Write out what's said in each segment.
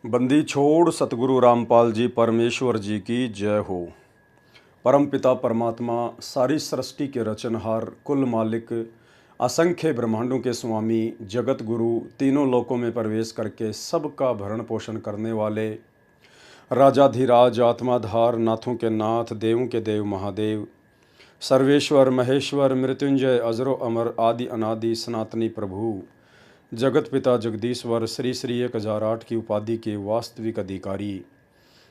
बंदी छोड़ सतगुरु रामपाल जी परमेश्वर जी की जय हो। परम पिता परमात्मा सारी सृष्टि के रचनहार कुल मालिक असंख्य ब्रह्मांडों के स्वामी जगत गुरु तीनों लोकों में प्रवेश करके सबका भरण पोषण करने वाले राजाधिराज आत्माधार नाथों के नाथ देवों के देव महादेव सर्वेश्वर महेश्वर मृत्युंजय अजरो अमर आदि अनादि सनातनी प्रभु जगत पिता जगदीश्वर श्री श्री 1008 की उपाधि के वास्तविक अधिकारी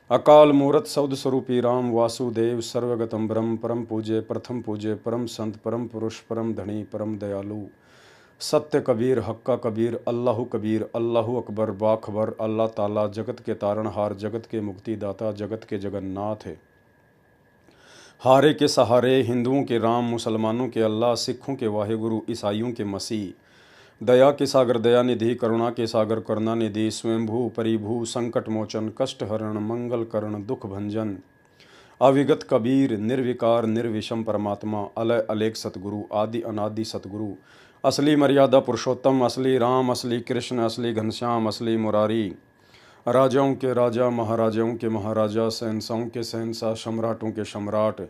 अकाल मूर्त सौद स्वरूपी राम वासुदेव सर्वगतम ब्रह्म परम पूज्य परम संत परम पुरुष परम धनी परम दयालु सत्य कबीर हक्का कबीर अल्लाहु अकबर बाखबर अल्लाह ताला जगत के तारणहार जगत के मुक्तिदाता जगत के जगन्नाथ है। हारे के सहारे हिंदुओं के राम मुसलमानों के अल्लाह सिखों के वाहेगुरु ईसाइयों के मसीह दया के सागर दया निधि करुणा के सागर करुणा निधि स्वयंभू परिभू संकट मोचन कष्ट हरण मंगल करण दुख भंजन अविगत कबीर निर्विकार निर्विषम परमात्मा अलय अलेख सतगुरु आदि अनादि सतगुरु असली मर्यादा पुरुषोत्तम असली राम असली कृष्ण असली घनश्याम असली मुरारी राजाओं के राजा महाराजाओं के महाराजा शहंशाहों के शहंशाह सम्राटों के सम्राट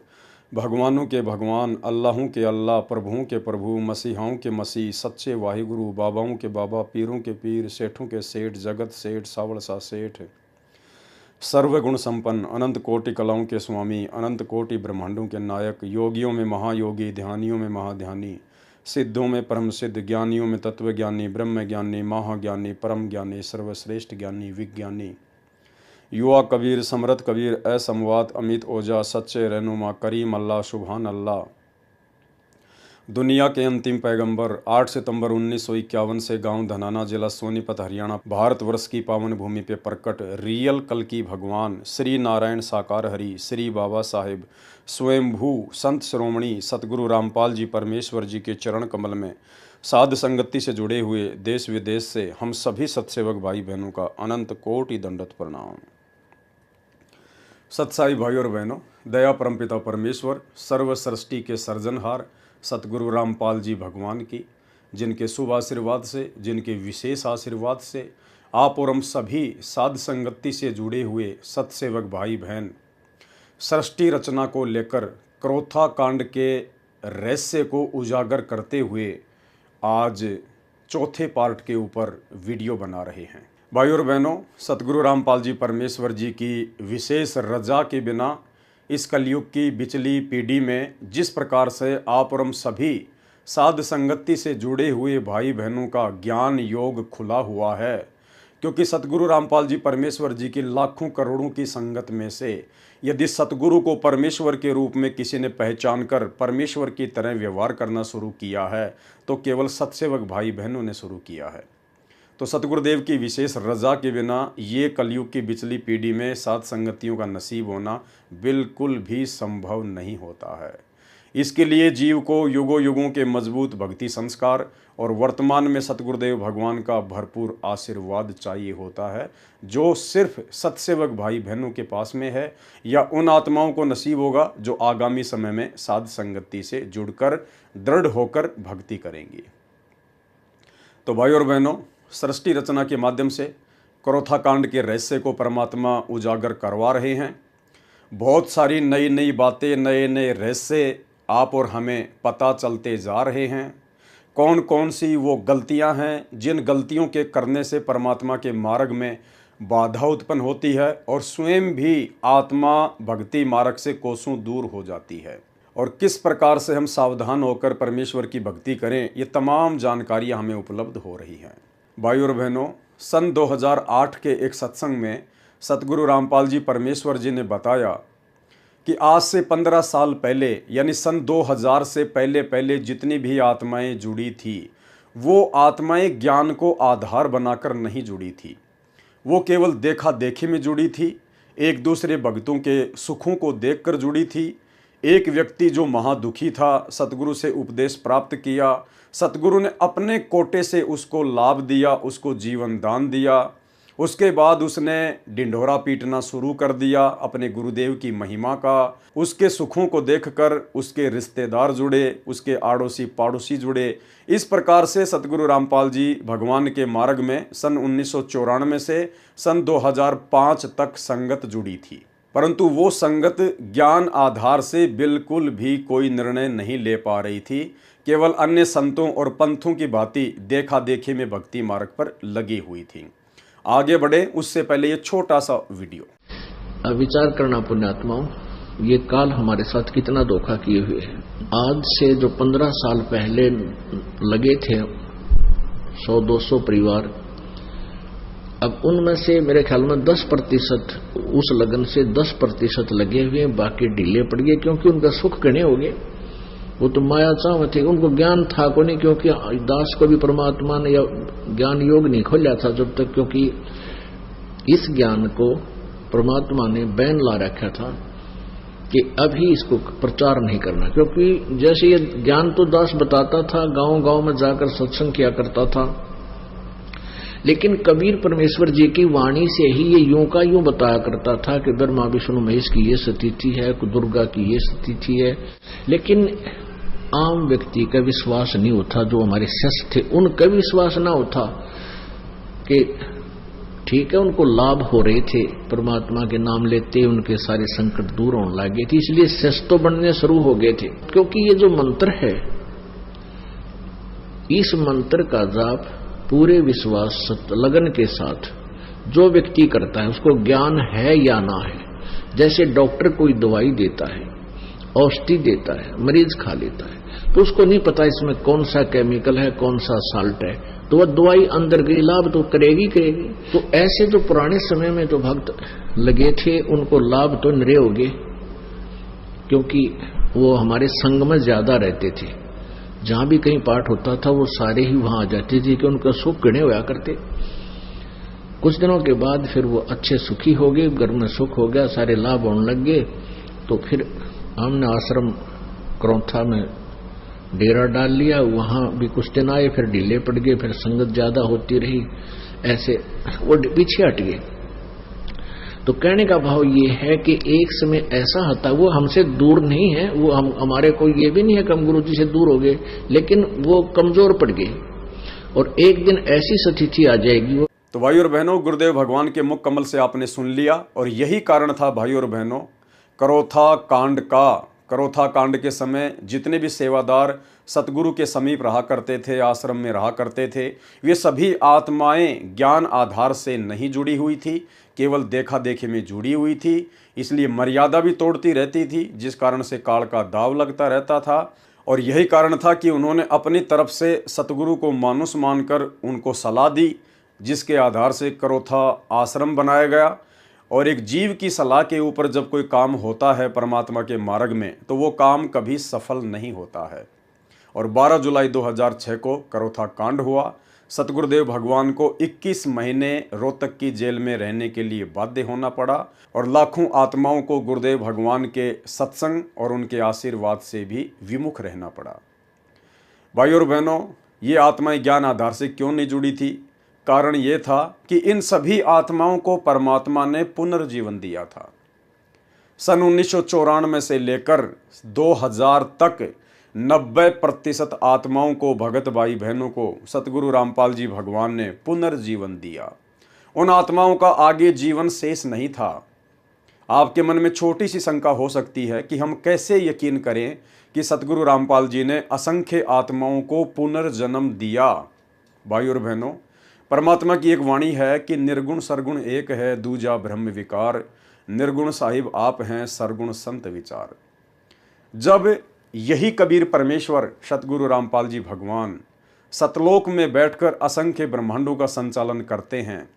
भगवानों के भगवान अल्लाहों के अल्लाह प्रभुओं के प्रभु मसीहाओं के मसीह सच्चे वाहिगुरु बाबाओं के बाबा पीरों के पीर सेठों के सेठ जगत सेठ सावड़ सा सेठ सर्वगुण संपन्न अनंत कोटि कलाओं के स्वामी अनंत कोटि ब्रह्मांडों के नायक योगियों में महायोगी ध्यानियों में महाध्यानी सिद्धों में परम सिद्ध ज्ञानियों में तत्वज्ञानी ब्रह्म ज्ञानी महाज्ञानी परम ज्ञानी सर्वश्रेष्ठ ज्ञानी विज्ञानी युवा कबीर समरथ कबीर असमवात अमित ओझा सच्चे रहनुमा करीम अल्लाह सुभान अल्लाह दुनिया के अंतिम पैगंबर 8 सितंबर 1951 से गांव धनाना जिला सोनीपत हरियाणा भारतवर्ष की पावन भूमि पे प्रकट रियल कल की भगवान श्री नारायण साकार हरि श्री बाबा साहेब स्वयंभू संत श्रोमणी सतगुरु रामपाल जी परमेश्वर जी के चरण कमल में साध संगति से जुड़े हुए देश विदेश से हम सभी सत्सेवक भाई बहनों का अनंत कोटि दंडवत प्रणाम। सत्साई भाई और बहनों, दया परमपिता परमेश्वर सर्व सृष्टि के सर्जनहार सतगुरु रामपाल जी भगवान की जिनके शुभ आशीर्वाद से जिनके विशेष आशीर्वाद से आप और हम सभी साध संगति से जुड़े हुए सत्सेवक भाई बहन सृष्टि रचना को लेकर क्रोथा कांड के रहस्य को उजागर करते हुए आज चौथे पार्ट के ऊपर वीडियो बना रहे हैं। भाई और बहनों, सतगुरु रामपाल जी परमेश्वर जी की विशेष रजा के बिना इस कलयुग की बिचली पीढ़ी में जिस प्रकार से आप और हम सभी साध संगति से जुड़े हुए भाई बहनों का ज्ञान योग खुला हुआ है, क्योंकि सतगुरु रामपाल जी परमेश्वर जी की लाखों करोड़ों की संगत में से यदि सतगुरु को परमेश्वर के रूप में किसी ने पहचान कर परमेश्वर की तरह व्यवहार करना शुरू किया है तो केवल सत्सेवक भाई बहनों ने शुरू किया है। तो सतगुरुदेव की विशेष रजा के बिना ये कलयुग की बिचली पीढ़ी में साध संगतियों का नसीब होना बिल्कुल भी संभव नहीं होता है। इसके लिए जीव को युगों युगों के मजबूत भक्ति संस्कार और वर्तमान में सतगुरुदेव भगवान का भरपूर आशीर्वाद चाहिए होता है, जो सिर्फ सत्सेवक भाई बहनों के पास में है या उन आत्माओं को नसीब होगा जो आगामी समय में साध संगति से जुड़कर दृढ़ होकर भक्ति करेंगी। तो भाई और बहनों, सृष्टि रचना के माध्यम से क्रोथा कांड के रहस्य को परमात्मा उजागर करवा रहे हैं। बहुत सारी नई नई बातें नए नए रहस्य आप और हमें पता चलते जा रहे हैं। कौन कौन सी वो गलतियां हैं जिन गलतियों के करने से परमात्मा के मार्ग में बाधा उत्पन्न होती है और स्वयं भी आत्मा भक्ति मार्ग से कोसों दूर हो जाती है, और किस प्रकार से हम सावधान होकर परमेश्वर की भक्ति करें, ये तमाम जानकारियां हमें उपलब्ध हो रही हैं। भाई और बहनों, सन 2008 के एक सत्संग में सतगुरु रामपाल जी परमेश्वर जी ने बताया कि आज से 15 साल पहले यानी सन 2000 से पहले जितनी भी आत्माएं जुड़ी थी वो आत्माएं ज्ञान को आधार बनाकर नहीं जुड़ी थी, वो केवल देखा देखी में जुड़ी थी, एक दूसरे भक्तों के सुखों को देखकर जुड़ी थी। एक व्यक्ति जो महादुखी था सतगुरु से उपदेश प्राप्त किया, सतगुरु ने अपने कोटे से उसको लाभ दिया, उसको जीवन दान दिया, उसके बाद उसने ढिंढोरा पीटना शुरू कर दिया अपने गुरुदेव की महिमा का। उसके सुखों को देखकर उसके रिश्तेदार जुड़े, उसके आड़ोसी पड़ोसी जुड़े। इस प्रकार से सतगुरु रामपाल जी भगवान के मार्ग में सन 1994 से सन 2005 तक संगत जुड़ी थी। परंतु वो संगत ज्ञान आधार से बिल्कुल भी कोई निर्णय नहीं ले पा रही थी, केवल अन्य संतों और पंथों की भांति देखा देखी में भक्ति मार्ग पर लगी हुई थी। आगे बढ़े उससे पहले ये छोटा सा वीडियो। विचार करना पुण्यात्माओं, ये काल हमारे साथ कितना धोखा किए हुए है। आज से जो 15 साल पहले लगे थे 100-200 परिवार, अब उनमें से मेरे ख्याल में 10% उस लगन से 10% लगे हुए, बाकी ढीले पड़ गए क्योंकि उनका सुख गणे हो गए। वो तो माया चाह थे, उनको ज्ञान था को नहीं, क्योंकि दास को भी परमात्मा ने या ज्ञान योग नहीं खोला था जब तक, क्योंकि इस ज्ञान को परमात्मा ने बैन ला रखा था कि अभी इसको प्रचार नहीं करना। क्योंकि जैसे ये ज्ञान तो दास बताता था, गांव गांव में जाकर सत्संग किया करता था, लेकिन कबीर परमेश्वर जी की वाणी से ही ये यूं का यूं बताया करता था कि ब्रह्मा विष्णु महेश की ये स्थिति है, दुर्गा की ये स्थिति है। लेकिन आम व्यक्ति का विश्वास नहीं होता, जो हमारे शिष्य थे उनका विश्वास ना होता कि ठीक है, उनको लाभ हो रहे थे, परमात्मा के नाम लेते उनके सारे संकट दूर होने लगे थे, इसलिए शिष्य तो बनने शुरू हो गए थे। क्योंकि ये जो मंत्र है, इस मंत्र का जाप पूरे विश्वास लगन के साथ जो व्यक्ति करता है, उसको ज्ञान है या ना है। जैसे डॉक्टर कोई दवाई देता है, औषधि देता है, मरीज खा लेता है, तो उसको नहीं पता इसमें कौन सा केमिकल है, कौन सा साल्ट है, तो वह दवाई अंदर गई, लाभ तो करेगी। तो ऐसे जो पुराने समय में जो भक्त लगे थे, उनको लाभ तो निरे हो गए, क्योंकि वो हमारे संग में ज्यादा रहते थे। जहां भी कहीं पाठ होता था वो सारे ही वहां आ जाते थे कि उनका सुख गणे होया करते। कुछ दिनों के बाद फिर वो अच्छे सुखी हो गए, घर में सुख हो गया, सारे लाभ होने लग गए। तो फिर हमने आश्रम करौथा में डेरा डाल लिया, वहां भी कुछ दिन आए, फिर ढीले पड़ गए, फिर संगत ज्यादा होती रही, ऐसे वो पीछे हट गए। तो कहने का भाव ये है कि एक समय ऐसा होता, वो हमसे दूर नहीं है, वो हमारे को ये भी नहीं है कि हम गुरु जी से दूर हो गए, लेकिन वो कमजोर पड़ गए और एक दिन ऐसी स्थिति आ जाएगी। वो तो भाई और बहनों, गुरुदेव भगवान के मुख कमल से आपने सुन लिया, और यही कारण था भाई और बहनों करौथा कांड का। करौथा कांड के समय जितने भी सेवादार सतगुरु के समीप रहा करते थे, आश्रम में रहा करते थे, वे सभी आत्माएं ज्ञान आधार से नहीं जुड़ी हुई थी, केवल देखा देखी में जुड़ी हुई थी। इसलिए मर्यादा भी तोड़ती रहती थी, जिस कारण से काल का दाव लगता रहता था। और यही कारण था कि उन्होंने अपनी तरफ से सतगुरु को मानुष मानकर उनको सलाह दी, जिसके आधार से करौथा आश्रम बनाया गया। और एक जीव की सलाह के ऊपर जब कोई काम होता है परमात्मा के मार्ग में, तो वो काम कभी सफल नहीं होता है। और 12 जुलाई 2006 को करौथा कांड हुआ। सतगुरुदेव भगवान को 21 महीने रोहतक की जेल में रहने के लिए बाध्य होना पड़ा, और लाखों आत्माओं को गुरुदेव भगवान के सत्संग और उनके आशीर्वाद से भी विमुख रहना पड़ा। भाई और बहनों, ये आत्माएं ज्ञान आधार से क्यों नहीं जुड़ी थी? कारण ये था कि इन सभी आत्माओं को परमात्मा ने पुनर्जीवन दिया था। सन 1994 से लेकर 2000 तक 90% आत्माओं को, भगत भाई बहनों को सतगुरु रामपाल जी भगवान ने पुनर्जीवन दिया। उन आत्माओं का आगे जीवन शेष नहीं था। आपके मन में छोटी सी शंका हो सकती है कि हम कैसे यकीन करें कि सतगुरु रामपाल जी ने असंख्य आत्माओं को पुनर्जन्म दिया। भाई और बहनों, परमात्मा की एक वाणी है कि निर्गुण सरगुण एक है, दूजा ब्रह्म विकार, निर्गुण साहिब आप हैं, सरगुण संत विचार। जब यही कबीर परमेश्वर सतगुरु रामपाल जी भगवान सतलोक में बैठकर असंख्य ब्रह्मांडों का संचालन करते हैं,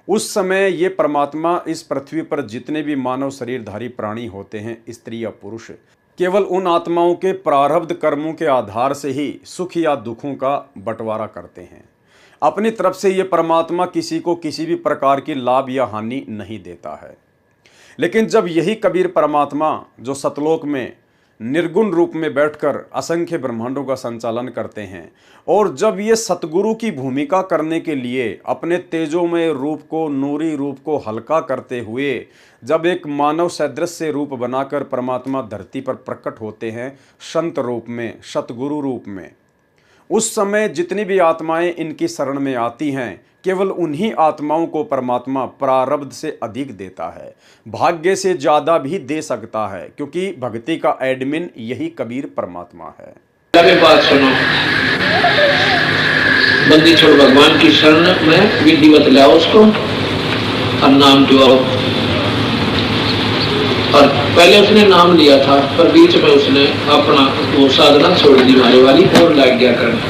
उस समय ये परमात्मा इस पृथ्वी पर जितने भी मानव शरीरधारी प्राणी होते हैं, स्त्री या पुरुष, केवल उन आत्माओं के प्रारब्ध कर्मों के आधार से ही सुख या दुखों का बंटवारा करते हैं। अपनी तरफ से ये परमात्मा किसी को किसी भी प्रकार की लाभ या हानि नहीं देता है। लेकिन जब यही कबीर परमात्मा जो सतलोक में निर्गुण रूप में बैठकर असंख्य ब्रह्मांडों का संचालन करते हैं। और जब ये सतगुरु की भूमिका करने के लिए अपने तेजोमय रूप को, नूरी रूप को हल्का करते हुए जब एक मानव सदृश्य रूप बनाकर परमात्मा धरती पर प्रकट होते हैं, संत रूप में, सतगुरु रूप में, उस समय जितनी भी आत्माएं इनकी शरण में आती हैं, केवल उन्हीं आत्माओं को परमात्मा प्रारब्ध से अधिक देता है, भाग्य से ज़्यादा भी दे सकता है, क्योंकि भक्ति का एडमिन यही कबीर परमात्मा है। बात सुनो, बंदी छोड़ भगवान की शरण में विधिवत लाओ उसको और नाम जुआओ। और पहले उसने नाम लिया था, पर बीच में उसने अपना वो साधना छोड़ दी मारे वाली और लग गया करने।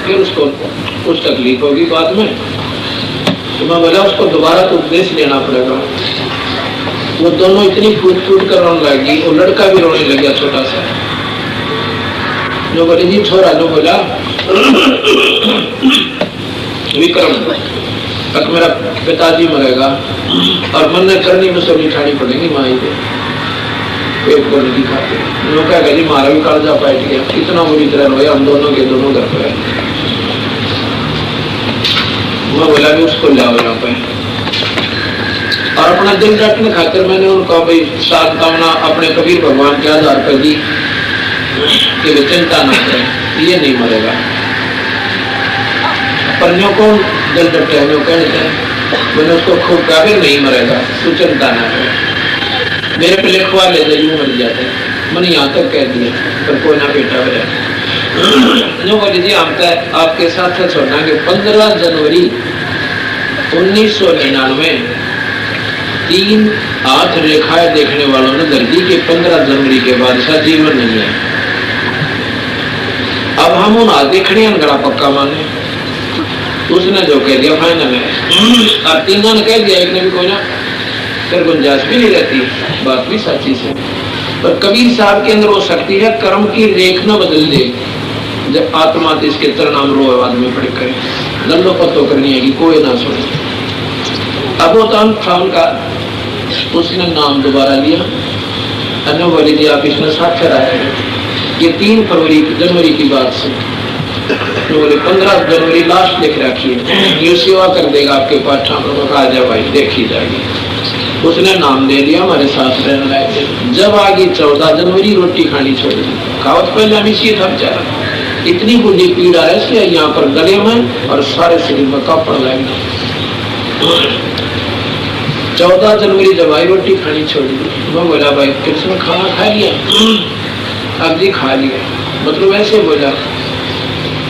फिर उसको कुछ तकलीफ होगी बाद में, तो मैं बोला उसको दोबारा तो उपदेश लेना पड़ेगा। वो दोनों इतनी फूट फूट कर रोने लगी, वो लड़का भी रोने लग गया छोटा सा। जो बोले जी छोरा, जो बोला विक्रम तक मेरा पिताजी मरेगा और मन ने करनी मुझसे उठानी पड़ेगी माई को, पेट को नहीं खाते। लोग कहेगा जी मारा भी कालजा बैठ गया, इतना बुरी तरह रोया हम दोनों के दोनों घर पे। मैं बोला भी उसको लाओ यहाँ पे, और अपना दिल रखने खातिर मैंने उनको भाई सात कामना अपने कबीर भगवान के आधार पर दी कि वे चिंता न करें, ये नहीं मरेगा। परनियों को दिल डटे कहते हैं, मैंने उसको खूब कहा नहीं मरेगा, तू चिंता न करे, मेरे पे लिखवा ले यूं मर जाते। मैंने यहाँ तक कह दिया, पर कोई ना बेटा मेरा जो बोली जी आपके साथ छोड़ना कि 15 जनवरी 1999 3 हाथ रेखाएं देखने वालों ने धरती के 15 जनवरी के बाद ऐसा जीवन नहीं है। अब हम उन हाथ देखने गड़ा पक्का माने, उसने जो कह दिया फाइनल है, और तीनों ने कह दिया, एक ने भी कोई ना, फिर गुंजाइश भी नहीं रहती। बात भी सच्ची से, पर कबीर साहब के अंदर वो शक्ति है, कर्म की रेख न बदल दे। जब आत्मा इसके तरनाम रो आदमी पड़ करे, लल्लो पत्तो करनी है कि कोई ना सुने। अब वो था उनका, उसने नाम दोबारा लिया, अन्य बोली जी आप इसमें साक्षर आए हैं, ये 3 जनवरी की बात से, तो बोले 15 जनवरी लास्ट लिख रखिए, ये सेवा कर देगा आपके पास, आ जा भाई देखी जाएगी। उसने नाम दे दिया, हमारे साथ रहने लगे। जब आ गई 14 जनवरी रोटी खानी छोड़ दी, खावत पहले हम इसी था बेचारा, इतनी बुरी पीड़ा है इसलिए यहाँ पर गले में और सारे शरीर में कापड़ लगे। 14 जनवरी जब आई रोटी खानी छोड़ दी, मैं बोला भाई कृष्ण खाना खा लिया? अब जी खा लिया, मतलब ऐसे बोला।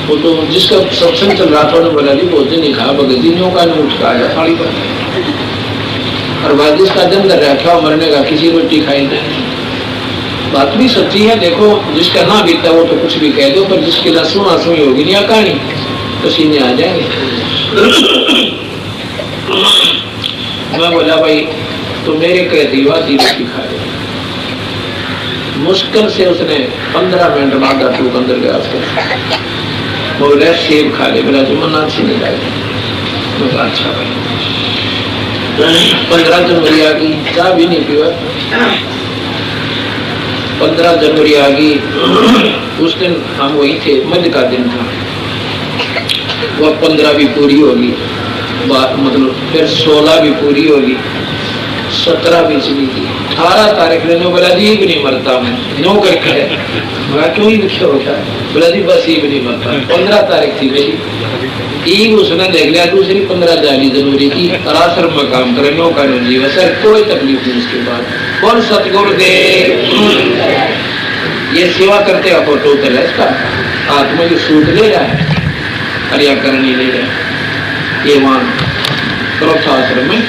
वो तो जिसका सत्संग चल रहा था उन्होंने बोला जी भोजन नहीं खा, भगत जी न्यों का उठ का आया थाली पर, और भाई जिसका जन्म रखा मरने का किसी रोटी खाई नहीं। बात भी सच्ची है, देखो जिसका ना बीता वो तो कुछ भी कह दो, पर जिसकी रस्म आसमी होगी नहीं कहानी तो सीने आ जाएंगे। मैं बोला भाई तो मेरे कहती वादी रोटी खा ले। मुश्किल से उसने 15 मिनट बाद टूक अंदर गया, उसको बोला सेब खा ले, बोला जो मन अच्छी नहीं लगे। अच्छा भाई 15 जनवरी आ गई, चाह भी नहीं पीवा। 15 जनवरी आ गई, उस दिन हम वही थे, मध्य का दिन था, वह 15 भी पूरी होगी, मतलब फिर 16 भी पूरी होगी, 17 भी चली गई, 18 तारीख ने बोला जी भी नहीं मरता मैं, नो करके है क्यों ही लिखे होता है, बोला जी बस ये भी नहीं मरता। 15 तारीख थी मेरी, एक उसने देख लिया, दूसरी 15 जनवरी की आश्रम में काम करे, नो का जीव सर कोई तकलीफ नहीं। उसके बाद कौन सतगुरुदेव ये सेवा करते हैं, फोटो उतर है इसका, आत्मा की सूट ले रहा है, क्रिया करनी ले रहा है, ये वहां क्रोध आश्रम में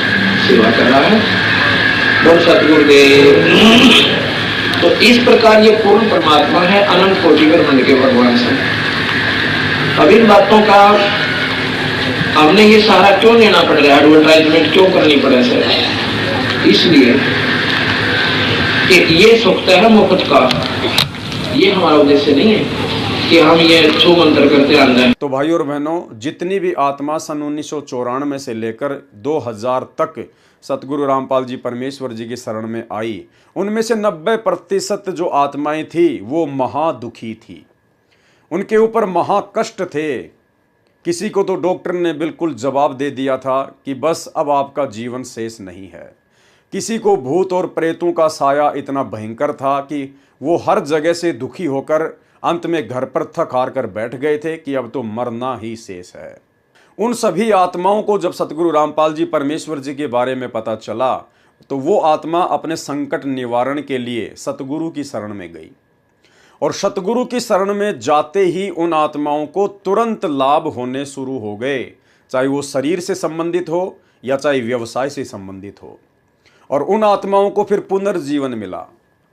सेवा कर रहा है, कौन सतगुरुदेव। तो इस प्रकार ये पूर्ण परमात्मा है, अनंत कोटि ब्रह्मांड के भगवान से। अब इन बातों का हमने ये सारा क्यों लेना पड़ रहा है, एडवर्टाइजमेंट क्यों करनी पड़े सर? इसलिए कि ये सुखता है मुफ्त का, ये हमारा उद्देश्य नहीं है। कि हम ये छू मंत्र करते आ जाए। तो भाइयों और बहनों, जितनी भी आत्मा सन 1994 से लेकर 2000 तक सतगुरु रामपाल जी परमेश्वर जी की शरण में आई, उनमें से 90% जो आत्माएं थी वो महादुखी थी, उनके ऊपर महाकष्ट थे। किसी को तो डॉक्टर ने बिल्कुल जवाब दे दिया था कि बस अब आपका जीवन शेष नहीं है। किसी को भूत और प्रेतों का साया इतना भयंकर था कि वो हर जगह से दुखी होकर अंत में घर पर थक हार कर बैठ गए थे कि अब तो मरना ही शेष है। उन सभी आत्माओं को जब सतगुरु रामपाल जी परमेश्वर जी के बारे में पता चला तो वो आत्मा अपने संकट निवारण के लिए सतगुरु की शरण में गई, और सतगुरु की शरण में जाते ही उन आत्माओं को तुरंत लाभ होने शुरू हो गए, चाहे वो शरीर से संबंधित हो या चाहे व्यवसाय से संबंधित हो, और उन आत्माओं को फिर पुनर्जीवन मिला।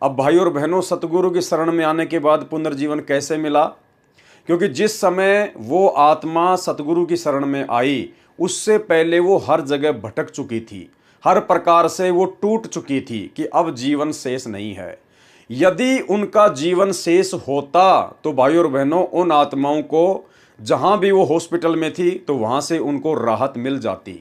अब भाइयों और बहनों, सतगुरु की शरण में आने के बाद पुनर्जीवन कैसे मिला? क्योंकि जिस समय वो आत्मा सतगुरु की शरण में आई उससे पहले वो हर जगह भटक चुकी थी, हर प्रकार से वो टूट चुकी थी कि अब जीवन शेष नहीं है। यदि उनका जीवन शेष होता तो भाइयों और बहनों, उन आत्माओं को जहां भी वो हॉस्पिटल में थी तो वहां से उनको राहत मिल जाती।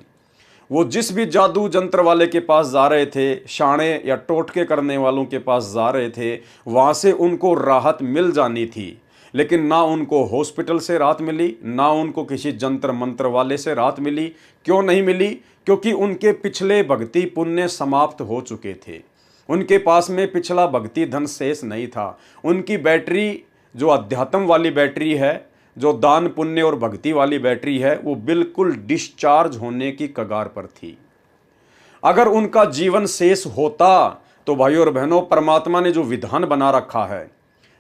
वो जिस भी जादू जंत्र वाले के पास जा रहे थे, शाणे या टोटके करने वालों के पास जा रहे थे, वहां से उनको राहत मिल जानी थी। लेकिन ना उनको हॉस्पिटल से राहत मिली, ना उनको किसी जंत्र मंत्र वाले से राहत मिली। क्यों नहीं मिली? क्योंकि उनके पिछले भक्ति पुण्य समाप्त हो चुके थे, उनके पास में पिछला भक्ति धन शेष नहीं था। उनकी बैटरी जो अध्यात्म वाली बैटरी है, जो दान पुण्य और भक्ति वाली बैटरी है, वो बिल्कुल डिस्चार्ज होने की कगार पर थी। अगर उनका जीवन शेष होता तो भाइयों और बहनों, परमात्मा ने जो विधान बना रखा है,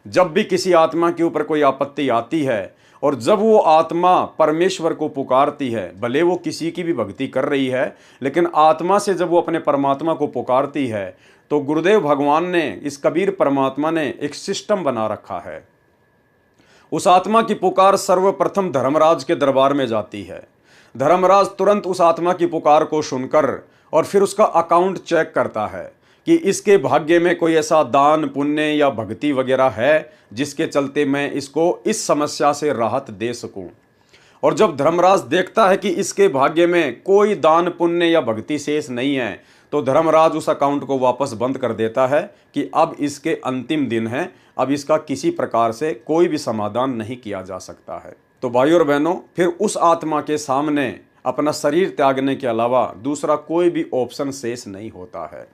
जब भी किसी आत्मा के ऊपर कोई आपत्ति आती है और जब वो आत्मा परमेश्वर को पुकारती है, भले वो किसी की भी भक्ति कर रही है, लेकिन आत्मा से जब वो अपने परमात्मा को पुकारती है तो गुरुदेव भगवान ने, इस कबीर परमात्मा ने एक सिस्टम बना रखा है। उस आत्मा की पुकार सर्वप्रथम धर्मराज के दरबार में जाती है। धर्मराज तुरंत उस आत्मा की पुकार को सुनकर और फिर उसका अकाउंट चेक करता है कि इसके भाग्य में कोई ऐसा दान पुण्य या भक्ति वगैरह है जिसके चलते मैं इसको इस समस्या से राहत दे सकूं। और जब धर्मराज देखता है कि इसके भाग्य में कोई दान पुण्य या भक्ति शेष नहीं है तो धर्मराज उस अकाउंट को वापस बंद कर देता है कि अब इसके अंतिम दिन है, अब इसका किसी प्रकार से कोई भी समाधान नहीं किया जा सकता है। तो भाइयों और बहनों, फिर उस आत्मा के सामने अपना शरीर त्यागने के अलावा दूसरा कोई भी ऑप्शन शेष नहीं होता है।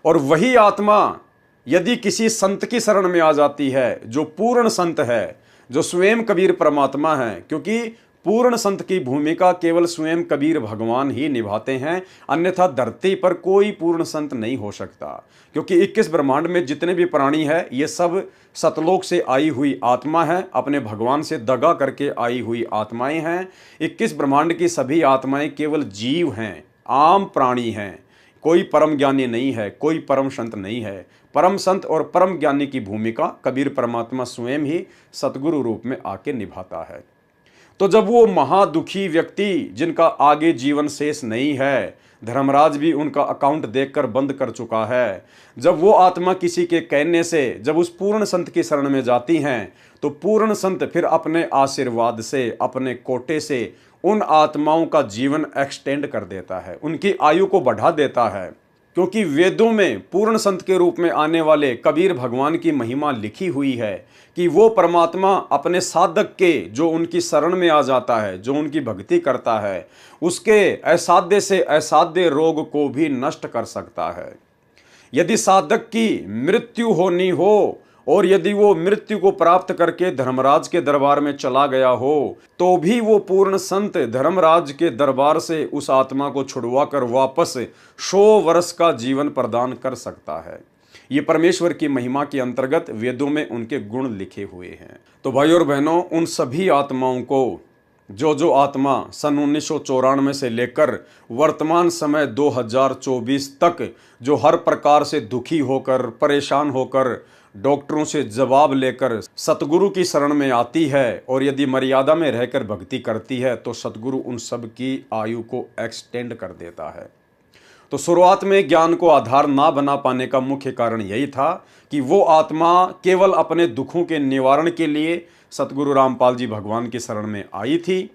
और वही आत्मा यदि किसी संत की शरण में आ जाती है, जो पूर्ण संत है, जो स्वयं कबीर परमात्मा है, क्योंकि पूर्ण संत की भूमिका केवल स्वयं कबीर भगवान ही निभाते हैं, अन्यथा धरती पर कोई पूर्ण संत नहीं हो सकता। क्योंकि 21 ब्रह्मांड में जितने भी प्राणी हैं ये सब सतलोक से आई हुई आत्मा है, अपने भगवान से दगा करके आई हुई आत्माएं हैं। 21 ब्रह्मांड की सभी आत्माएं केवल जीव हैं, आम प्राणी हैं, कोई परम ज्ञानी नहीं है, कोई परम संत नहीं है। परम संत और परम ज्ञानी की भूमिका कबीर परमात्मा स्वयं ही सतगुरु रूप में आके निभाता है। तो जब वो महादुखी व्यक्ति जिनका आगे जीवन शेष नहीं है, धर्मराज भी उनका अकाउंट देखकर बंद कर चुका है, जब वो आत्मा किसी के कहने से जब उस पूर्ण संत की शरण में जाती हैं तो पूर्ण संत फिर अपने आशीर्वाद से, अपने कोटे से उन आत्माओं का जीवन एक्सटेंड कर देता है, उनकी आयु को बढ़ा देता है। क्योंकि वेदों में पूर्ण संत के रूप में आने वाले कबीर भगवान की महिमा लिखी हुई है कि वो परमात्मा अपने साधक के, जो उनकी शरण में आ जाता है, जो उनकी भक्ति करता है, उसके असाध्य से असाध्य रोग को भी नष्ट कर सकता है। यदि साधक की मृत्यु होनी हो और यदि वो मृत्यु को प्राप्त करके धर्मराज के दरबार में चला गया हो तो भी वो पूर्ण संत धर्मराज के दरबार से उस आत्मा को छुड़वा कर वापस 100 वर्ष का जीवन प्रदान कर सकता है। ये परमेश्वर की महिमा के अंतर्गत वेदों में उनके गुण लिखे हुए हैं। तो भाइयों और बहनों, उन सभी आत्माओं को जो आत्मा सन 1994 से लेकर वर्तमान समय 2024 तक जो हर प्रकार से दुखी होकर, परेशान होकर, डॉक्टरों से जवाब लेकर सतगुरु की शरण में आती है और यदि मर्यादा में रहकर भक्ति करती है तो सतगुरु उन सब की आयु को एक्सटेंड कर देता है। तो शुरुआत में ज्ञान को आधार ना बना पाने का मुख्य कारण यही था कि वो आत्मा केवल अपने दुखों के निवारण के लिए सतगुरु रामपाल जी भगवान की शरण में आई थी,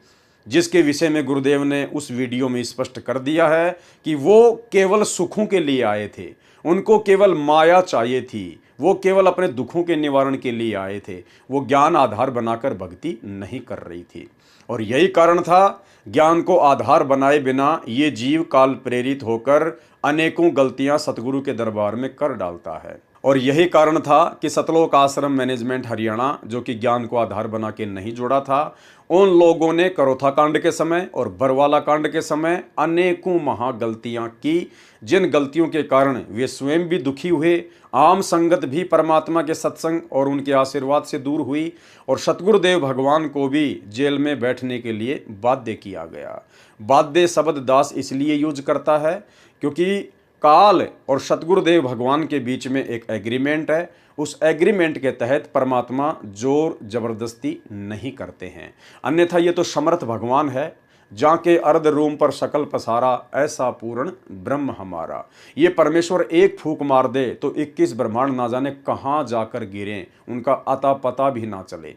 जिसके विषय में गुरुदेव ने उस वीडियो में स्पष्ट कर दिया है कि वो केवल सुखों के लिए आए थे, उनको केवल माया चाहिए थी, वो केवल अपने दुखों के निवारण के लिए आए थे, वो ज्ञान आधार बनाकर भक्ति नहीं कर रही थी। और यही कारण था, ज्ञान को आधार बनाए बिना ये जीव काल प्रेरित होकर अनेकों गलतियां सतगुरु के दरबार में कर डालता है। और यही कारण था कि सतलोक आश्रम मैनेजमेंट हरियाणा, जो कि ज्ञान को आधार बना के नहीं जुड़ा था, उन लोगों ने करोथा कांड के समय और बरवाला कांड के समय अनेकों महागलतियां की, जिन गलतियों के कारण वे स्वयं भी दुखी हुए, आम संगत भी परमात्मा के सत्संग और उनके आशीर्वाद से दूर हुई, और सतगुरुदेव भगवान को भी जेल में बैठने के लिए बाध्य किया गया। बाध्य शब्द दास इसलिए यूज करता है क्योंकि काल और सतगुरुदेव भगवान के बीच में एक एग्रीमेंट है। उस एग्रीमेंट के तहत परमात्मा जोर जबरदस्ती नहीं करते हैं, अन्यथा ये तो समर्थ भगवान है, जाके अर्ध रूम पर शकल पसारा, ऐसा पूर्ण ब्रह्म हमारा। ये परमेश्वर एक फूंक मार दे तो 21 ब्रह्मांड ना जाने कहाँ जाकर गिरें, उनका अता पता भी ना चले।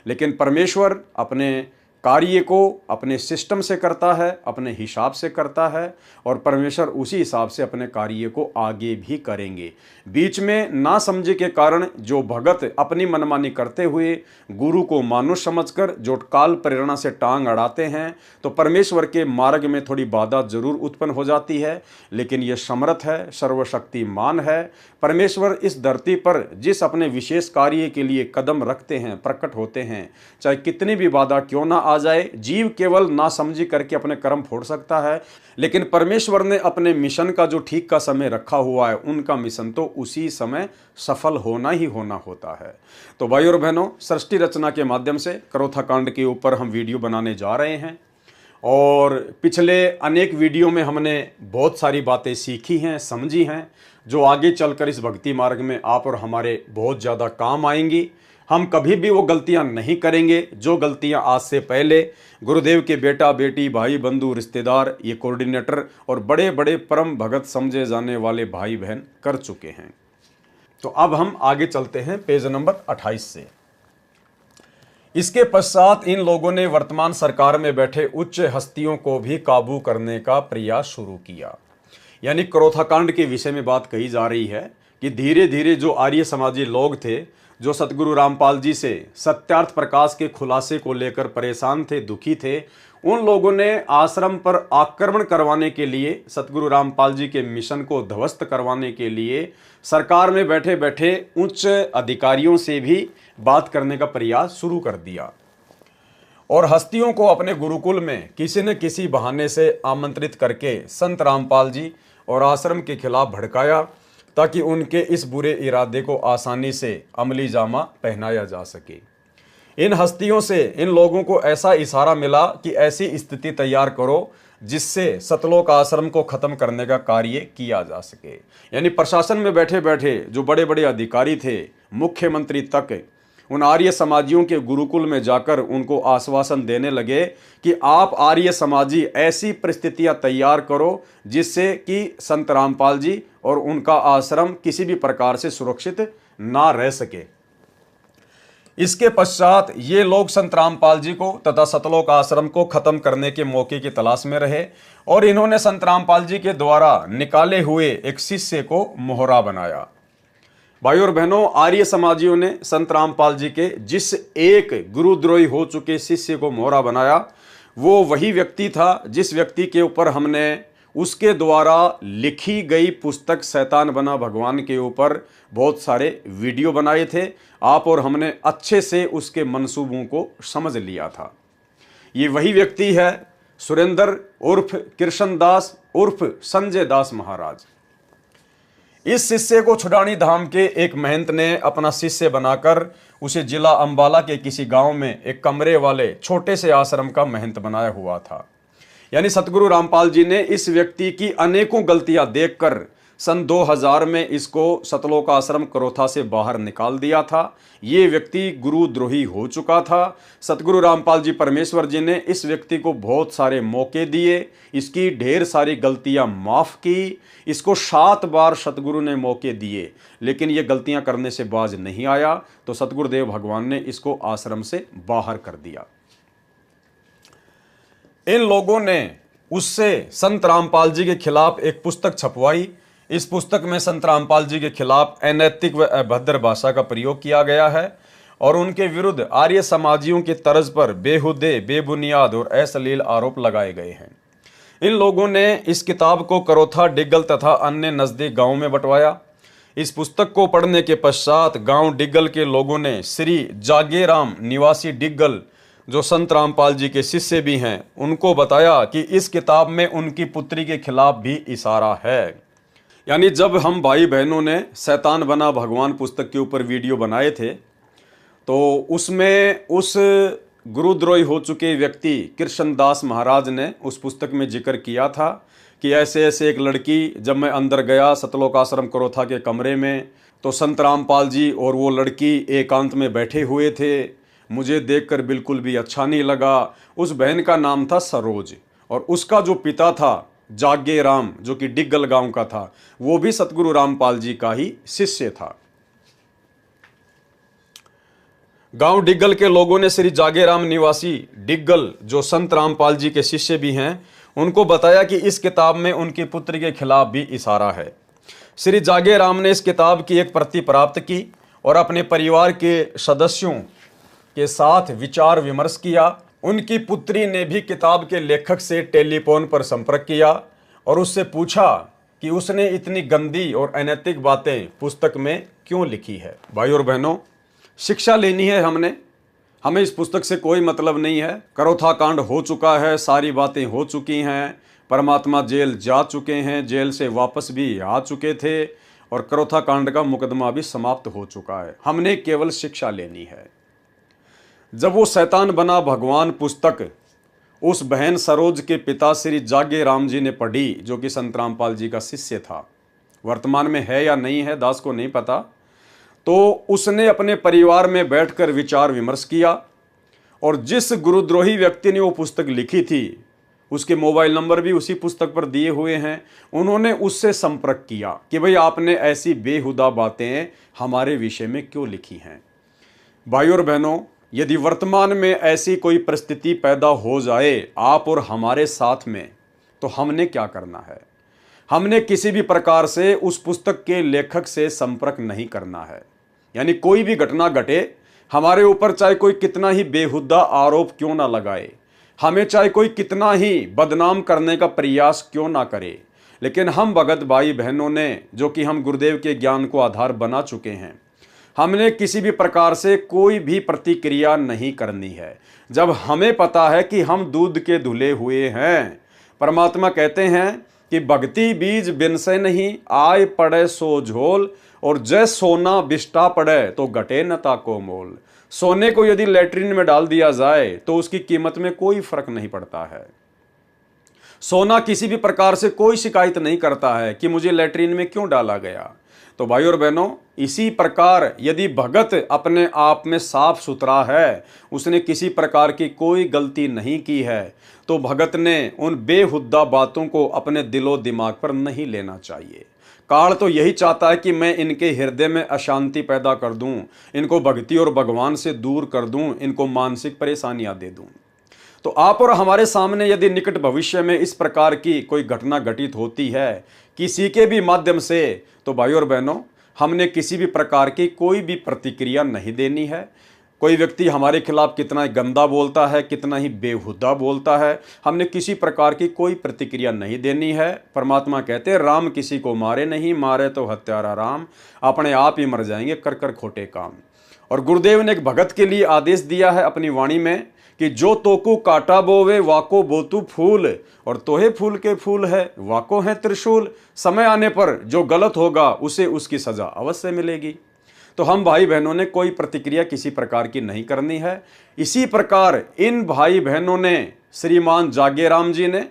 लेकिन परमेश्वर अपने कार्य को अपने सिस्टम से करता है, अपने हिसाब से करता है, और परमेश्वर उसी हिसाब से अपने कार्य को आगे भी करेंगे। बीच में ना समझे के कारण जो भगत अपनी मनमानी करते हुए गुरु को मानुष समझकर जो काल प्रेरणा से टांग अड़ाते हैं, तो परमेश्वर के मार्ग में थोड़ी बाधा जरूर उत्पन्न हो जाती है। लेकिन ये समर्थ है, सर्वशक्तिमान है। परमेश्वर इस धरती पर जिस अपने विशेष कार्य के लिए कदम रखते हैं, प्रकट होते हैं, चाहे कितनी भी बाधा क्यों ना आ जाए, जीव केवल ना समझी करके अपने कर्म फोड़ सकता है, लेकिन परमेश्वर ने अपने मिशन का जो ठीक का समय रखा हुआ है, उनका मिशन तो उसी समय सफल होना ही होना होता है। तो भाई और बहनों, सृष्टि रचना के माध्यम से करोथा कांड के ऊपर हम वीडियो बनाने जा रहे हैं, और पिछले अनेक वीडियो में हमने बहुत सारी बातें सीखी हैं, समझी हैं, जो आगे चलकर इस भक्ति मार्ग में आप और हमारे बहुत ज़्यादा काम आएंगी। हम कभी भी वो गलतियां नहीं करेंगे जो गलतियां आज से पहले गुरुदेव के बेटा बेटी, भाई बंधु, रिश्तेदार, ये कोऑर्डिनेटर और बड़े बड़े परम भगत समझे जाने वाले भाई बहन कर चुके हैं। तो अब हम आगे चलते हैं पेज नंबर 28 से। इसके पश्चात इन लोगों ने वर्तमान सरकार में बैठे उच्च हस्तियों को भी काबू करने का प्रयास शुरू किया। यानी करोथा कांड के विषय में बात कही जा रही है कि धीरे धीरे जो आर्य समाजी लोग थे, जो सतगुरु रामपाल जी से सत्यार्थ प्रकाश के खुलासे को लेकर परेशान थे, दुखी थे, उन लोगों ने आश्रम पर आक्रमण करवाने के लिए, सतगुरु रामपाल जी के मिशन को ध्वस्त करवाने के लिए सरकार में बैठे बैठे उच्च अधिकारियों से भी बात करने का प्रयास शुरू कर दिया, और हस्तियों को अपने गुरुकुल में किसी न किसी बहाने से आमंत्रित करके संत रामपाल जी और आश्रम के खिलाफ भड़काया, ताकि उनके इस बुरे इरादे को आसानी से अमली जामा पहनाया जा सके। इन हस्तियों से इन लोगों को ऐसा इशारा मिला कि ऐसी स्थिति तैयार करो जिससे सतलोक आश्रम को खत्म करने का कार्य किया जा सके। यानी प्रशासन में बैठे बैठे जो बड़े बड़े अधिकारी थे, मुख्यमंत्री तक, उन आर्य समाजियों के गुरुकुल में जाकर उनको आश्वासन देने लगे कि आप आर्य समाजी ऐसी परिस्थितियां तैयार करो जिससे कि संत रामपाल जी और उनका आश्रम किसी भी प्रकार से सुरक्षित ना रह सके। इसके पश्चात ये लोग संत रामपाल जी को तथा सतलोक आश्रम को खत्म करने के मौके की तलाश में रहे, और इन्होंने संत रामपाल जी के द्वारा निकाले हुए एक शिष्य को मोहरा बनाया। भाई और बहनों, आर्य समाजियों ने संत रामपाल जी के जिस एक गुरुद्रोही हो चुके शिष्य को मोहरा बनाया, वो वही व्यक्ति था जिस व्यक्ति के ऊपर हमने उसके द्वारा लिखी गई पुस्तक शैतान बना भगवान के ऊपर बहुत सारे वीडियो बनाए थे। आप और हमने अच्छे से उसके मंसूबों को समझ लिया था। ये वही व्यक्ति है सुरेंद्र उर्फ कृष्ण दास उर्फ संजय दास महाराज। इस शिष्य को छुडानी धाम के एक महंत ने अपना शिष्य बनाकर उसे जिला अंबाला के किसी गांव में एक कमरे वाले छोटे से आश्रम का महंत बनाया हुआ था। यानी सतगुरु रामपाल जी ने इस व्यक्ति की अनेकों गलतियां देखकर सन 2000 में इसको सतलोक आश्रम करोथा से बाहर निकाल दिया था। ये व्यक्ति गुरुद्रोही हो चुका था। सतगुरु रामपाल जी परमेश्वर जी ने इस व्यक्ति को बहुत सारे मौके दिए, इसकी ढेर सारी गलतियां माफ की, इसको 7 बार सतगुरु ने मौके दिए, लेकिन ये गलतियां करने से बाज नहीं आया, तो सतगुरुदेव भगवान ने इसको आश्रम से बाहर कर दिया। इन लोगों ने उससे संत रामपाल जी के खिलाफ एक पुस्तक छपवाई। इस पुस्तक में संत रामपाल जी के खिलाफ अनैतिक व अभद्र भाषा का प्रयोग किया गया है और उनके विरुद्ध आर्य समाजियों की तर्ज पर बेहुदे, बेबुनियाद और अश्लील आरोप लगाए गए हैं। इन लोगों ने इस किताब को करोथा, डिग्गल तथा अन्य नज़दीक गांवों में बंटवाया। इस पुस्तक को पढ़ने के पश्चात गांव डिग्गल के लोगों ने श्री जागेराम निवासी डिग्गल, जो संत रामपाल जी के शिष्य भी हैं, उनको बताया कि इस किताब में उनकी पुत्री के खिलाफ भी इशारा है। यानी जब हम भाई बहनों ने शैतान बना भगवान पुस्तक के ऊपर वीडियो बनाए थे, तो उसमें उस गुरुद्रोही हो चुके व्यक्ति कृष्णदास महाराज ने उस पुस्तक में जिक्र किया था कि ऐसे ऐसे एक लड़की, जब मैं अंदर गया सतलोक आश्रम करोथा के कमरे में, तो संत रामपाल जी और वो लड़की एकांत में बैठे हुए थे। मुझे देखकर बिल्कुल भी अच्छा नहीं लगा। उस बहन का नाम था सरोज और उसका जो पिता था जागे राम, जो कि डिग्गल गांव का था, वो भी सतगुरु रामपाल जी का ही शिष्य था। गांव डिग्गल के लोगों ने श्री जागेराम निवासी डिग्गल, जो संत रामपाल जी के शिष्य भी हैं, उनको बताया कि इस किताब में उनकी पुत्री के खिलाफ भी इशारा है। श्री जागेराम ने इस किताब की एक प्रति प्राप्त की और अपने परिवार के सदस्यों के साथ विचार विमर्श किया। उनकी पुत्री ने भी किताब के लेखक से टेलीफोन पर संपर्क किया और उससे पूछा कि उसने इतनी गंदी और अनैतिक बातें पुस्तक में क्यों लिखी है। भाई और बहनों, शिक्षा लेनी है हमें इस पुस्तक से कोई मतलब नहीं है। करोथा कांड हो चुका है, सारी बातें हो चुकी हैं, परमात्मा जेल जा चुके हैं, जेल से वापस भी आ चुके थे और करोथा कांड का मुकदमा भी समाप्त हो चुका है। हमने केवल शिक्षा लेनी है। जब वो शैतान बना भगवान पुस्तक उस बहन सरोज के पिता श्री जागे राम जी ने पढ़ी, जो कि संत रामपाल जी का शिष्य था, वर्तमान में है या नहीं है दास को नहीं पता, तो उसने अपने परिवार में बैठकर विचार विमर्श किया और जिस गुरुद्रोही व्यक्ति ने वो पुस्तक लिखी थी, उसके मोबाइल नंबर भी उसी पुस्तक पर दिए हुए हैं, उन्होंने उससे संपर्क किया कि भाई आपने ऐसी बेहुदा बातें हमारे विषय में क्यों लिखी हैं। भाई और बहनों, यदि वर्तमान में ऐसी कोई परिस्थिति पैदा हो जाए आप और हमारे साथ में, तो हमने क्या करना है? हमने किसी भी प्रकार से उस पुस्तक के लेखक से संपर्क नहीं करना है। यानी कोई भी घटना घटे हमारे ऊपर, चाहे कोई कितना ही बेहुदा आरोप क्यों ना लगाए, हमें चाहे कोई कितना ही बदनाम करने का प्रयास क्यों ना करे, लेकिन हम भगत भाई बहनों ने, जो कि हम गुरुदेव के ज्ञान को आधार बना चुके हैं, हमने किसी भी प्रकार से कोई भी प्रतिक्रिया नहीं करनी है। जब हमें पता है कि हम दूध के धुले हुए हैं, परमात्मा कहते हैं कि भक्ति बीज बिन से नहीं, आय पड़े सो झोल, और जय सोना बिष्टा पड़े तो घटे न ताको मोल। सोने को यदि लैट्रिन में डाल दिया जाए तो उसकी कीमत में कोई फर्क नहीं पड़ता है। सोना किसी भी प्रकार से कोई शिकायत नहीं करता है कि मुझे लैट्रिन में क्यों डाला गया। तो भाई और बहनों, इसी प्रकार यदि भगत अपने आप में साफ सुथरा है, उसने किसी प्रकार की कोई गलती नहीं की है, तो भगत ने उन बेहुद्दा बातों को अपने दिलो दिमाग पर नहीं लेना चाहिए। काल तो यही चाहता है कि मैं इनके हृदय में अशांति पैदा कर दूं, इनको भक्ति और भगवान से दूर कर दूं, इनको मानसिक परेशानियां दे दूं। तो आप और हमारे सामने यदि निकट भविष्य में इस प्रकार की कोई घटना घटित होती है किसी के भी माध्यम से, तो भाई और बहनों, हमने किसी भी प्रकार की कोई भी प्रतिक्रिया नहीं देनी है। कोई व्यक्ति हमारे खिलाफ कितना गंदा बोलता है, कितना ही बेहुदा बोलता है, हमने किसी प्रकार की कोई प्रतिक्रिया नहीं देनी है। परमात्मा कहते हैं राम किसी को मारे नहीं, मारे तो हत्यारा राम, अपने आप ही मर जाएंगे कर कर खोटे काम। और गुरुदेव ने एक भगत के लिए आदेश दिया है अपनी वाणी में कि जो तोकू काटा बोवे वाको बोतू फूल, और तोहे फूल के फूल है वाको है त्रिशूल। समय आने पर जो गलत होगा उसे उसकी सजा अवश्य मिलेगी। तो हम भाई बहनों ने कोई प्रतिक्रिया किसी प्रकार की नहीं करनी है। इसी प्रकार इन भाई बहनों ने, श्रीमान जागेराम जी ने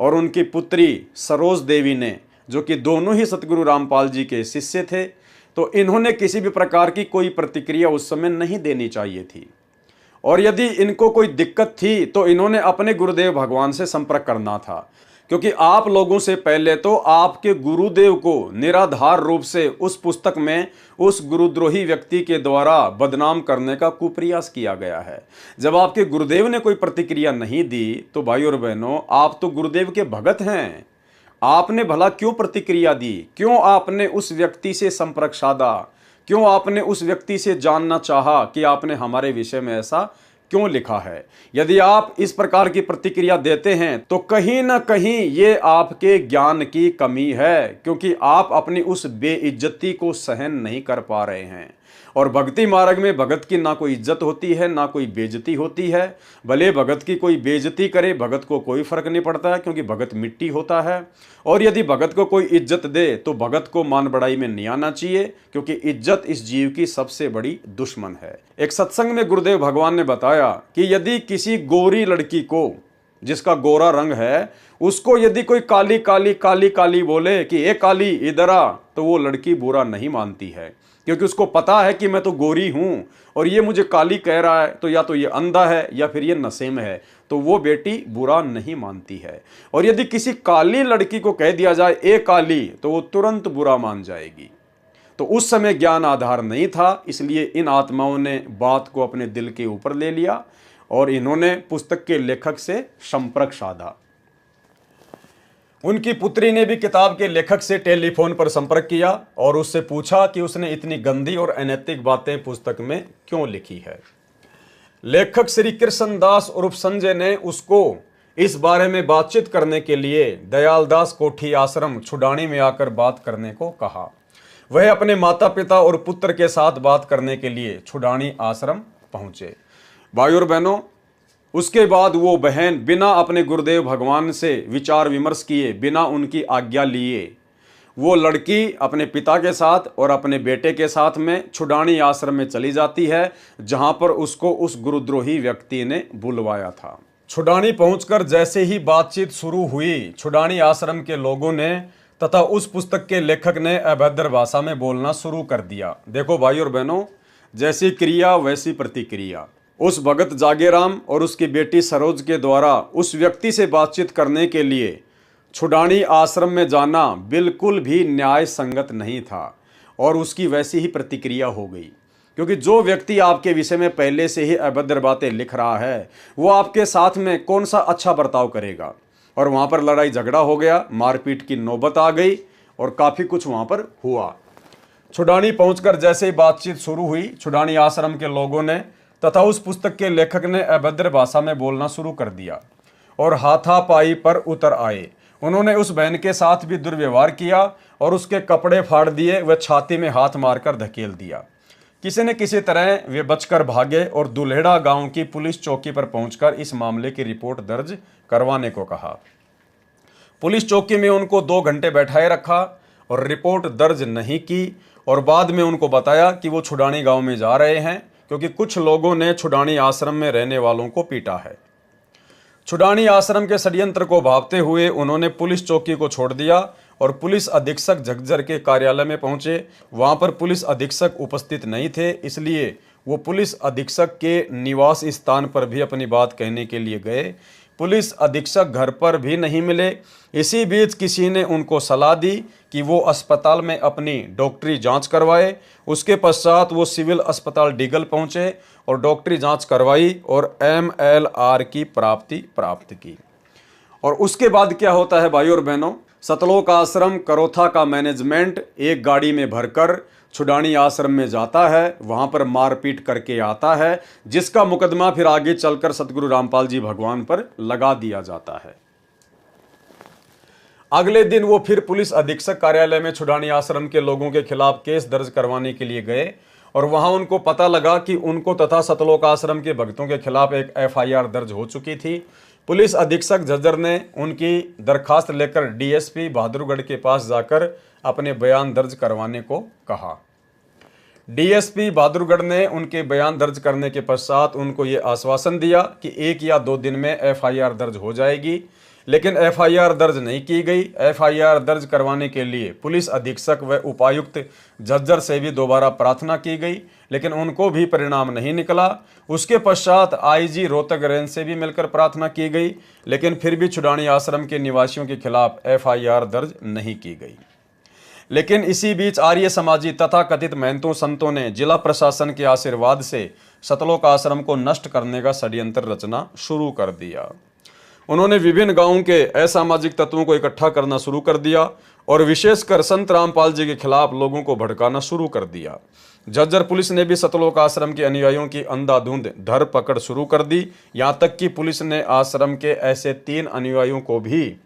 और उनकी पुत्री सरोज देवी ने जो कि दोनों ही सतगुरु रामपाल जी के शिष्य थे, तो इन्होंने किसी भी प्रकार की कोई प्रतिक्रिया उस समय नहीं देनी चाहिए थी। और यदि इनको कोई दिक्कत थी तो इन्होंने अपने गुरुदेव भगवान से संपर्क करना था, क्योंकि आप लोगों से पहले तो आपके गुरुदेव को निराधार रूप से उस पुस्तक में उस गुरुद्रोही व्यक्ति के द्वारा बदनाम करने का कुप्रयास किया गया है। जब आपके गुरुदेव ने कोई प्रतिक्रिया नहीं दी तो भाई और बहनों, आप तो गुरुदेव के भगत हैं, आपने भला क्यों प्रतिक्रिया दी? क्यों आपने उस व्यक्ति से संपर्क साधा? क्यों आपने उस व्यक्ति से जानना चाहा कि आपने हमारे विषय में ऐसा क्यों लिखा है? यदि आप इस प्रकार की प्रतिक्रिया देते हैं तो कहीं ना कहीं ये आपके ज्ञान की कमी है, क्योंकि आप अपनी उस बेइज्जती को सहन नहीं कर पा रहे हैं। और भक्ति मार्ग में भगत की ना कोई इज्जत होती है, ना कोई बेइज्जती होती है। भले भगत की कोई बेइज्जती करे, भगत को कोई फर्क नहीं पड़ता है, क्योंकि भगत मिट्टी होता है। और यदि भगत को कोई इज्जत दे तो भगत को मान बढ़ाई में नहीं आना चाहिए, क्योंकि इज्जत इस जीव की सबसे बड़ी दुश्मन है। एक सत्संग में गुरुदेव भगवान ने बताया कि यदि किसी गोरी लड़की को, जिसका गोरा रंग है, उसको यदि कोई काली काली काली काली बोले कि ए काली इधर आ, तो वो लड़की बुरा नहीं मानती है, क्योंकि उसको पता है कि मैं तो गोरी हूं और ये मुझे काली कह रहा है, तो या तो ये अंधा है या फिर ये नशे में है, तो वो बेटी बुरा नहीं मानती है। और यदि किसी काली लड़की को कह दिया जाए ए काली, तो वो तुरंत बुरा मान जाएगी। तो उस समय ज्ञान आधार नहीं था, इसलिए इन आत्माओं ने बात को अपने दिल के ऊपर ले लिया और इन्होंने पुस्तक के लेखक से संपर्क साधा। उनकी पुत्री ने भी किताब के लेखक से टेलीफोन पर संपर्क किया और उससे पूछा कि उसने इतनी गंदी और अनैतिक बातें पुस्तक में क्यों लिखी है। लेखक श्री कृष्णदास उर्फ संजय ने उसको इस बारे में बातचीत करने के लिए दयालदास कोठी आश्रम छुडानी में आकर बात करने को कहा। वह अपने माता पिता और पुत्र के साथ बात करने के लिए छुडानी आश्रम पहुंचे। भाई और बहनों, उसके बाद वो बहन बिना अपने गुरुदेव भगवान से विचार विमर्श किए, बिना उनकी आज्ञा लिए, वो लड़की अपने पिता के साथ और अपने बेटे के साथ में छुडानी आश्रम में चली जाती है, जहां पर उसको उस गुरुद्रोही व्यक्ति ने बुलवाया था। छुडानी पहुंचकर जैसे ही बातचीत शुरू हुई, छुडानी आश्रम के लोगों ने तथा उस पुस्तक के लेखक ने अभद्र भाषा में बोलना शुरू कर दिया। देखो भाई और बहनों, जैसी क्रिया वैसी प्रतिक्रिया। उस भगत जागेराम और उसकी बेटी सरोज के द्वारा उस व्यक्ति से बातचीत करने के लिए छुडानी आश्रम में जाना बिल्कुल भी न्याय संगत नहीं था और उसकी वैसी ही प्रतिक्रिया हो गई, क्योंकि जो व्यक्ति आपके विषय में पहले से ही अभद्र बातें लिख रहा है वो आपके साथ में कौन सा अच्छा बर्ताव करेगा। और वहाँ पर लड़ाई झगड़ा हो गया, मारपीट की नौबत आ गई और काफ़ी कुछ वहाँ पर हुआ। छुडानी पहुँचकर जैसे ही बातचीत शुरू हुई, छुडानी आश्रम के लोगों ने तथा उस पुस्तक के लेखक ने अभद्र भाषा में बोलना शुरू कर दिया और हाथापाई पर उतर आए। उन्होंने उस बहन के साथ भी दुर्व्यवहार किया और उसके कपड़े फाड़ दिए, वह छाती में हाथ मारकर धकेल दिया। किसी न किसी तरह वे बचकर भागे और दुल्हेड़ा गांव की पुलिस चौकी पर पहुंचकर इस मामले की रिपोर्ट दर्ज करवाने को कहा। पुलिस चौकी में उनको 2 घंटे बैठाए रखा और रिपोर्ट दर्ज नहीं की और बाद में उनको बताया कि वो छुडानी गांव में जा रहे हैं, क्योंकि कुछ लोगों ने छुडानी आश्रम में रहने वालों को पीटा है। छुडानी आश्रम के षड्यंत्र को भांपते हुए उन्होंने पुलिस चौकी को छोड़ दिया और पुलिस अधीक्षक झज्जर के कार्यालय में पहुंचे। वहां पर पुलिस अधीक्षक उपस्थित नहीं थे, इसलिए वो पुलिस अधीक्षक के निवास स्थान पर भी अपनी बात कहने के लिए गए। पुलिस अधीक्षक घर पर भी नहीं मिले। इसी बीच किसी ने उनको सलाह दी कि वो अस्पताल में अपनी डॉक्टरी जांच करवाए। उसके पश्चात वो सिविल अस्पताल डिगल पहुंचे और डॉक्टरी जांच करवाई और MLR की प्राप्त की। और उसके बाद क्या होता है भाई और बहनों, सतलोक आश्रम करोथा का मैनेजमेंट एक गाड़ी में भरकर छुडानी आश्रम में जाता है, वहां पर मारपीट करके आता है, जिसका मुकदमा फिर आगे चलकर सतगुरु रामपाल जी भगवान पर लगा दिया जाता है। अगले दिन वो फिर पुलिस अधीक्षक कार्यालय में छुडानी आश्रम के लोगों के खिलाफ केस दर्ज करवाने के लिए गए और वहां उनको पता लगा कि उनको तथा सतलोक आश्रम के भक्तों के खिलाफ एक FIR दर्ज हो चुकी थी। पुलिस अधीक्षक झज्जर ने उनकी दरखास्त लेकर DSP बहादुरगढ़ के पास जाकर अपने बयान दर्ज करवाने को कहा। DSP बहादुरगढ़ ने उनके बयान दर्ज करने के पश्चात उनको ये आश्वासन दिया कि 1 या 2 दिन में FIR दर्ज हो जाएगी। लेकिन एफआईआर दर्ज नहीं की गई। एफआईआर दर्ज करवाने के लिए पुलिस अधीक्षक व उपायुक्त झज्जर से भी दोबारा प्रार्थना की गई, लेकिन उनको भी परिणाम नहीं निकला। उसके पश्चात आईजी रोहतक रेंज से भी मिलकर प्रार्थना की गई, लेकिन फिर भी छुडानी आश्रम के निवासियों के खिलाफ एफआईआर दर्ज नहीं की गई। लेकिन इसी बीच आर्य समाजी तथा कथित महंतों संतों ने जिला प्रशासन के आशीर्वाद से सतलोक आश्रम को नष्ट करने का षड्यंत्र रचना शुरू कर दिया। उन्होंने विभिन्न गांवों के असामाजिक तत्वों को इकट्ठा करना शुरू कर दिया और विशेषकर संत रामपाल जी के खिलाफ लोगों को भड़काना शुरू कर दिया। झज्जर पुलिस ने भी सतलोक आश्रम के अनुयायियों की अंधाधुंध धरपकड़ शुरू कर दी। यहां तक कि पुलिस ने आश्रम के ऐसे 3 अनुयायियों को भी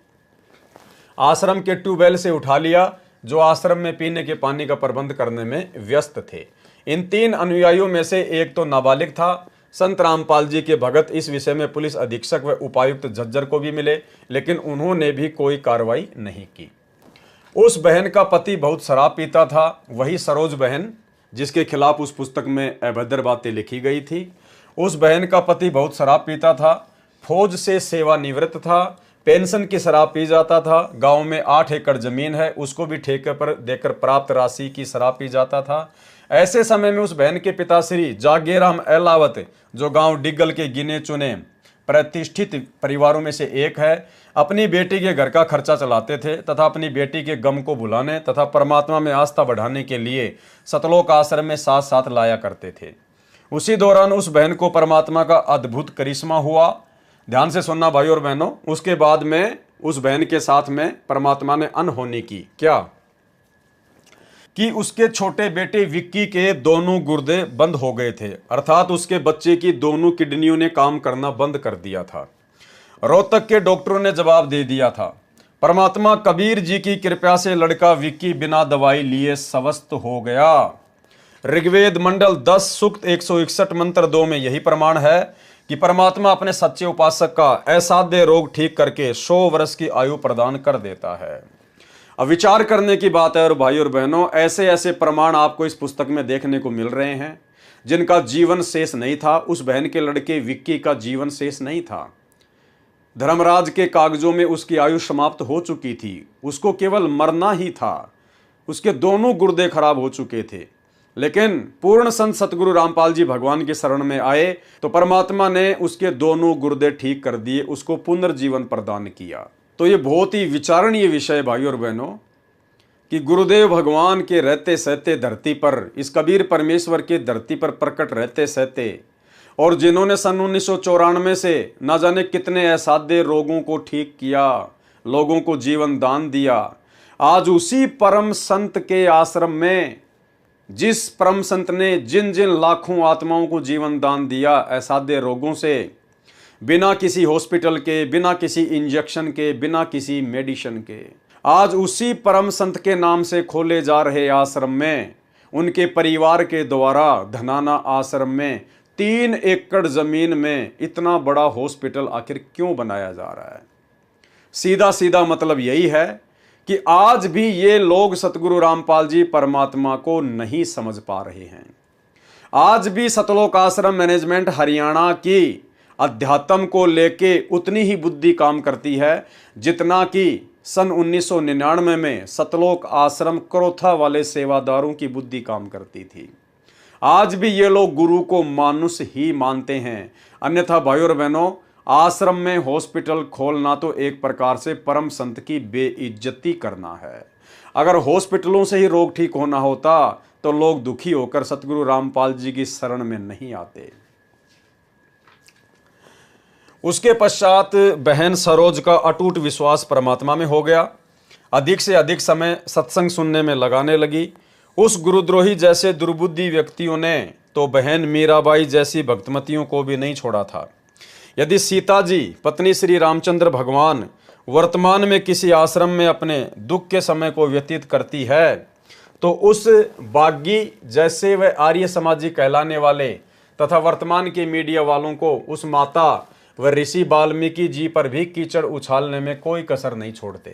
आश्रम के ट्यूबवेल से उठा लिया जो आश्रम में पीने के पानी का प्रबंध करने में व्यस्त थे। इन 3 अनुयायियों में से एक तो नाबालिग था। संत रामपाल जी के भगत इस विषय में पुलिस अधीक्षक व उपायुक्त झज्जर को भी मिले, लेकिन उन्होंने भी कोई कार्रवाई नहीं की। उस बहन का पति बहुत शराब पीता था, वही सरोज बहन जिसके खिलाफ उस पुस्तक में अभद्र बातें लिखी गई थी। उस बहन का पति बहुत शराब पीता था, फौज से सेवानिवृत्त था, पेंशन की शराब पी जाता था। गांव में 8 एकड़ जमीन है, उसको भी ठेके पर देकर प्राप्त राशि की शराब पी जाता था। ऐसे समय में उस बहन के पिता श्री जागेराम अहलावत, जो गांव डिग्गल के गिने चुने प्रतिष्ठित परिवारों में से एक है, अपनी बेटी के घर का खर्चा चलाते थे तथा अपनी बेटी के गम को भुलाने तथा परमात्मा में आस्था बढ़ाने के लिए सतलोक आश्रम में साथ साथ लाया करते थे। उसी दौरान उस बहन को परमात्मा का अद्भुत करिश्मा हुआ। ध्यान से सुनना भाई और बहनों, उसके बाद में उस बहन के साथ में परमात्मा ने अनहोनी की। क्या कि उसके छोटे बेटे विक्की के दोनों गुर्दे बंद हो गए थे, अर्थात उसके बच्चे की दोनों किडनियों ने काम करना बंद कर दिया था। रोहतक के डॉक्टरों ने जवाब दे दिया था। परमात्मा कबीर जी की कृपा से लड़का विक्की बिना दवाई लिए स्वस्थ हो गया। ऋग्वेद मंडल 10 सूक्त 161 मंत्र 2 में यही प्रमाण है कि परमात्मा अपने सच्चे उपासक का असाध्य रोग ठीक करके 100 वर्ष की आयु प्रदान कर देता है। अब विचार करने की बात है और भाई और बहनों, ऐसे ऐसे प्रमाण आपको इस पुस्तक में देखने को मिल रहे हैं जिनका जीवन शेष नहीं था। उस बहन के लड़के विक्की का जीवन शेष नहीं था। धर्मराज के कागजों में उसकी आयु समाप्त हो चुकी थी, उसको केवल मरना ही था। उसके दोनों गुर्दे खराब हो चुके थे, लेकिन पूर्ण संत सतगुरु रामपाल जी भगवान के शरण में आए तो परमात्मा ने उसके दोनों गुर्दे ठीक कर दिए, उसको पुनर्जीवन प्रदान किया। तो ये बहुत ही विचारणीय विषय भाई और बहनों कि गुरुदेव भगवान के रहते सहते धरती पर, इस कबीर परमेश्वर के धरती पर प्रकट रहते सहते, और जिन्होंने सन 1994 से ना जाने कितने असाध्य रोगों को ठीक किया, लोगों को जीवन दान दिया, आज उसी परम संत के आश्रम में, जिस परम संत ने जिन जिन लाखों आत्माओं को जीवन दान दिया असाध्य रोगों से, बिना किसी हॉस्पिटल के, बिना किसी इंजेक्शन के, बिना किसी मेडिसिन के, आज उसी परम संत के नाम से खोले जा रहे आश्रम में उनके परिवार के द्वारा धनाना आश्रम में 3 एकड़ जमीन में इतना बड़ा हॉस्पिटल आखिर क्यों बनाया जा रहा है? सीधा सीधा मतलब यही है कि आज भी ये लोग सतगुरु रामपाल जी परमात्मा को नहीं समझ पा रहे हैं। आज भी सतलोक आश्रम मैनेजमेंट हरियाणा की अध्यात्म को लेके उतनी ही बुद्धि काम करती है जितना कि सन 1999 में सतलोक आश्रम करोथा वाले सेवादारों की बुद्धि काम करती थी। आज भी ये लोग गुरु को मानुष ही मानते हैं। अन्यथा भाई और बहनों, आश्रम में हॉस्पिटल खोलना तो एक प्रकार से परम संत की बेइज्जती करना है। अगर हॉस्पिटलों से ही रोग ठीक होना होता तो लोग दुखी होकर सतगुरु रामपाल जी की शरण में नहीं आते। उसके पश्चात बहन सरोज का अटूट विश्वास परमात्मा में हो गया। अधिक से अधिक समय सत्संग सुनने में लगाने लगी। उस गुरुद्रोही जैसे दुर्बुद्धि व्यक्तियों ने तो बहन मीराबाई जैसी भक्तमतियों को भी नहीं छोड़ा था। यदि सीता जी पत्नी श्री रामचंद्र भगवान वर्तमान में किसी आश्रम में अपने दुख के समय को व्यतीत करती है तो उस बागी जैसे व आर्य समाजी कहलाने वाले तथा वर्तमान के मीडिया वालों को उस माता व ऋषि वाल्मीकि जी पर भी कीचड़ उछालने में कोई कसर नहीं छोड़ते।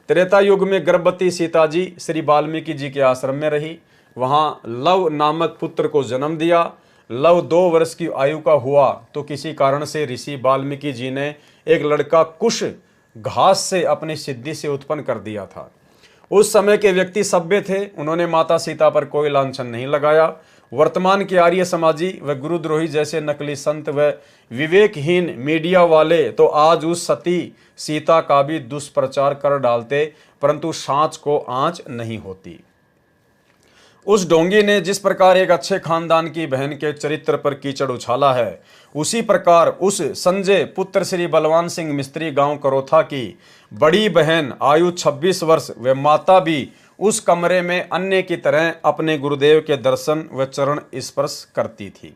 त्रेता युग में गर्भवती सीता जी श्री वाल्मीकि जी के आश्रम में रही, वहाँ लव नामक पुत्र को जन्म दिया। लव 2 वर्ष की आयु का हुआ तो किसी कारण से ऋषि वाल्मीकि जी ने एक लड़का कुश घास से अपनी सिद्धि से उत्पन्न कर दिया था। उस समय के व्यक्ति सभ्य थे, उन्होंने माता सीता पर कोई लांछन नहीं लगाया। वर्तमान के आर्य समाजी व गुरुद्रोही जैसे नकली संत व विवेकहीन मीडिया वाले तो आज उस सती सीता का भी दुष्प्रचार कर डालते, परंतु सांच को आंच नहीं होती। उस ढोंगी ने जिस प्रकार एक अच्छे खानदान की बहन के चरित्र पर कीचड़ उछाला है, उसी प्रकार उस संजय पुत्र श्री बलवान सिंह मिस्त्री गांव करोथा की बड़ी बहन आयु 26 वर्ष व माता भी उस कमरे में अन्य की तरह अपने गुरुदेव के दर्शन व चरण स्पर्श करती थी,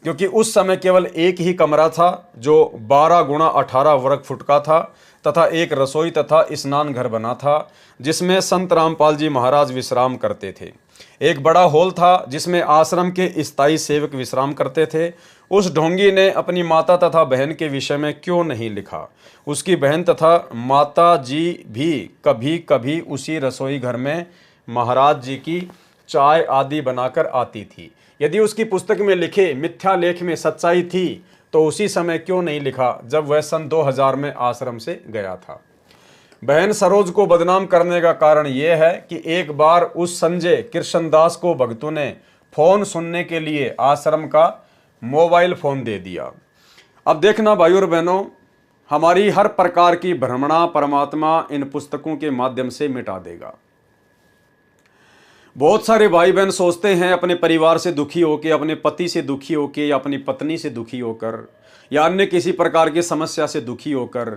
क्योंकि उस समय केवल एक ही कमरा था जो 12 गुणा 18 वर्ग फुट का था तथा एक रसोई तथा स्नान घर बना था जिसमें संत रामपाल जी महाराज विश्राम करते थे। एक बड़ा हॉल था जिसमें आश्रम के स्थायी सेवक विश्राम करते थे। उस ढोंगी ने अपनी माता तथा बहन के विषय में क्यों नहीं लिखा? उसकी बहन तथा माता जी भी कभी कभी उसी रसोई घर में महाराज जी की चाय आदि बनाकर आती थी। यदि उसकी पुस्तक में लिखे मिथ्या लेख में सच्चाई थी तो उसी समय क्यों नहीं लिखा जब वह सन 2000 में आश्रम से गया था? बहन सरोज को बदनाम करने का कारण यह है कि एक बार उस संजय कृष्णदास को भक्तों ने फोन सुनने के लिए आश्रम का मोबाइल फोन दे दिया। अब देखना भाइयों और बहनों, हमारी हर प्रकार की भ्रमणा परमात्मा इन पुस्तकों के माध्यम से मिटा देगा। बहुत सारे भाई बहन सोचते हैं अपने परिवार से दुखी होकर, अपने पति से दुखी होकर या अपनी पत्नी से दुखी होकर या अन्य किसी प्रकार की समस्या से दुखी होकर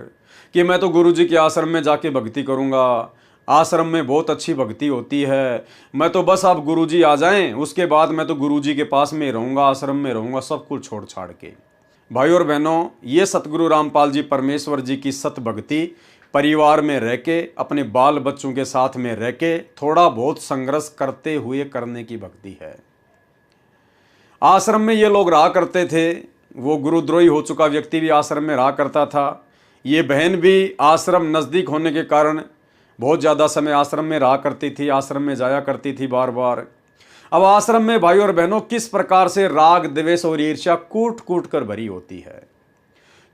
कि मैं तो गुरुजी के आश्रम में जाके भक्ति करूंगा, आश्रम में बहुत अच्छी भक्ति होती है, मैं तो बस आप गुरुजी आ जाएं उसके बाद मैं तो गुरुजी के पास में रहूंगा, आश्रम में रहूंगा, सब कुछ छोड़ छाड़ के। भाइयों और बहनों, ये सतगुरु रामपाल जी परमेश्वर जी की सत भक्ति परिवार में रह के, अपने बाल बच्चों के साथ में रह के, थोड़ा बहुत संघर्ष करते हुए करने की भक्ति है। आश्रम में ये लोग रहा करते थे, वो गुरुद्रोही हो चुका व्यक्ति भी आश्रम में रहा करता था। ये बहन भी आश्रम नज़दीक होने के कारण बहुत ज़्यादा समय आश्रम में रहा करती थी, आश्रम में जाया करती थी बार बार। अब आश्रम में भाइयों और बहनों किस प्रकार से राग द्वेष और ईर्ष्या कूट कूट कर भरी होती है,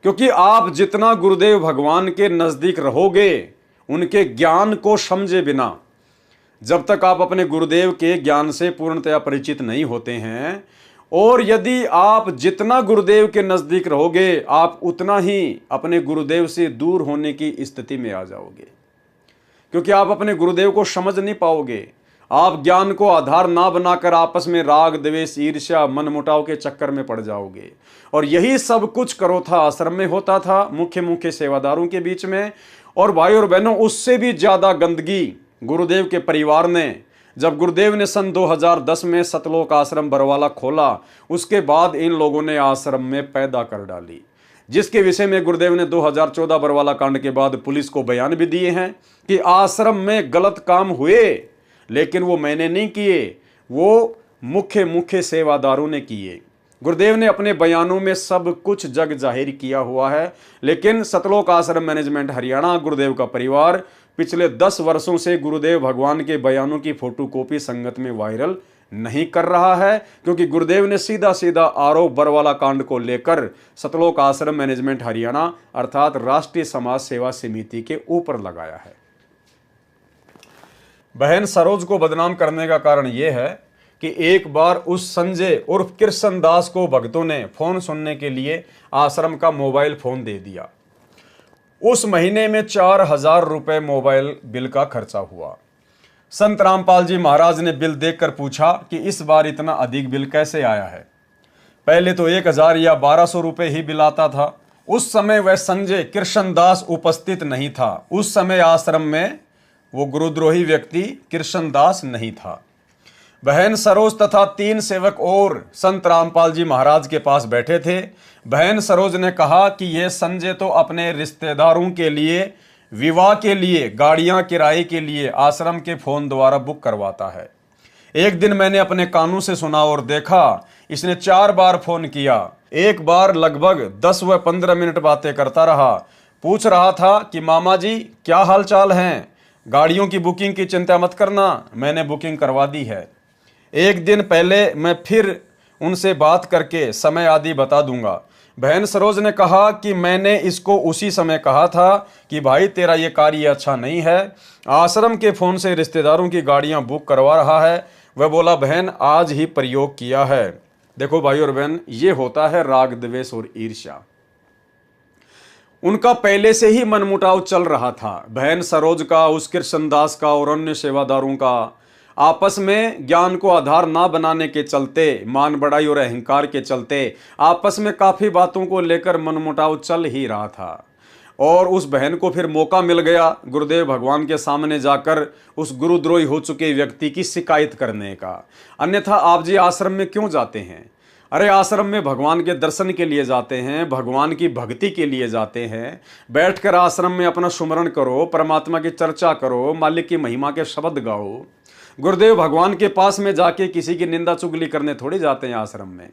क्योंकि आप जितना गुरुदेव भगवान के नज़दीक रहोगे, उनके ज्ञान को समझे बिना, जब तक आप अपने गुरुदेव के ज्ञान से पूर्णतया परिचित नहीं होते हैं, और यदि आप जितना गुरुदेव के नज़दीक रहोगे, आप उतना ही अपने गुरुदेव से दूर होने की स्थिति में आ जाओगे, क्योंकि आप अपने गुरुदेव को समझ नहीं पाओगे। आप ज्ञान को आधार ना बनाकर आपस में राग द्वेष ईर्ष्या मनमुटाव के चक्कर में पड़ जाओगे। और यही सब कुछ करोथा आश्रम में होता था, मुख्य मुख्य सेवादारों के बीच में। और भाई और बहनों, उससे भी ज़्यादा गंदगी गुरुदेव के परिवार ने, जब गुरुदेव ने सन 2010 में सतलोक आश्रम बरवाला खोला, उसके बाद इन लोगों ने आश्रम में पैदा कर डाली, जिसके विषय में गुरुदेव ने 2014 बरवाला कांड के बाद पुलिस को बयान भी दिए हैं कि आश्रम में गलत काम हुए, लेकिन वो मैंने नहीं किए, वो मुख्य सेवादारों ने किए। गुरुदेव ने अपने बयानों में सब कुछ जग जाहिर किया हुआ है, लेकिन सतलोक आश्रम मैनेजमेंट हरियाणा, गुरुदेव का परिवार पिछले 10 वर्षों से गुरुदेव भगवान के बयानों की फोटोकॉपी संगत में वायरल नहीं कर रहा है, क्योंकि गुरुदेव ने सीधा सीधा आरोप बरवाला कांड को लेकर सतलोक आश्रम मैनेजमेंट हरियाणा अर्थात राष्ट्रीय समाज सेवा समिति के ऊपर लगाया है। बहन सरोज को बदनाम करने का कारण यह है कि एक बार उस संजय उर्फ कृष्णदास को भक्तों ने फोन सुनने के लिए आश्रम का मोबाइल फोन दे दिया। उस महीने में 4000 रुपए मोबाइल बिल का खर्चा हुआ। संत रामपाल जी महाराज ने बिल देखकर पूछा कि इस बार इतना अधिक बिल कैसे आया है। पहले तो 1000 या 1200 रुपए ही बिल आता था। उस समय वह संजय कृष्णदास उपस्थित नहीं था। उस समय आश्रम में वो गुरुद्रोही व्यक्ति कृष्णदास नहीं था। बहन सरोज तथा 3 सेवक और संत रामपाल जी महाराज के पास बैठे थे। बहन सरोज ने कहा कि यह संजय तो अपने रिश्तेदारों के लिए विवाह के लिए गाड़ियां किराए के लिए आश्रम के फोन द्वारा बुक करवाता है। एक दिन मैंने अपने कानों से सुना और देखा, इसने 4 बार फोन किया। एक बार लगभग 10 व 15 मिनट बातें करता रहा। पूछ रहा था कि मामा जी क्या हाल चाल हैं, गाड़ियों की बुकिंग की चिंता मत करना, मैंने बुकिंग करवा दी है। एक दिन पहले मैं फिर उनसे बात करके समय आदि बता दूंगा। बहन सरोज ने कहा कि मैंने इसको उसी समय कहा था कि भाई तेरा ये कार्य अच्छा नहीं है। आश्रम के फ़ोन से रिश्तेदारों की गाड़ियां बुक करवा रहा है। वह बोला बहन आज ही प्रयोग किया है। देखो भाई और बहन, ये होता है राग द्वेष और ईर्ष्या। उनका पहले से ही मनमुटाव चल रहा था। बहन सरोज का, उस कृष्णदास का और अन्य सेवादारों का आपस में ज्ञान को आधार ना बनाने के चलते, मान बढ़ाई और अहंकार के चलते आपस में काफ़ी बातों को लेकर मनमुटाव चल ही रहा था। और उस बहन को फिर मौका मिल गया गुरुदेव भगवान के सामने जाकर उस गुरुद्रोही हो चुके व्यक्ति की शिकायत करने का। अन्यथा आप जी आश्रम में क्यों जाते हैं? अरे आश्रम में भगवान के दर्शन के लिए जाते हैं, भगवान की भक्ति के लिए जाते हैं। बैठकर आश्रम में अपना सुमरण करो, परमात्मा की चर्चा करो, मालिक की महिमा के शब्द गाओ। गुरुदेव भगवान के पास में जाके किसी की निंदा चुगली करने थोड़ी जाते हैं आश्रम में।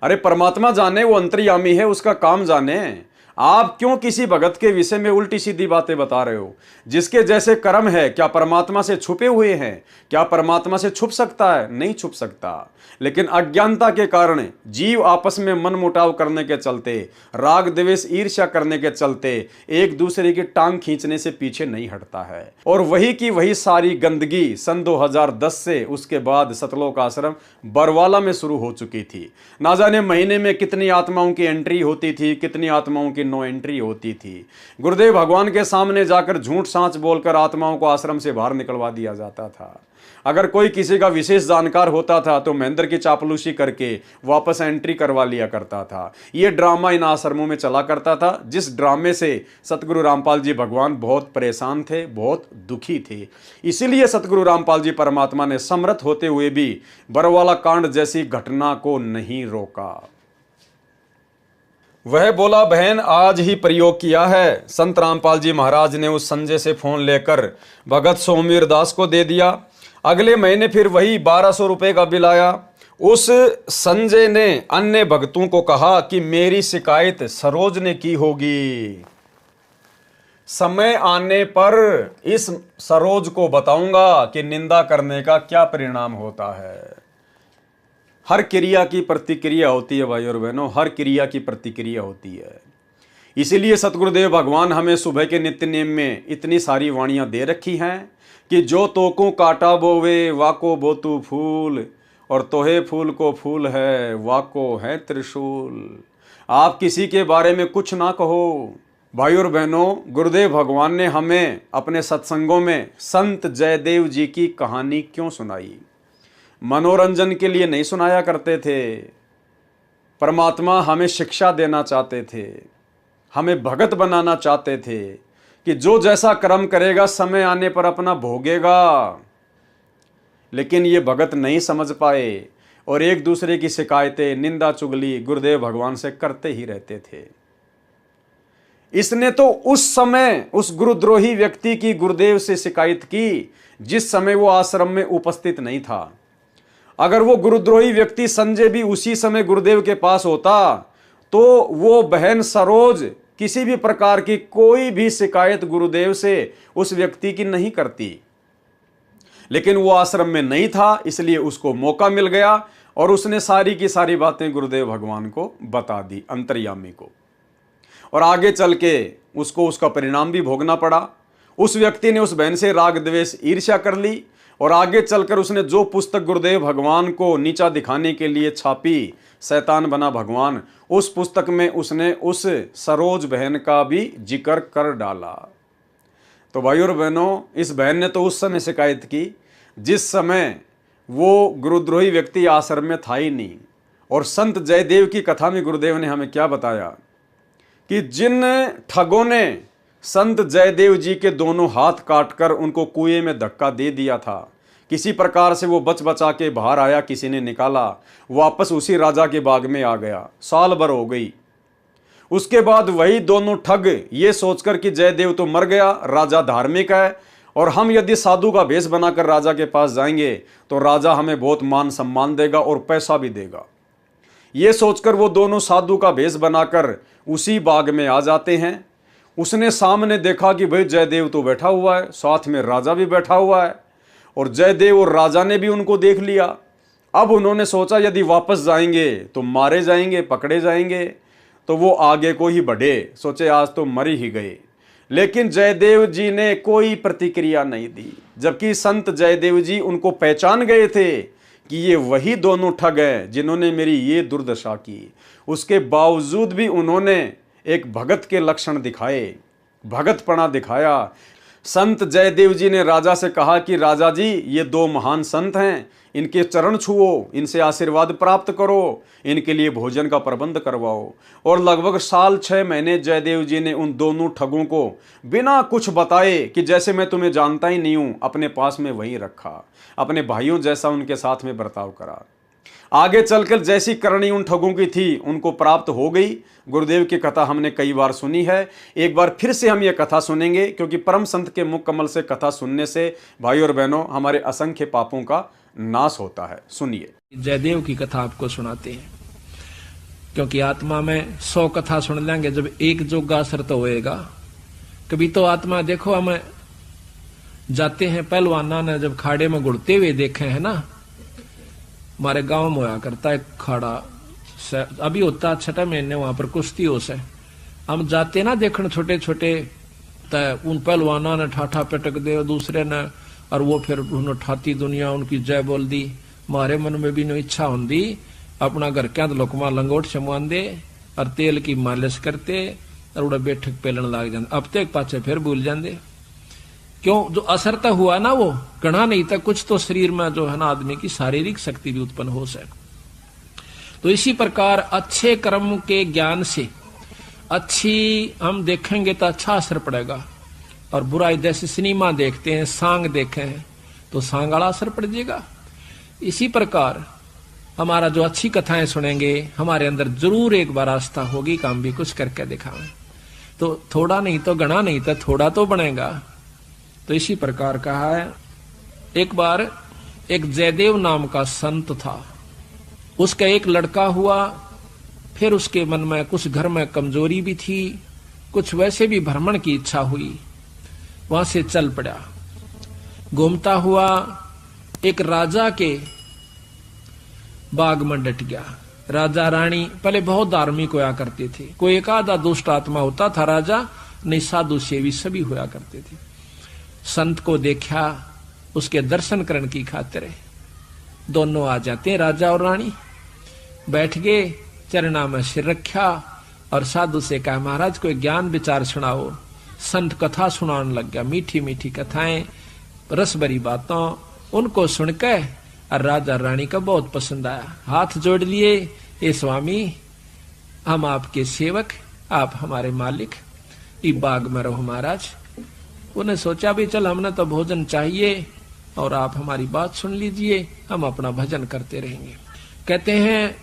अरे परमात्मा जाने, वो अंतर्यामी है, उसका काम जाने। आप क्यों किसी भगत के विषय में उल्टी सीधी बातें बता रहे हो? जिसके जैसे कर्म है, क्या परमात्मा से छुपे हुए हैं? क्या परमात्मा से छुप सकता है? नहीं छुप सकता। लेकिन अज्ञानता के कारण जीव आपस में मनमुटाव करने के चलते, राग द्वेष ईर्ष्या करने के चलते एक दूसरे की टांग खींचने से पीछे नहीं हटता है। और वही की वही सारी गंदगी सन 2010 से उसके बाद सतलोक आश्रम बरवाला में शुरू हो चुकी थी। ना जाने महीने में कितनी आत्माओं की एंट्री होती थी, कितनी आत्माओं की नो एंट्री होती थी। गुरुदेव भगवान के सामने जाकर झूठ सांच बोलकर आत्माओं को आश्रम से बाहर निकलवा दिया जाता था। अगर कोई किसी का विशेष जानकार होता था तो महेंद्र की चापलूसी करके वापस एंट्री करवा लिया करता था। यह ड्रामा इन आश्रमों में चला करता था, जिस ड्रामे से सतगुरु रामपाल जी भगवान बहुत परेशान थे, बहुत दुखी थे। इसीलिए सतगुरु रामपाल जी परमात्मा ने समर्थ होते हुए भी बरवाला कांड जैसी घटना को नहीं रोका। वह बोला बहन आज ही प्रयोग किया है। संत रामपाल जी महाराज ने उस संजय से फोन लेकर भगत सोमवीर दास को दे दिया। अगले महीने फिर वही 1200 रुपए का बिल आया। उस संजय ने अन्य भक्तों को कहा कि मेरी शिकायत सरोज ने की होगी। समय आने पर इस सरोज को बताऊंगा कि निंदा करने का क्या परिणाम होता है। हर क्रिया की प्रतिक्रिया होती है भाई और बहनों, हर क्रिया की प्रतिक्रिया होती है। इसीलिए सतगुरुदेव भगवान हमें सुबह के नित्य नेम में इतनी सारी वाणियां दे रखी हैं कि जो तोकू काटा बोवे वाको बोतु फूल, और तोहे फूल को फूल है वाको है त्रिशूल। आप किसी के बारे में कुछ ना कहो। भाई और बहनों, गुरुदेव भगवान ने हमें अपने सत्संगों में संत जयदेव जी की कहानी क्यों सुनाई? मनोरंजन के लिए नहीं सुनाया करते थे। परमात्मा हमें शिक्षा देना चाहते थे, हमें भगत बनाना चाहते थे कि जो जैसा कर्म करेगा समय आने पर अपना भोगेगा। लेकिन ये भगत नहीं समझ पाए और एक दूसरे की शिकायतें, निंदा चुगली गुरुदेव भगवान से करते ही रहते थे। इसने तो उस समय उस गुरुद्रोही व्यक्ति की गुरुदेव से शिकायत की जिस समय वो आश्रम में उपस्थित नहीं था। अगर वो गुरुद्रोही व्यक्ति संजय भी उसी समय गुरुदेव के पास होता तो वो बहन सरोज किसी भी प्रकार की कोई भी शिकायत गुरुदेव से उस व्यक्ति की नहीं करती। लेकिन वो आश्रम में नहीं था, इसलिए उसको मौका मिल गया और उसने सारी की सारी बातें गुरुदेव भगवान को बता दी, अंतर्यामी को। और आगे चल के उसको उसका परिणाम भी भोगना पड़ा। उस व्यक्ति ने उस बहन से राग द्वेष ईर्ष्या कर ली और आगे चलकर उसने जो पुस्तक गुरुदेव भगवान को नीचा दिखाने के लिए छापी, शैतान बना भगवान, उस पुस्तक में उसने उस सरोज बहन का भी जिक्र कर डाला। तो भाई और बहनों, इस बहन ने तो उस समय शिकायत की जिस समय वो गुरुद्रोही व्यक्ति आश्रम में था ही नहीं। और संत जयदेव की कथा में गुरुदेव ने हमें क्या बताया कि जिन ठगों ने संत जयदेव जी के दोनों हाथ काटकर उनको कुएं में धक्का दे दिया था, किसी प्रकार से वो बच बचा के बाहर आया, किसी ने निकाला, वापस उसी राजा के बाग में आ गया। साल भर हो गई। उसके बाद वही दोनों ठग ये सोचकर कि जयदेव तो मर गया, राजा धार्मिक है और हम यदि साधु का भेष बनाकर राजा के पास जाएंगे तो राजा हमें बहुत मान सम्मान देगा और पैसा भी देगा। ये सोचकर वो दोनों साधु का भेष बनाकर उसी बाग में आ जाते हैं। उसने सामने देखा कि भाई जयदेव तो बैठा हुआ है, साथ में राजा भी बैठा हुआ है और जयदेव और राजा ने भी उनको देख लिया। अब उन्होंने सोचा यदि वापस जाएंगे तो मारे जाएंगे, पकड़े जाएंगे। तो वो आगे को ही बढ़े, सोचे आज तो मर ही गए। लेकिन जयदेव जी ने कोई प्रतिक्रिया नहीं दी, जबकि संत जयदेव जी उनको पहचान गए थे कि ये वही दोनों ठग हैं जिन्होंने मेरी ये दुर्दशा की। उसके बावजूद भी उन्होंने एक भगत के लक्षण दिखाए, भगतपना दिखाया। संत जयदेव जी ने राजा से कहा कि राजा जी, ये दो महान संत हैं, इनके चरण छुओ, इनसे आशीर्वाद प्राप्त करो, इनके लिए भोजन का प्रबंध करवाओ। और लगभग 6 महीने जयदेव जी ने उन दोनों ठगों को बिना कुछ बताए कि जैसे मैं तुम्हें जानता ही नहीं हूं, अपने पास में वहीं रखा, अपने भाइयों जैसा उनके साथ में बर्ताव करा। आगे चलकर जैसी करनी उन ठगों की थी उनको प्राप्त हो गई। गुरुदेव की कथा हमने कई बार सुनी है, एक बार फिर से हम ये कथा सुनेंगे, क्योंकि परम संत के मुख कमल से कथा सुनने से भाई और बहनों हमारे असंख्य पापों का नाश होता है। सुनिए। जयदेव की कथा आपको सुनाते हैं, क्योंकि आत्मा में 100 कथा सुन लेंगे, जब एक जोगा असर तो होएगा। कभी तो आत्मा देखो, हमें जाते हैं पहलवाना ने जब खाड़े में गुड़ते हुए देखे हैं ना, हमारे गांव में होया करता है खाड़ा, अभी होता 6 महीने वहां पर कुश्ती हो से, हम जाते ना देखने छोटे छोटे, उन पहलवाना ने ठाठा पटक दे दूसरे ने, और वो फिर उन्होंने ठाती दुनिया उनकी जय बोल दी। हमारे मन में भी नो इच्छा होंगी अपना घर क्या लोकमा लंगोट छमवान दे और तेल की मालिश करते और उड़ा बैठक पेलन लाग जाते, अब तक पाचे फिर भूल जाते। क्यों? जो असर तो हुआ ना वो गणा नहीं था, कुछ तो शरीर में जो है ना आदमी की शारीरिक शक्ति भी उत्पन्न हो सके। तो इसी प्रकार अच्छे कर्म के ज्ञान से अच्छी हम देखेंगे तो अच्छा असर पड़ेगा, और बुराई जैसे सिनेमा देखते हैं, सांग देखे हैं तो सांग वाला असर पड़ जाएगा। इसी प्रकार हमारा जो अच्छी कथाएं सुनेंगे, हमारे अंदर जरूर एक बार आस्था होगी कि हम भी कुछ करके दिखाएं, तो थोड़ा नहीं तो गणा नहीं तो थोड़ा तो बनेगा। तो इसी प्रकार कहा है, एक बार एक जयदेव नाम का संत था, उसका एक लड़का हुआ, फिर उसके मन में कुछ घर में कमजोरी भी थी, कुछ वैसे भी भ्रमण की इच्छा हुई, वहां से चल पड़ा। घूमता हुआ एक राजा के बाग में डट गया। राजा रानी पहले बहुत धार्मिक होया करते थे, कोई एक आधा दुष्ट आत्मा होता था राजा, नहीं साधु सेवी सभी होया करते थे। संत को देखा, उसके दर्शन करने की खातिर दोनों आ जाते हैं, राजा और रानी बैठ गए, चरणा में सिर रखा और साधु से कहा महाराज कोई ज्ञान विचार सुनाओ। संत कथा सुनाने लग गया, मीठी मीठी कथाएं, रस भरी बातों, उनको सुनकर और राजा रानी का बहुत पसंद आया। हाथ जोड़ लिए, ए स्वामी हम आपके सेवक, आप हमारे मालिक, ई बाग में रहो महाराज। उन्हें सोचा भी चल हमने तो भोजन चाहिए और आप हमारी बात सुन लीजिए, हम अपना भजन करते रहेंगे। कहते हैं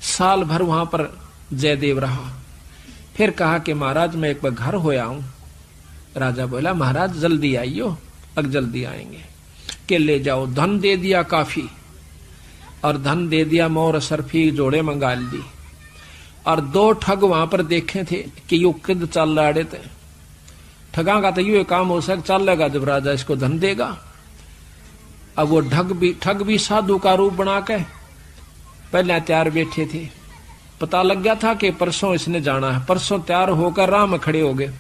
साल भर वहां पर जयदेव रहा, फिर कहा कि महाराज मैं एक बार घर होया हूं। राजा बोला महाराज जल्दी आइयो, अब जल्दी आएंगे। के ले जाओ, धन दे दिया काफी, और धन दे दिया, मोर सरफी जोड़े मंगा ली। और 2 ठग वहां पर देखे थे कि यू किद चल रहे थे, ठगा का तो यू काम हो सक चल लेगा जब राजा इसको धन देगा। अब वो ठग भी साधु का रूप बना के पहले तैयार बैठे थे, पता लग गया था कि परसों इसने जाना है, परसों तैयार होकर राह में खड़े हो गए।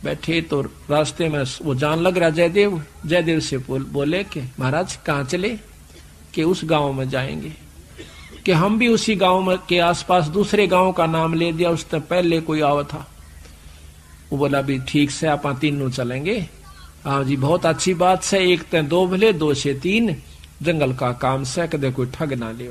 बैठे तो रास्ते में वो जान लग रहा जयदेव, जयदेव से बोले कि महाराज कहाँ चले? कि उस गांव में जाएंगे। कि हम भी उसी गांव में के आसपास दूसरे गांव का नाम ले दिया, उससे पहले कोई आवा था। वो बोला भी ठीक से आप तीनों चलेंगे। हाँ जी बहुत अच्छी बात से, एक ते 2 भले 2 से 3, जंगल का काम से कदे कोई ठग ना ले।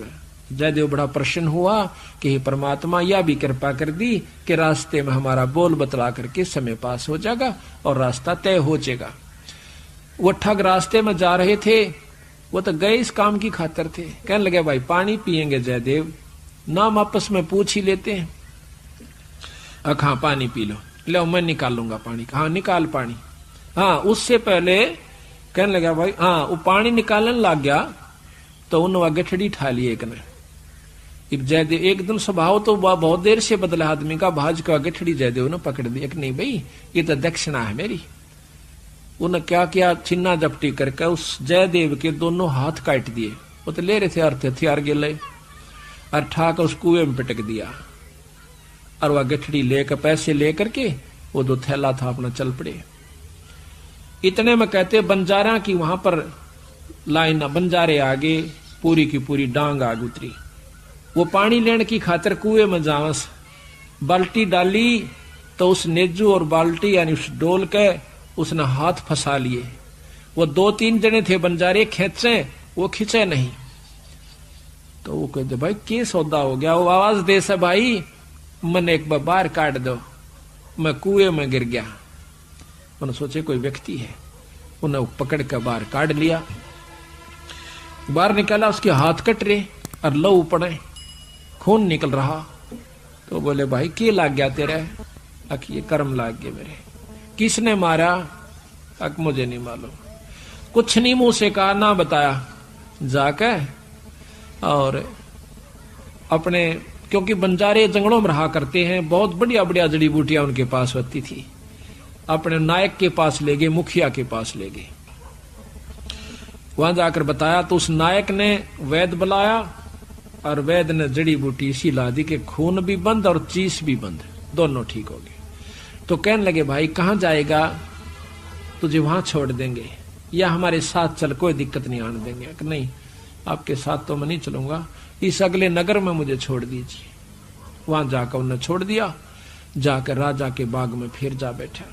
जयदेव बड़ा प्रसन्न हुआ कि हे परमात्मा यह भी कृपा कर दी कि रास्ते में हमारा बोल बतला करके समय पास हो जाएगा और रास्ता तय हो जाएगा। वो ठग रास्ते में जा रहे थे, वो तो गए इस काम की खातिर थे। कहने लगे भाई पानी पिएंगे जयदेव? नाम आपस में पूछ ही लेते हैं। हाँ पानी पी लो, लो मैं निकालूंगा पानी। हाँ निकाल पानी। हाँ उससे पहले कहने लगा भाई, हाँ वो पानी निकालने लग गया तो उन्होंने गठड़ी ठा ली एक ने। जयदेव एकदम स्वभाव तो बहुत देर से बदला आदमी का, भाज का गठड़ी जयदेव ने पकड़ दी। एक नहीं भाई ये तो दक्षिणा है मेरी। उन्हें क्या किया, छिन्ना जपटी करके उस जयदेव के दोनों हाथ काट दिए। वो तो ले रहे थे अर्थ हथियार गिले और ठाकर उस कुएं में पटक दिया। और वह गठड़ी लेकर पैसे लेकर के वो जो थैला था अपना चल पड़े। इतने में कहते बंजारा की वहां पर लाइन, बंजारे आगे पूरी की पूरी डांग आग उतरी। वो पानी लेने की खातिर कुएं में जावस, बाल्टी डाली तो उस नेजू और बाल्टी यानी उस डोल के उसने हाथ फंसा लिए। वो 2-3 जने थे बंजारे, खेचे वो खिंचे नहीं। तो वो कहते भाई क्या सौदा हो गया? वो आवाज दे से भाई मन एक बार बाहर काट दो, मैं कुएं में गिर गया। मैंने सोचे कोई व्यक्ति है, उन्हें पकड़ कर बाहर काट लिया। बाहर निकाला, उसके हाथ कट रहे और लहू पड़े, खून निकल रहा। तो बोले भाई क्या लाग गया तेरे? अक ये कर्म लाग गए मेरे। किसने मारा? अक मुझे नहीं मालूम, कुछ नहीं मुंह से कहा, ना बताया। जाके और अपने, क्योंकि बंजारे जंगलों में रहा करते हैं, बहुत बढ़िया बढ़िया जड़ी बूटियां उनके पास होती थी, अपने नायक के पास ले गए, मुखिया के पास ले गए। वहां जाकर बताया तो उस नायक ने वैद्य बुलाया और वैद्य ने जड़ी बूटी इसी ला दी कि खून भी बंद और चीस भी बंद, दोनों ठीक हो गए। तो कहने लगे भाई कहां जाएगा? तुझे वहां छोड़ देंगे या हमारे साथ चल, कोई दिक्कत नहीं आने देंगे। कि नहीं, आपके साथ तो मैं नहीं चलूंगा, इस अगले नगर में मुझे छोड़ दीजिए। वहां जाकर उन्हें छोड़ दिया। जाकर राजा के बाग में फिर जा बैठा।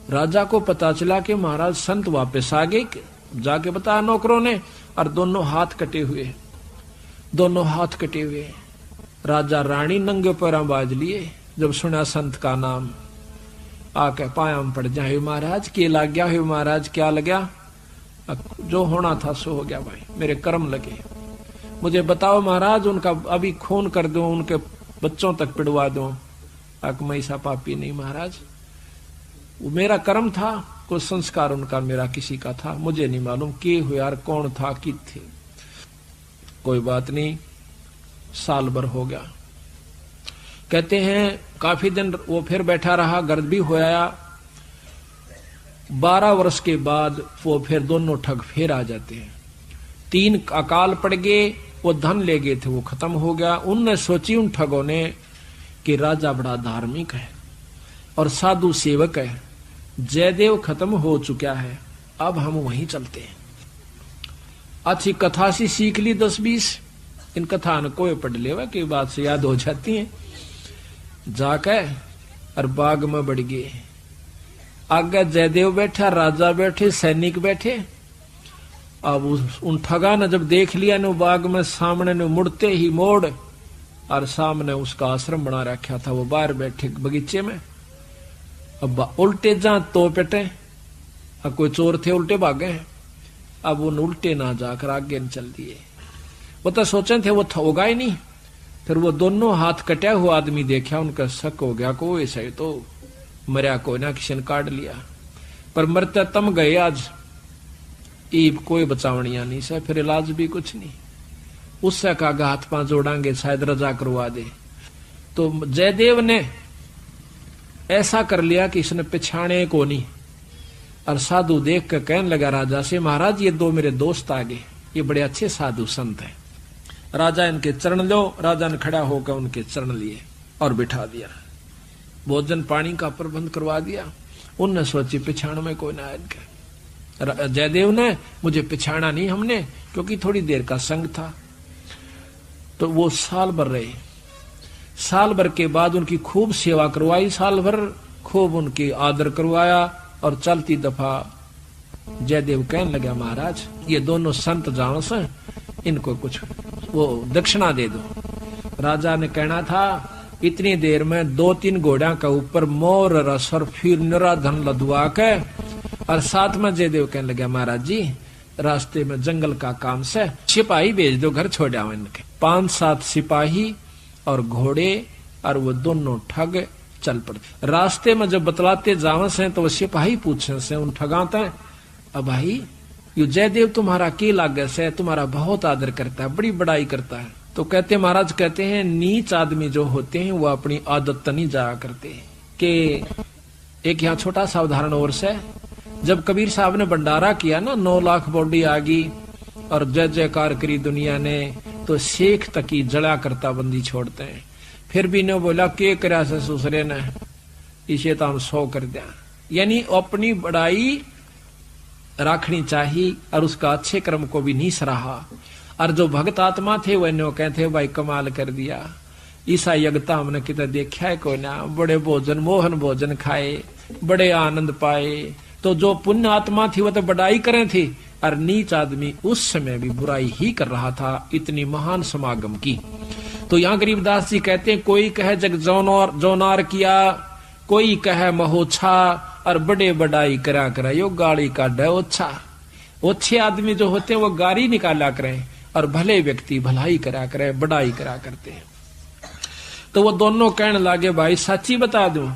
राजा को पता चला कि महाराज संत वापस आ गए। जाके बताया नौकरों ने, और दोनों हाथ कटे हुए, दोनों हाथ कटे हुए। राजा रानी नंगे पैरों बाज लिए। जब सुना संत का नाम, आके पाया में पड़ जाए, महाराज क्या लग गया? महाराज क्या लगा? जो होना था सो हो गया भाई, मेरे कर्म लगे। मुझे बताओ महाराज, उनका अभी खून कर दो, उनके बच्चों तक पिड़वा दो। मैं ऐसा पापी नहीं महाराज, वो मेरा कर्म था, कोई संस्कार उनका मेरा किसी का था, मुझे नहीं मालूम के हुए यार, कौन था कि थे। कोई बात नहीं, साल भर हो गया। कहते हैं काफी दिन वो फिर बैठा रहा, गर्द भी होया। 12 वर्ष के बाद वो फिर दोनों ठग फिर आ जाते हैं। 3 अकाल पड़ गए, वो धन ले गए थे, वो खत्म हो गया। उनने सोची उन ठगों ने कि राजा बड़ा धार्मिक है और साधु सेवक है, जयदेव खत्म हो चुका है, अब हम वहीं चलते हैं। अच्छी कथा सी सीख ली 10-20, इन कथा न कोई पढ़ लेवा की बात से याद हो जाती है। जाकर और बाग में बढ़ गए। आगे जयदेव बैठा, राजा बैठे, सैनिक बैठे। अब उन ठगा ने जब देख लिया न बाग में सामने ने, मुड़ते ही मोड़ और सामने उसका आश्रम बना रखा था, वो बाहर बैठे बगीचे में। अब उल्टे जा तो पेटे, अब कोई चोर थे उल्टे भागे। अब उन उल्टे ना जाकर आगे न चल दिए। वो तो सोचे थे वो होगा ही नहीं। फिर वो दोनों हाथ कटा हुआ आदमी देखा, उनका शक हो गया को ऐसा ही तो मरिया कोई ना, किसी ने काट लिया। पर मरते तम गए आज, ईब कोई बचावनिया नहीं से, फिर इलाज भी कुछ नहीं। उससे कहा हाथ पांव जोड़ांगे, शायद रजा करवा दे। तो जयदेव ने ऐसा कर लिया कि इसने पिछाने को नहीं। और साधु देख कर कहने लगा राजा से, महाराज ये 2 मेरे दोस्त आ गए, ये बड़े अच्छे साधु संत हैं, राजा इनके चरण लो। राजा ने खड़ा होकर उनके चरण लिए और बिठा दिया। भोजन पानी का प्रबंध करवा दिया। उनने सोची पिछाण में कोई ना इनके। जयदेव ने मुझे पिछाड़ा नहीं हमने, क्योंकि थोड़ी देर का संग था। तो वो साल भर रहे। साल भर के बाद उनकी खूब सेवा करवाई, साल भर खूब उनकी आदर करवाया। और चलती दफा जयदेव कहने लगा, महाराज ये दोनों संत जाओ से, इनको कुछ वो दक्षिणा दे दो। राजा ने कहना था इतनी देर में 2-3 घोड़ा का ऊपर मोर रस और फिर निरा धन लदवा के। और साथ में जयदेव कहने लगा, महाराज जी रास्ते में जंगल का काम से सिपाही भेज दो, घर छोड़ आओ इनके। 5-7 सिपाही और घोड़े और वो दोनों ठग चल पड़ते। रास्ते में जब बतलाते जावे से तो वो सिपाही पूछे से उन ठगाते, अब भाई यो जयदेव तुम्हारा के लागे से, तुम्हारा बहुत आदर करता है, बड़ी बड़ाई करता है। तो कहते महाराज कहते हैं नीच आदमी जो होते हैं वो अपनी आदत नहीं जाया करते। कि एक यहाँ छोटा सा उदाहरण और से, जब कबीर साहब ने भंडारा किया ना, 9 लाख बॉडी आ गई और जय जयकार करी दुनिया ने, तो शेख तक की जड़ा करता बंदी छोड़ते हैं। फिर भी ने बोला के करा से ससुरे ने, इसे तो हम 100 कर दिया। यानी अपनी बड़ाई रखनी चाहिए और उसका अच्छे कर्म को भी नहीं सराहा। और जो भक्त आत्मा थे वह नो कहते भाई कमाल कर दिया, ईसा यज्ञता हमने कितना देखा है कोई ना, बड़े भोजन मोहन भोजन खाए, बड़े आनंद पाए। तो जो पुण्य आत्मा थी वह तो बड़ाई करे थी, और नीच आदमी उस समय भी बुराई ही कर रहा था, इतनी महान समागम की। तो यहाँ गरीबदास जी कहते हैं कोई कहे जग जौनार किया, कोई कहे महोछा, और बड़े बड़ाई करा करा यो गाली काढ़े ओछा। ओछे आदमी जो होते हैं वो गाली निकाला करें, और भले व्यक्ति भलाई करा करे, बड़ाई करा करते हैं। तो वो दोनों कहने लगे भाई सच्ची बता दो,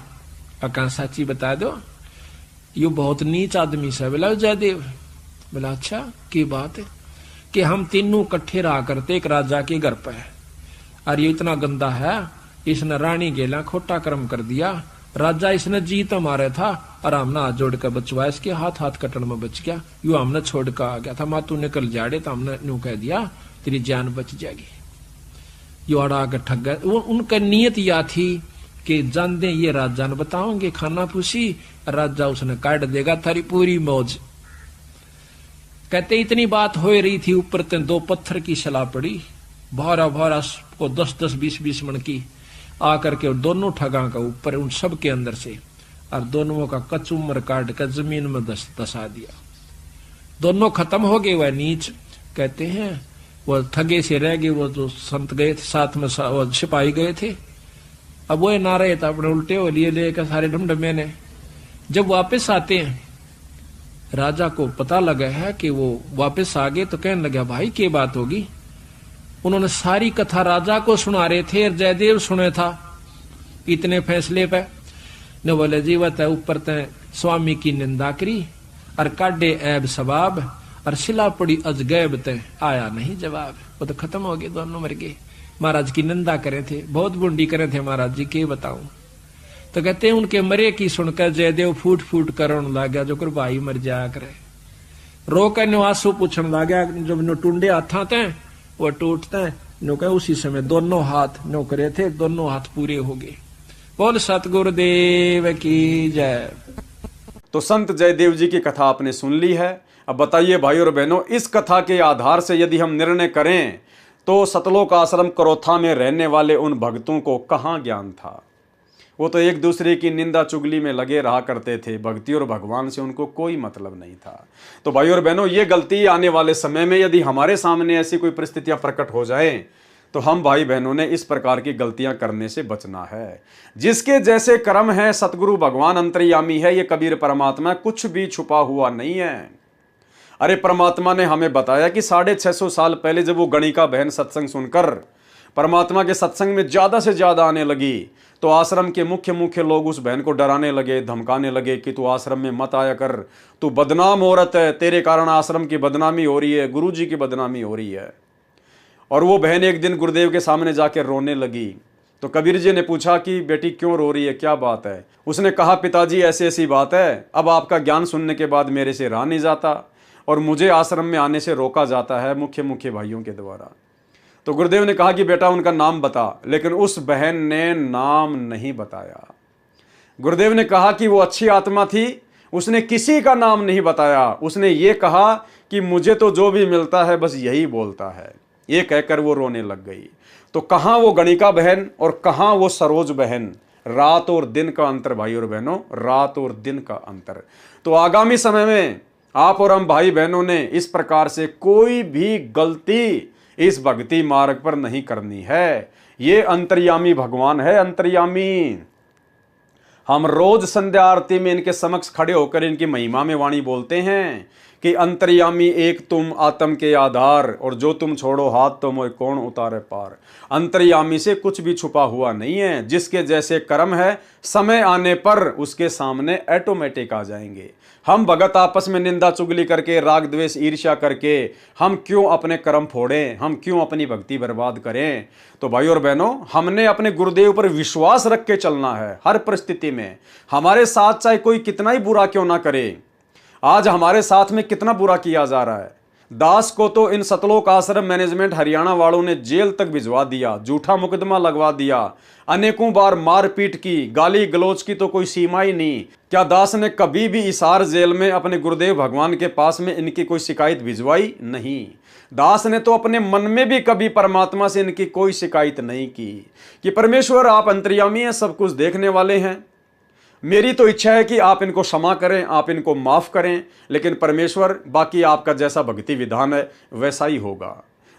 अका सच्ची बता दो, यो बहुत नीच आदमी से। बोला जयदेव, बोला अच्छा की बात है, कि हम तीनों इकट्ठे रहा करते एक राजा के घर पे, और ये इतना गंदा है, इसने रानी गेला खोटा कर्म कर दिया, राजा इसने जीत मारे था, और हमने हाथ जोड़ कर बचवाया, इसके हाथ कटन में बच गया, यू हमने छोड़ कर आ गया था, माँ तू निकल जाड़े, तो हमने यूं कह दिया तेरी जान बच जाएगी। यो अड़ा के ठग गए। वो उनका नियत या थी कि जान दे ये राजा ने बताओगे खाना पूछी, राजा उसने काट देगा थारी पूरी मौज। कहते इतनी बात हो रही थी, ऊपर ते 2 पत्थर की सलाह पड़ी, भारा भारा को 10-10 20-20 मन की आकर के दोनों ठगा का ऊपर उन सब के अंदर से, और दोनों का कचूमर काट कर जमीन में दसा दिया। दोनों खत्म हो गए। वह नीच कहते हैं वो ठगे से रह गए, वो जो संत गए थे साथ में, वो सिपाही गए थे, अब वो ना रहे था, अपने उल्टे हो लिए लेकर सारे ढमढमे ने। जब वापस आते हैं, राजा को पता लगा है कि वो वापस आ गए, तो कहने लगा भाई क्या बात होगी। उन्होंने सारी कथा राजा को सुना रहे थे, और जयदेव सुने था इतने फैसले पे। ने बोले जीवत है ऊपर ते स्वामी की निंदा करी, और काटे ऐब सबाब, और सिला पड़ी अजगैब ते आया नहीं जवाब। वो तो खत्म हो गए, दोनों मर गए। महाराज की निंदा करे थे, बहुत बुंडी करे थे महाराज जी, के बताऊं। तो कहते हैं उनके मरे की सुनकर जयदेव फूट फूट करने लगा, जो कर भाई मर जाया करे। रो कर आंसू पूछने लगा, जब नो टूंडे हाथा थे वो टूटते हैं, नो कहे उसी समय दोनों हाथ नो करे थे, दोनों हाथ पूरे हो गए। बोल सतगुरुदेव की जय। तो संत जयदेव जी की कथा आपने सुन ली है। अब बताइए भाई और बहनों, इस कथा के आधार से यदि हम निर्णय करें तो सतलोक आश्रम करोथा में रहने वाले उन भक्तों को कहाँ ज्ञान था। वो तो एक दूसरे की निंदा चुगली में लगे रहा करते थे, भक्ति और भगवान से उनको कोई मतलब नहीं था। तो भाई और बहनों, ये गलती आने वाले समय में यदि हमारे सामने ऐसी कोई परिस्थितियां प्रकट हो जाए, तो हम भाई बहनों ने इस प्रकार की गलतियां करने से बचना है। जिसके जैसे कर्म है, सतगुरु भगवान अंतर्यामी है, ये कबीर परमात्मा कुछ भी छुपा हुआ नहीं है। अरे परमात्मा ने हमें बताया कि 650 साल पहले जब वो गणिका बहन सत्संग सुनकर परमात्मा के सत्संग में ज्यादा से ज्यादा आने लगी, तो आश्रम के मुख्य लोग उस बहन को डराने लगे, धमकाने लगे कि तू आश्रम में मत आया कर, तू बदनाम औरत है, तेरे कारण आश्रम की बदनामी हो रही है, गुरु जी की बदनामी हो रही है। और वो बहन एक दिन गुरुदेव के सामने जाकर रोने लगी। तो कबीर जी ने पूछा कि बेटी क्यों रो रही है, क्या बात है। उसने कहा पिताजी ऐसी ऐसी बात है, अब आपका ज्ञान सुनने के बाद मेरे से रहा नहीं जाता, और मुझे आश्रम में आने से रोका जाता है मुख्य भाइयों के द्वारा। तो गुरुदेव ने कहा कि बेटा उनका नाम बता, लेकिन उस बहन ने नाम नहीं बताया। गुरुदेव ने कहा कि वो अच्छी आत्मा थी, उसने किसी का नाम नहीं बताया। उसने ये कहा कि मुझे तो जो भी मिलता है बस यही बोलता है। ये कहकर वो रोने लग गई। तो कहाँ वो गणिका बहन और कहाँ वो सरोज बहन, रात और दिन का अंतर भाई और बहनों, रात और दिन का अंतर। तो आगामी समय में आप और हम भाई बहनों ने इस प्रकार से कोई भी गलती इस भक्ति मार्ग पर नहीं करनी है। ये अंतर्यामी भगवान है, अंतर्यामी। हम रोज संध्या आरती में इनके समक्ष खड़े होकर इनकी महिमा में वाणी बोलते हैं कि अंतर्यामी एक तुम आत्म के आधार, और जो तुम छोड़ो हाथ तो मोय कौन उतारे पार। अंतर्यामी से कुछ भी छुपा हुआ नहीं है। जिसके जैसे कर्म है, समय आने पर उसके सामने ऑटोमेटिक आ जाएंगे। हम भगत आपस में निंदा चुगली करके, राग द्वेष ईर्ष्या करके हम क्यों अपने कर्म फोड़ें, हम क्यों अपनी भक्ति बर्बाद करें। तो भाई और बहनों, हमने अपने गुरुदेव पर विश्वास रख के चलना है हर परिस्थिति में। हमारे साथ चाहे कोई कितना ही बुरा क्यों ना करे, आज हमारे साथ में कितना बुरा किया जा रहा है, दास को तो इन सतलोक आश्रम मैनेजमेंट हरियाणा वालों ने जेल तक भिजवा दिया, झूठा मुकदमा लगवा दिया, अनेकों बार मारपीट की, गाली गलौज की तो कोई सीमा ही नहीं। क्या दास ने कभी भी हिसार जेल में अपने गुरुदेव भगवान के पास में इनकी कोई शिकायत भिजवाई? नहीं। दास ने तो अपने मन में भी कभी परमात्मा से इनकी कोई शिकायत नहीं की कि परमेश्वर आप अंतर्यामी हैं, सब कुछ देखने वाले हैं, मेरी तो इच्छा है कि आप इनको क्षमा करें, आप इनको माफ करें, लेकिन परमेश्वर बाकी आपका जैसा भक्ति विधान है वैसा ही होगा।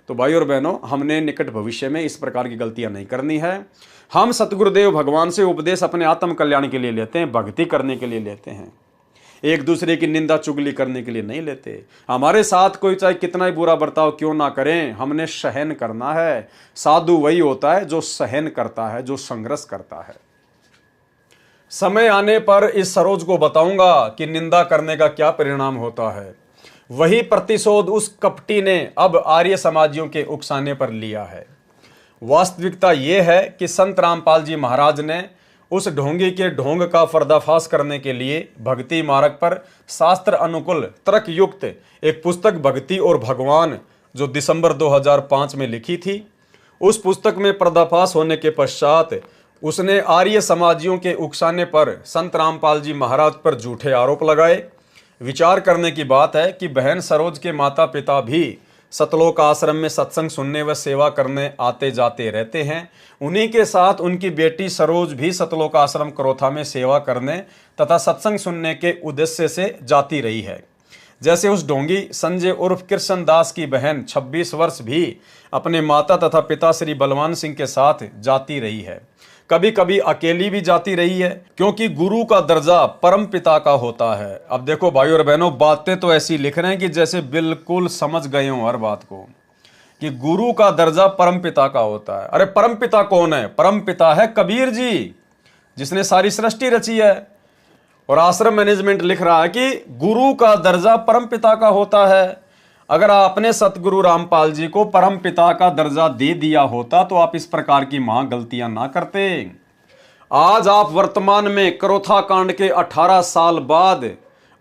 तो भाई और बहनों, हमने निकट भविष्य में इस प्रकार की गलतियां नहीं करनी है। हम सतगुरुदेव भगवान से उपदेश अपने आत्म कल्याण के लिए लेते हैं, भक्ति करने के लिए लेते हैं, एक दूसरे की निंदा चुगली करने के लिए नहीं लेते। हमारे साथ कोई चाहे कितना ही बुरा बर्ताव क्यों ना करें, हमने सहन करना है। साधु वही होता है जो सहन करता है, जो संघर्ष करता है। समय आने पर इस सरोज को बताऊंगा कि निंदा करने का क्या परिणाम होता है। वही प्रतिशोध उस कपटी ने अब आर्य समाजियों के उकसाने पर लिया है। वास्तविकता यह है कि संत रामपाल जी महाराज ने उस ढोंगी के ढोंग का पर्दाफाश करने के लिए भक्ति मार्ग पर शास्त्र अनुकूल तर्क युक्त एक पुस्तक भक्ति और भगवान जो दिसंबर 2005 में लिखी थी, उस पुस्तक में पर्दाफाश होने के पश्चात उसने आर्य समाजियों के उकसाने पर संत रामपाल जी महाराज पर झूठे आरोप लगाए। विचार करने की बात है कि बहन सरोज के माता पिता भी सतलोक आश्रम में सत्संग सुनने व सेवा करने आते जाते रहते हैं। उन्हीं के साथ उनकी बेटी सरोज भी सतलोक आश्रम करोथा में सेवा करने तथा सत्संग सुनने के उद्देश्य से जाती रही है। जैसे उस ढोंगी संजय उर्फ कृष्ण दास की बहन 26 वर्ष भी अपने माता तथा पिता श्री बलवान सिंह के साथ जाती रही है। कभी कभी अकेली भी जाती रही है, क्योंकि गुरु का दर्जा परम पिता का होता है। अब देखो भाई और बहनों, बातें तो ऐसी लिख रहे हैं कि जैसे बिल्कुल समझ गए हो हर बात को, कि गुरु का दर्जा परम पिता का होता है। अरे परम पिता कौन है? परम पिता है कबीर जी, जिसने सारी सृष्टि रची है। और आश्रम मैनेजमेंट लिख रहा है कि गुरु का दर्जा परम पिता का होता है। अगर आपने सतगुरु रामपाल जी को परम पिता का दर्जा दे दिया होता तो आप इस प्रकार की महा गलतियां ना करते। आज आप वर्तमान में करोथा कांड के 18 साल बाद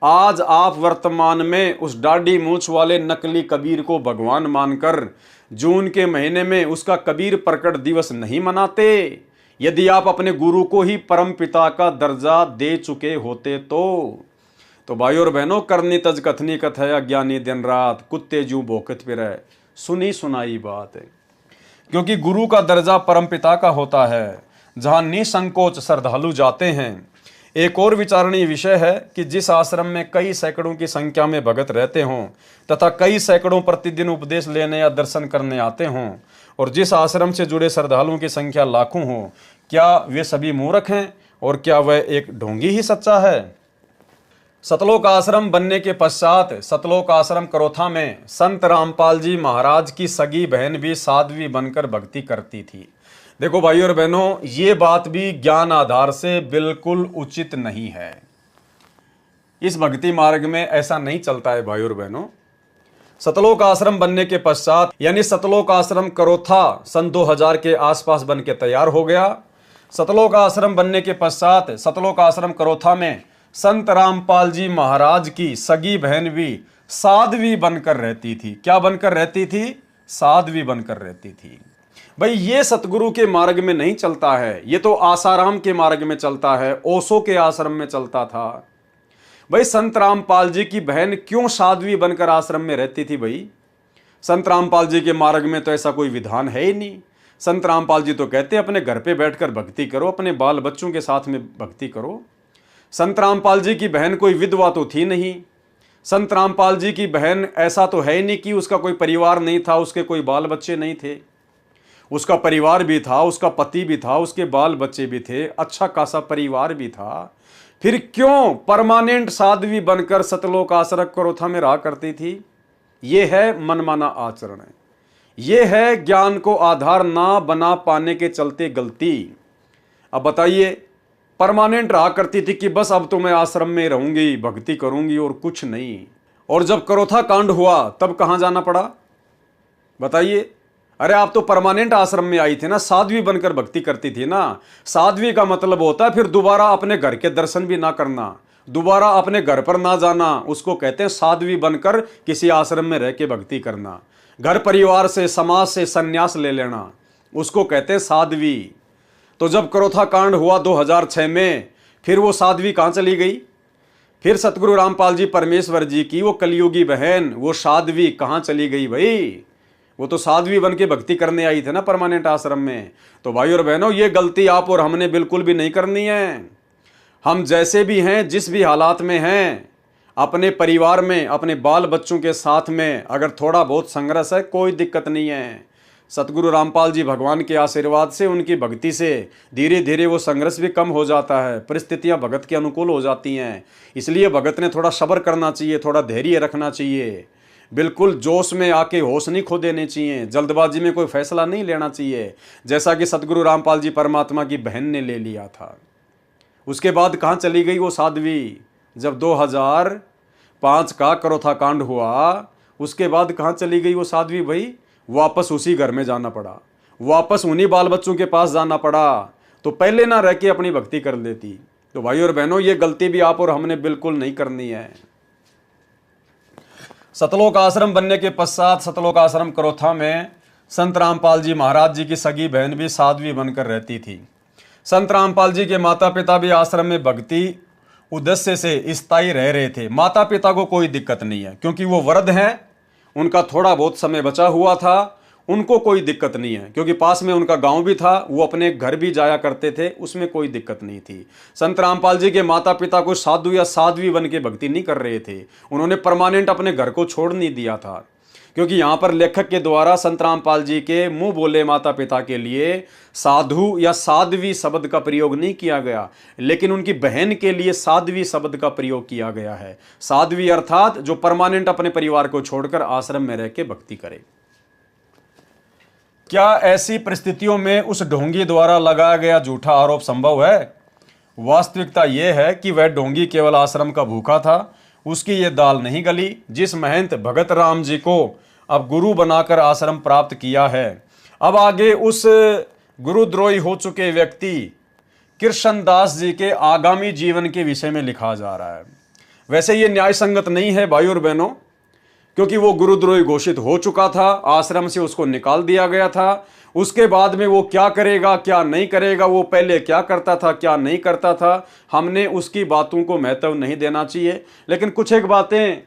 आज आप वर्तमान में उस डाढ़ी मूंछ वाले नकली कबीर को भगवान मानकर जून के महीने में उसका कबीर प्रकट दिवस नहीं मनाते। यदि आप अपने गुरु को ही परम पिता का दर्जा दे चुके होते तो भाई और बहनों, करनी तज कथनी कथ है, अज्ञानी दिन रात कुत्ते जू भोकत फिरै, सुनी सुनाई बात है। क्योंकि गुरु का दर्जा परम पिता का होता है, जहां निसंकोच श्रद्धालु जाते हैं। एक और विचारणीय विषय है कि जिस आश्रम में कई सैकड़ों की संख्या में भगत रहते हों तथा कई सैकड़ों प्रतिदिन उपदेश लेने या दर्शन करने आते हों, और जिस आश्रम से जुड़े श्रद्धालुओं की संख्या लाखों हो, क्या वे सभी मूर्ख हैं और क्या वह एक ढोंगी ही सच्चा है? सतलोक आश्रम बनने के पश्चात सतलोक आश्रम करोथा में संत रामपाल जी महाराज की सगी बहन भी साध्वी बनकर भक्ति करती थी। देखो भाई और बहनों, ये बात भी ज्ञान आधार से बिल्कुल उचित नहीं है। इस भक्ति मार्ग में ऐसा नहीं चलता है भाई और बहनों। सतलोक आश्रम बनने के पश्चात यानी सतलोक आश्रम करोथा सन 2000 के आसपास बन के तैयार हो गया। सतलोक आश्रम बनने के पश्चात सतलोक आश्रम करोथा में संत रामपाल जी महाराज की सगी बहन भी साध्वी बनकर रहती थी। क्या बनकर रहती थी? साध्वी बनकर रहती थी। भाई ये सतगुरु के मार्ग में नहीं चलता है, ये तो आसाराम के मार्ग में चलता है, ओशो के आश्रम में चलता था। भाई संत रामपाल जी की बहन क्यों साध्वी बनकर आश्रम में रहती थी? भाई संत रामपाल जी के मार्ग में तो ऐसा कोई विधान है ही नहीं। संत रामपाल जी तो कहते हैं अपने घर पे बैठकर भक्ति करो, अपने बाल बच्चों के साथ में भक्ति करो। संत रामपाल जी की बहन कोई विधवा तो थी नहीं। संत रामपाल जी की बहन ऐसा तो है नहीं कि उसका कोई परिवार नहीं था, उसके कोई बाल बच्चे नहीं थे। उसका परिवार भी था, उसका पति भी था, उसके बाल बच्चे भी थे, अच्छा खासा परिवार भी था। फिर क्यों परमानेंट साध्वी बनकर सतलोक आश्रम करोथा में रहा करती थी? ये है मनमाना आचरण, ये है ज्ञान को आधार ना बना पाने के चलते गलती। अब बताइए, परमानेंट रहा करती थी कि बस अब तो मैं आश्रम में रहूंगी, भक्ति करूंगी और कुछ नहीं। और जब करोथा कांड हुआ तब कहां जाना पड़ा? बताइए। अरे आप तो परमानेंट आश्रम में आई थी ना, साध्वी बनकर भक्ति करती थी ना। साध्वी का मतलब होता है फिर दोबारा अपने घर के दर्शन भी ना करना, दोबारा अपने घर पर ना जाना, उसको कहते हैं साध्वी बनकर किसी आश्रम में रह के भक्ति करना। घर परिवार से, समाज से संन्यास ले लेना, उसको कहते हैं साध्वी। तो जब क्रोथा कांड हुआ 2006 में, फिर वो साध्वी कहाँ चली गई? फिर सतगुरु रामपाल जी परमेश्वर जी की वो कलयुगी बहन, वो साध्वी कहाँ चली गई भाई? वो तो साध्वी बन के भक्ति करने आई थे ना परमानेंट आश्रम में। तो भाई और बहनों, ये गलती आप और हमने बिल्कुल भी नहीं करनी है। हम जैसे भी हैं, जिस भी हालात में हैं, अपने परिवार में, अपने बाल बच्चों के साथ में अगर थोड़ा बहुत संघर्ष है, कोई दिक्कत नहीं है। सतगुरु रामपाल जी भगवान के आशीर्वाद से, उनकी भक्ति से धीरे धीरे वो संघर्ष भी कम हो जाता है, परिस्थितियां भगत के अनुकूल हो जाती हैं। इसलिए भगत ने थोड़ा सब्र करना चाहिए, थोड़ा धैर्य रखना चाहिए। बिल्कुल जोश में आके होश नहीं खो देने चाहिए, जल्दबाजी में कोई फैसला नहीं लेना चाहिए, जैसा कि सतगुरु रामपाल जी परमात्मा की बहन ने ले लिया था। उसके बाद कहाँ चली गई वो साध्वी? जब 2005 का क्रोथा कांड हुआ, उसके बाद कहाँ चली गई वो साध्वी भाई? वापस उसी घर में जाना पड़ा, वापस उन्हीं बाल बच्चों के पास जाना पड़ा। तो पहले ना रह के अपनी भक्ति कर लेती। तो भाई और बहनों, ये गलती भी आप और हमने बिल्कुल नहीं करनी है। सतलोक आश्रम बनने के पश्चात सतलोक आश्रम क्रोथा में संत रामपाल जी महाराज जी की सगी बहन भी साध्वी बनकर रहती थी। संत रामपाल जी के माता पिता भी आश्रम में भक्ति उद्देश्य से स्थायी रह रहे थे। माता पिता को कोई दिक्कत नहीं है, क्योंकि वो वृद्ध हैं, उनका थोड़ा बहुत समय बचा हुआ था, उनको कोई दिक्कत नहीं है, क्योंकि पास में उनका गांव भी था, वो अपने घर भी जाया करते थे, उसमें कोई दिक्कत नहीं थी। संत रामपाल जी के माता पिता को साधु या साध्वी बन के भक्ति नहीं कर रहे थे, उन्होंने परमानेंट अपने घर को छोड़ नहीं दिया था। क्योंकि यहाँ पर लेखक के द्वारा संत रामपाल जी के मुंह बोले माता पिता के लिए साधु या साध्वी शब्द का प्रयोग नहीं किया गया, लेकिन उनकी बहन के लिए साध्वी शब्द का प्रयोग किया गया है। साध्वी अर्थात जो परमानेंट अपने परिवार को छोड़कर आश्रम में रह के भक्ति करे। क्या ऐसी परिस्थितियों में उस ढोंगी द्वारा लगाया गया झूठा आरोप संभव है? वास्तविकता यह है कि वह ढोंगी केवल आश्रम का भूखा था, उसकी ये दाल नहीं गली। जिस महंत भगत राम जी को अब गुरु बनाकर आश्रम प्राप्त किया है, अब आगे उस गुरुद्रोही हो चुके व्यक्ति कृष्णदास जी के आगामी जीवन के विषय में लिखा जा रहा है। वैसे ये न्याय संगत नहीं है भाई और बहनों, क्योंकि वो गुरुद्रोही घोषित हो चुका था, आश्रम से उसको निकाल दिया गया था। उसके बाद में वो क्या करेगा क्या नहीं करेगा, वो पहले क्या करता था क्या नहीं करता था, हमने उसकी बातों को महत्व नहीं देना चाहिए। लेकिन कुछ एक बातें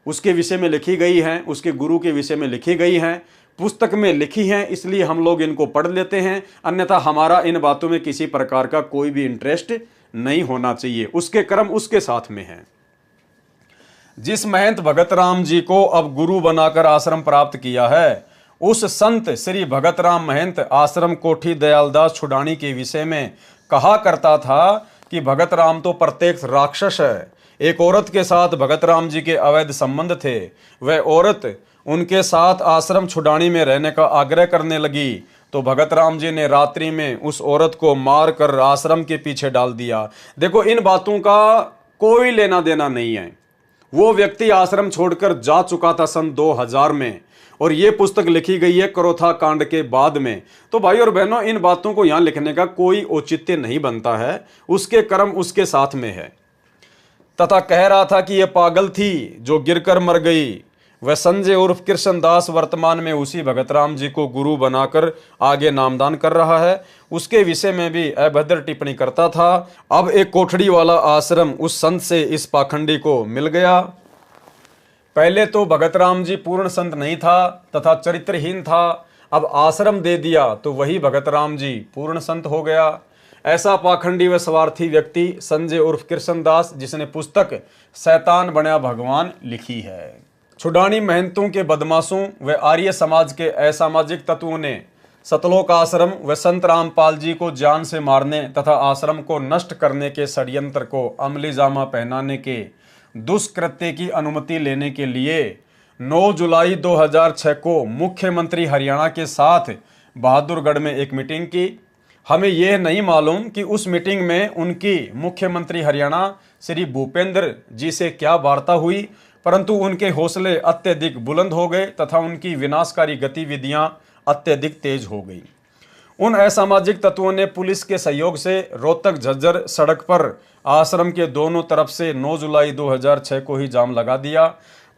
उसके विषय में लिखी गई हैं, उसके गुरु के विषय में लिखी गई हैं, पुस्तक में लिखी हैं, इसलिए हम लोग इनको पढ़ लेते हैं। अन्यथा हमारा इन बातों में किसी प्रकार का कोई भी इंटरेस्ट नहीं होना चाहिए, उसके कर्म उसके साथ में है। जिस महंत भगत राम जी को अब गुरु बनाकर आश्रम प्राप्त किया है, उस संत श्री भगत राम महंत आश्रम कोठी दयालदास छुडानी के विषय में कहा करता था कि भगत राम तो प्रत्यक्ष राक्षस है। एक औरत के साथ भगत राम जी के अवैध संबंध थे, वह औरत उनके साथ आश्रम छुडानी में रहने का आग्रह करने लगी, तो भगत राम जी ने रात्रि में उस औरत को मार कर आश्रम के पीछे डाल दिया। देखो, इन बातों का कोई लेना देना नहीं है। वो व्यक्ति आश्रम छोड़कर जा चुका था सन 2000 में, और ये पुस्तक लिखी गई है क्रोथा कांड के बाद में। तो भाई और बहनों, इन बातों को यहां लिखने का कोई औचित्य नहीं बनता है, उसके कर्म उसके साथ में है। तथा कह रहा था कि यह पागल थी जो गिरकर मर गई। वह संजय उर्फ कृष्णदास वर्तमान में उसी भगत राम जी को गुरु बनाकर आगे नामदान कर रहा है। उसके विषय में भी अभद्र टिप्पणी करता था। अब एक कोठड़ी वाला आश्रम उस संत से इस पाखंडी को मिल गया। पहले तो भगत राम जी पूर्ण संत नहीं था तथा चरित्रहीन था, अब आश्रम दे दिया तो वही भगत राम जी पूर्ण संत हो गया। ऐसा पाखंडी व स्वार्थी व्यक्ति संजय उर्फ कृष्णदास, जिसने पुस्तक शैतान बना भगवान लिखी है। छुडानी महंतों के बदमाशों व आर्य समाज के असामाजिक तत्वों ने सतलोक आश्रम व संत रामपाल जी को जान से मारने तथा आश्रम को नष्ट करने के षड्यंत्र को अमली जामा पहनाने के दुष्कृत्य की अनुमति लेने के लिए 9 जुलाई 2006 को मुख्यमंत्री हरियाणा के साथ बहादुरगढ़ में एक मीटिंग की। हमें यह नहीं मालूम कि उस मीटिंग में उनकी मुख्यमंत्री हरियाणा श्री भूपेंद्र जी से क्या वार्ता हुई, परंतु उनके हौसले अत्यधिक बुलंद हो गए तथा उनकी विनाशकारी गतिविधियां अत्यधिक तेज हो गई। उन असामाजिक तत्वों ने पुलिस के सहयोग से रोहतक झज्जर सड़क पर आश्रम के दोनों तरफ से 9 जुलाई 2006 को ही जाम लगा दिया,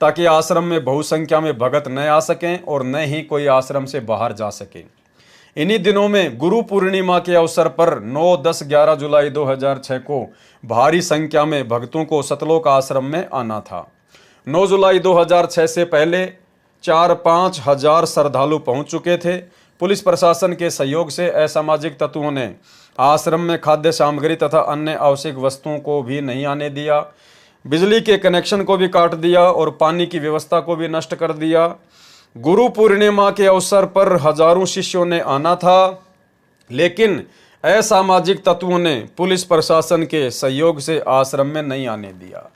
ताकि आश्रम में बहुसंख्या में भगत न आ सकें और न ही कोई आश्रम से बाहर जा सके। इन्हीं दिनों में गुरु पूर्णिमा के अवसर पर 9, 10, 11 जुलाई 2006 को भारी संख्या में भक्तों को सतलोक आश्रम में आना था। 9 जुलाई 2006 से पहले 4-5 हजार श्रद्धालु पहुंच चुके थे। पुलिस प्रशासन के सहयोग से असामाजिक तत्वों ने आश्रम में खाद्य सामग्री तथा अन्य आवश्यक वस्तुओं को भी नहीं आने दिया, बिजली के कनेक्शन को भी काट दिया और पानी की व्यवस्था को भी नष्ट कर दिया। गुरु पूर्णिमा के अवसर पर हजारों शिष्यों ने आना था, लेकिन असामाजिक तत्वों ने पुलिस प्रशासन के सहयोग से आश्रम में नहीं आने दिया।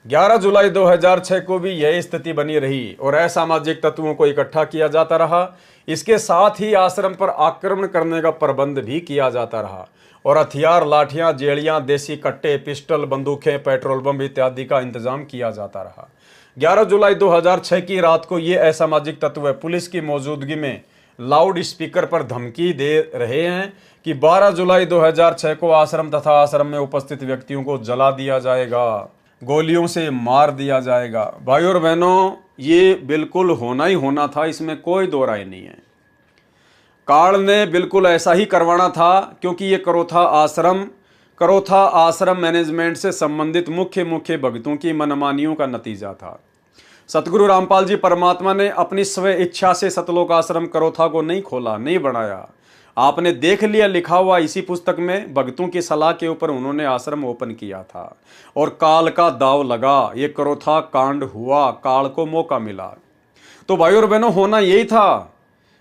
11 जुलाई 2006 को भी यही स्थिति बनी रही और असामाजिक तत्वों को इकट्ठा किया जाता रहा। इसके साथ ही आश्रम पर आक्रमण करने का प्रबंध भी किया जाता रहा और हथियार, लाठियां, जेड़ियां, देसी कट्टे, पिस्टल, बंदूकें, पेट्रोल बम इत्यादि का इंतजाम किया जाता रहा। 11 जुलाई 2006 की रात को ये असामाजिक तत्व पुलिस की मौजूदगी में लाउड स्पीकर पर धमकी दे रहे हैं कि 12 जुलाई 2006 को आश्रम तथा आश्रम में उपस्थित व्यक्तियों को जला दिया जाएगा, गोलियों से मार दिया जाएगा। भाई और बहनों, ये बिल्कुल होना ही होना था, इसमें कोई दो राय नहीं है। काल ने बिल्कुल ऐसा ही करवाना था, क्योंकि ये करोथा आश्रम मैनेजमेंट से संबंधित मुख्य भक्तों की मनमानियों का नतीजा था। सतगुरु रामपाल जी परमात्मा ने अपनी स्व इच्छा से सतलोक आश्रम करोथा को नहीं खोला, नहीं बनाया। आपने देख लिया, लिखा हुआ इसी पुस्तक में, भक्तों की सलाह के ऊपर उन्होंने आश्रम ओपन किया था और काल का दाव लगा, ये करोथा कांड हुआ, काल को मौका मिला। तो भाई और बहनों, होना यही था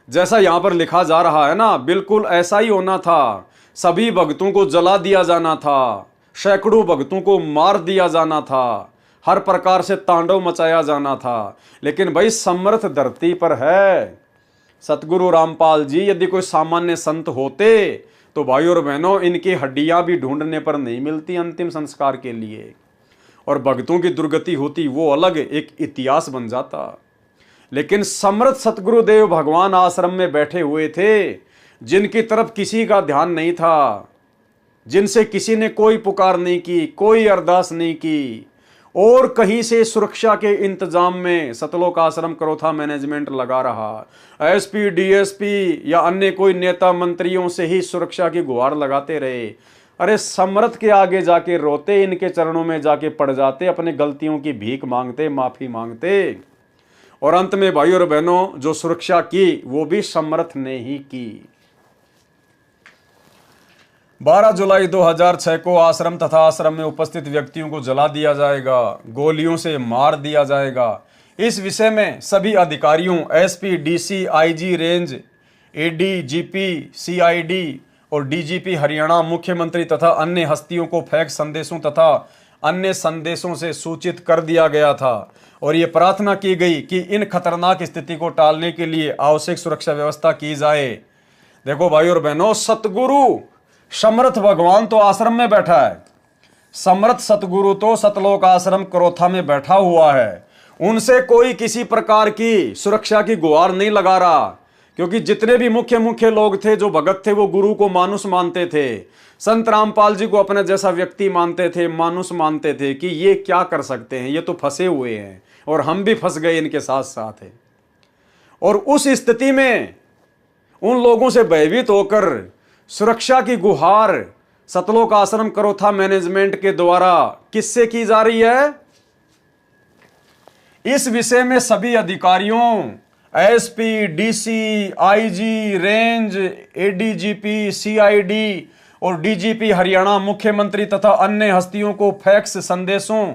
जैसा यहां पर लिखा जा रहा है ना, बिल्कुल ऐसा ही होना था। सभी भक्तों को जला दिया जाना था, सैकड़ों भक्तों को मार दिया जाना था, हर प्रकार से तांडव मचाया जाना था। लेकिन भाई समर्थ धरती पर है सतगुरु रामपाल जी, यदि कोई सामान्य संत होते तो भाई और बहनों, इनकी हड्डियां भी ढूंढने पर नहीं मिलती अंतिम संस्कार के लिए, और भक्तों की दुर्गति होती वो अलग एक इतिहास बन जाता। लेकिन समर्थ सतगुरुदेव भगवान आश्रम में बैठे हुए थे, जिनकी तरफ किसी का ध्यान नहीं था, जिनसे किसी ने कोई पुकार नहीं की, कोई अरदास नहीं की, और कहीं से सुरक्षा के इंतजाम में सतलोक आश्रम करोथा मैनेजमेंट लगा रहा। एसपी, डीएसपी या अन्य कोई नेता मंत्रियों से ही सुरक्षा की गुहार लगाते रहे। अरे समर्थ के आगे जाके रोते, इनके चरणों में जाके पड़ जाते, अपने गलतियों की भीख मांगते, माफी मांगते, और अंत में भाई और बहनों, जो सुरक्षा की वो भी समर्थ ने ही की। 12 जुलाई 2006 को आश्रम तथा आश्रम में उपस्थित व्यक्तियों को जला दिया जाएगा, गोलियों से मार दिया जाएगा। इस विषय में सभी अधिकारियों, SP, DC, IG range, ADGP, CID और डीजीपी हरियाणा, मुख्यमंत्री तथा अन्य हस्तियों को फैक्स संदेशों तथा अन्य संदेशों से सूचित कर दिया गया था और ये प्रार्थना की गई कि इन खतरनाक स्थिति को टालने के लिए आवश्यक सुरक्षा व्यवस्था की जाए। देखो भाई और बहनों, सतगुरु समर्थ भगवान तो आश्रम में बैठा है, समर्थ सतगुरु तो सतलोक आश्रम करोथा में बैठा हुआ है। उनसे कोई किसी प्रकार की सुरक्षा की गुहार नहीं लगा रहा, क्योंकि जितने भी मुख्य लोग थे, जो भगत थे, वो गुरु को मानुष मानते थे। संत रामपाल जी को अपने जैसा व्यक्ति मानते थे, मानुष मानते थे कि ये क्या कर सकते हैं, ये तो फंसे हुए हैं और हम भी फंस गए इनके साथ साथ है। और उस स्थिति में उन लोगों से भयभीत होकर सुरक्षा की गुहार सतलोक आश्रम करोथा मैनेजमेंट के द्वारा किससे की जा रही है? इस विषय में सभी अधिकारियों, SP, DC, IG range, ADGP, CID और डीजीपी हरियाणा, मुख्यमंत्री तथा अन्य हस्तियों को फैक्स संदेशों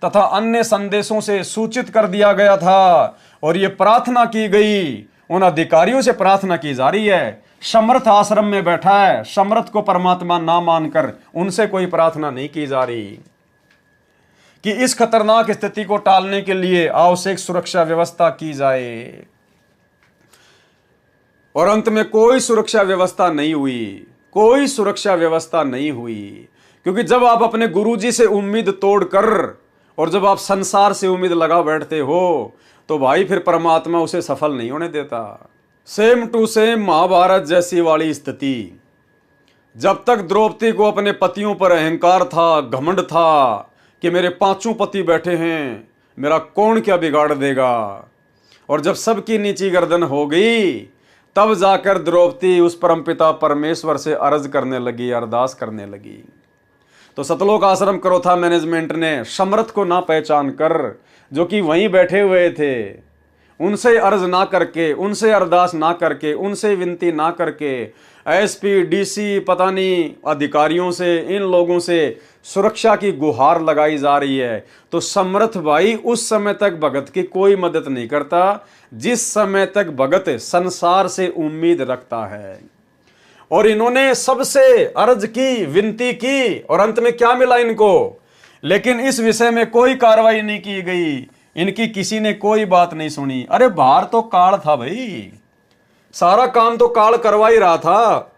तथा अन्य संदेशों से सूचित कर दिया गया था और यह प्रार्थना की गई, उन अधिकारियों से प्रार्थना की जा रही है। समर्थ आश्रम में बैठा है, समर्थ को परमात्मा ना मानकर उनसे कोई प्रार्थना नहीं की जा रही कि इस खतरनाक स्थिति को टालने के लिए आवश्यक सुरक्षा व्यवस्था की जाए। और अंत में कोई सुरक्षा व्यवस्था नहीं हुई, कोई सुरक्षा व्यवस्था नहीं हुई, क्योंकि जब आप अपने गुरुजी से उम्मीद तोड़कर और जब आप संसार से उम्मीद लगा बैठते हो तो भाई फिर परमात्मा उसे सफल नहीं होने देता। सेम टू सेम महाभारत जैसी वाली स्थिति। जब तक द्रौपदी को अपने पतियों पर अहंकार था, घमंड था कि मेरे 5 पति बैठे हैं, मेरा कौन क्या बिगाड़ देगा, और जब सबकी नीची गर्दन हो गई तब जाकर द्रौपदी उस परमपिता परमेश्वर से अर्ज करने लगी, अरदास करने लगी। तो सतलोक आश्रम करोथा मैनेजमेंट ने समर्थ को ना पहचान कर, जो कि वहीं बैठे हुए थे, उनसे अर्ज ना करके, उनसे अरदास ना करके, उनसे विनती ना करके एसपी, डीसी, पता नहीं अधिकारियों से, इन लोगों से सुरक्षा की गुहार लगाई जा रही है। तो समर्थ भाई उस समय तक भगत की कोई मदद नहीं करता जिस समय तक भगत संसार से उम्मीद रखता है। और इन्होंने सबसे अर्ज की, विनती की, और अंत में क्या मिला इनको? लेकिन इस विषय में कोई कार्रवाई नहीं की गई, इनकी किसी ने कोई बात नहीं सुनी। अरे बाहर तो काल था भाई, सारा काम तो काल करवा ही रहा था।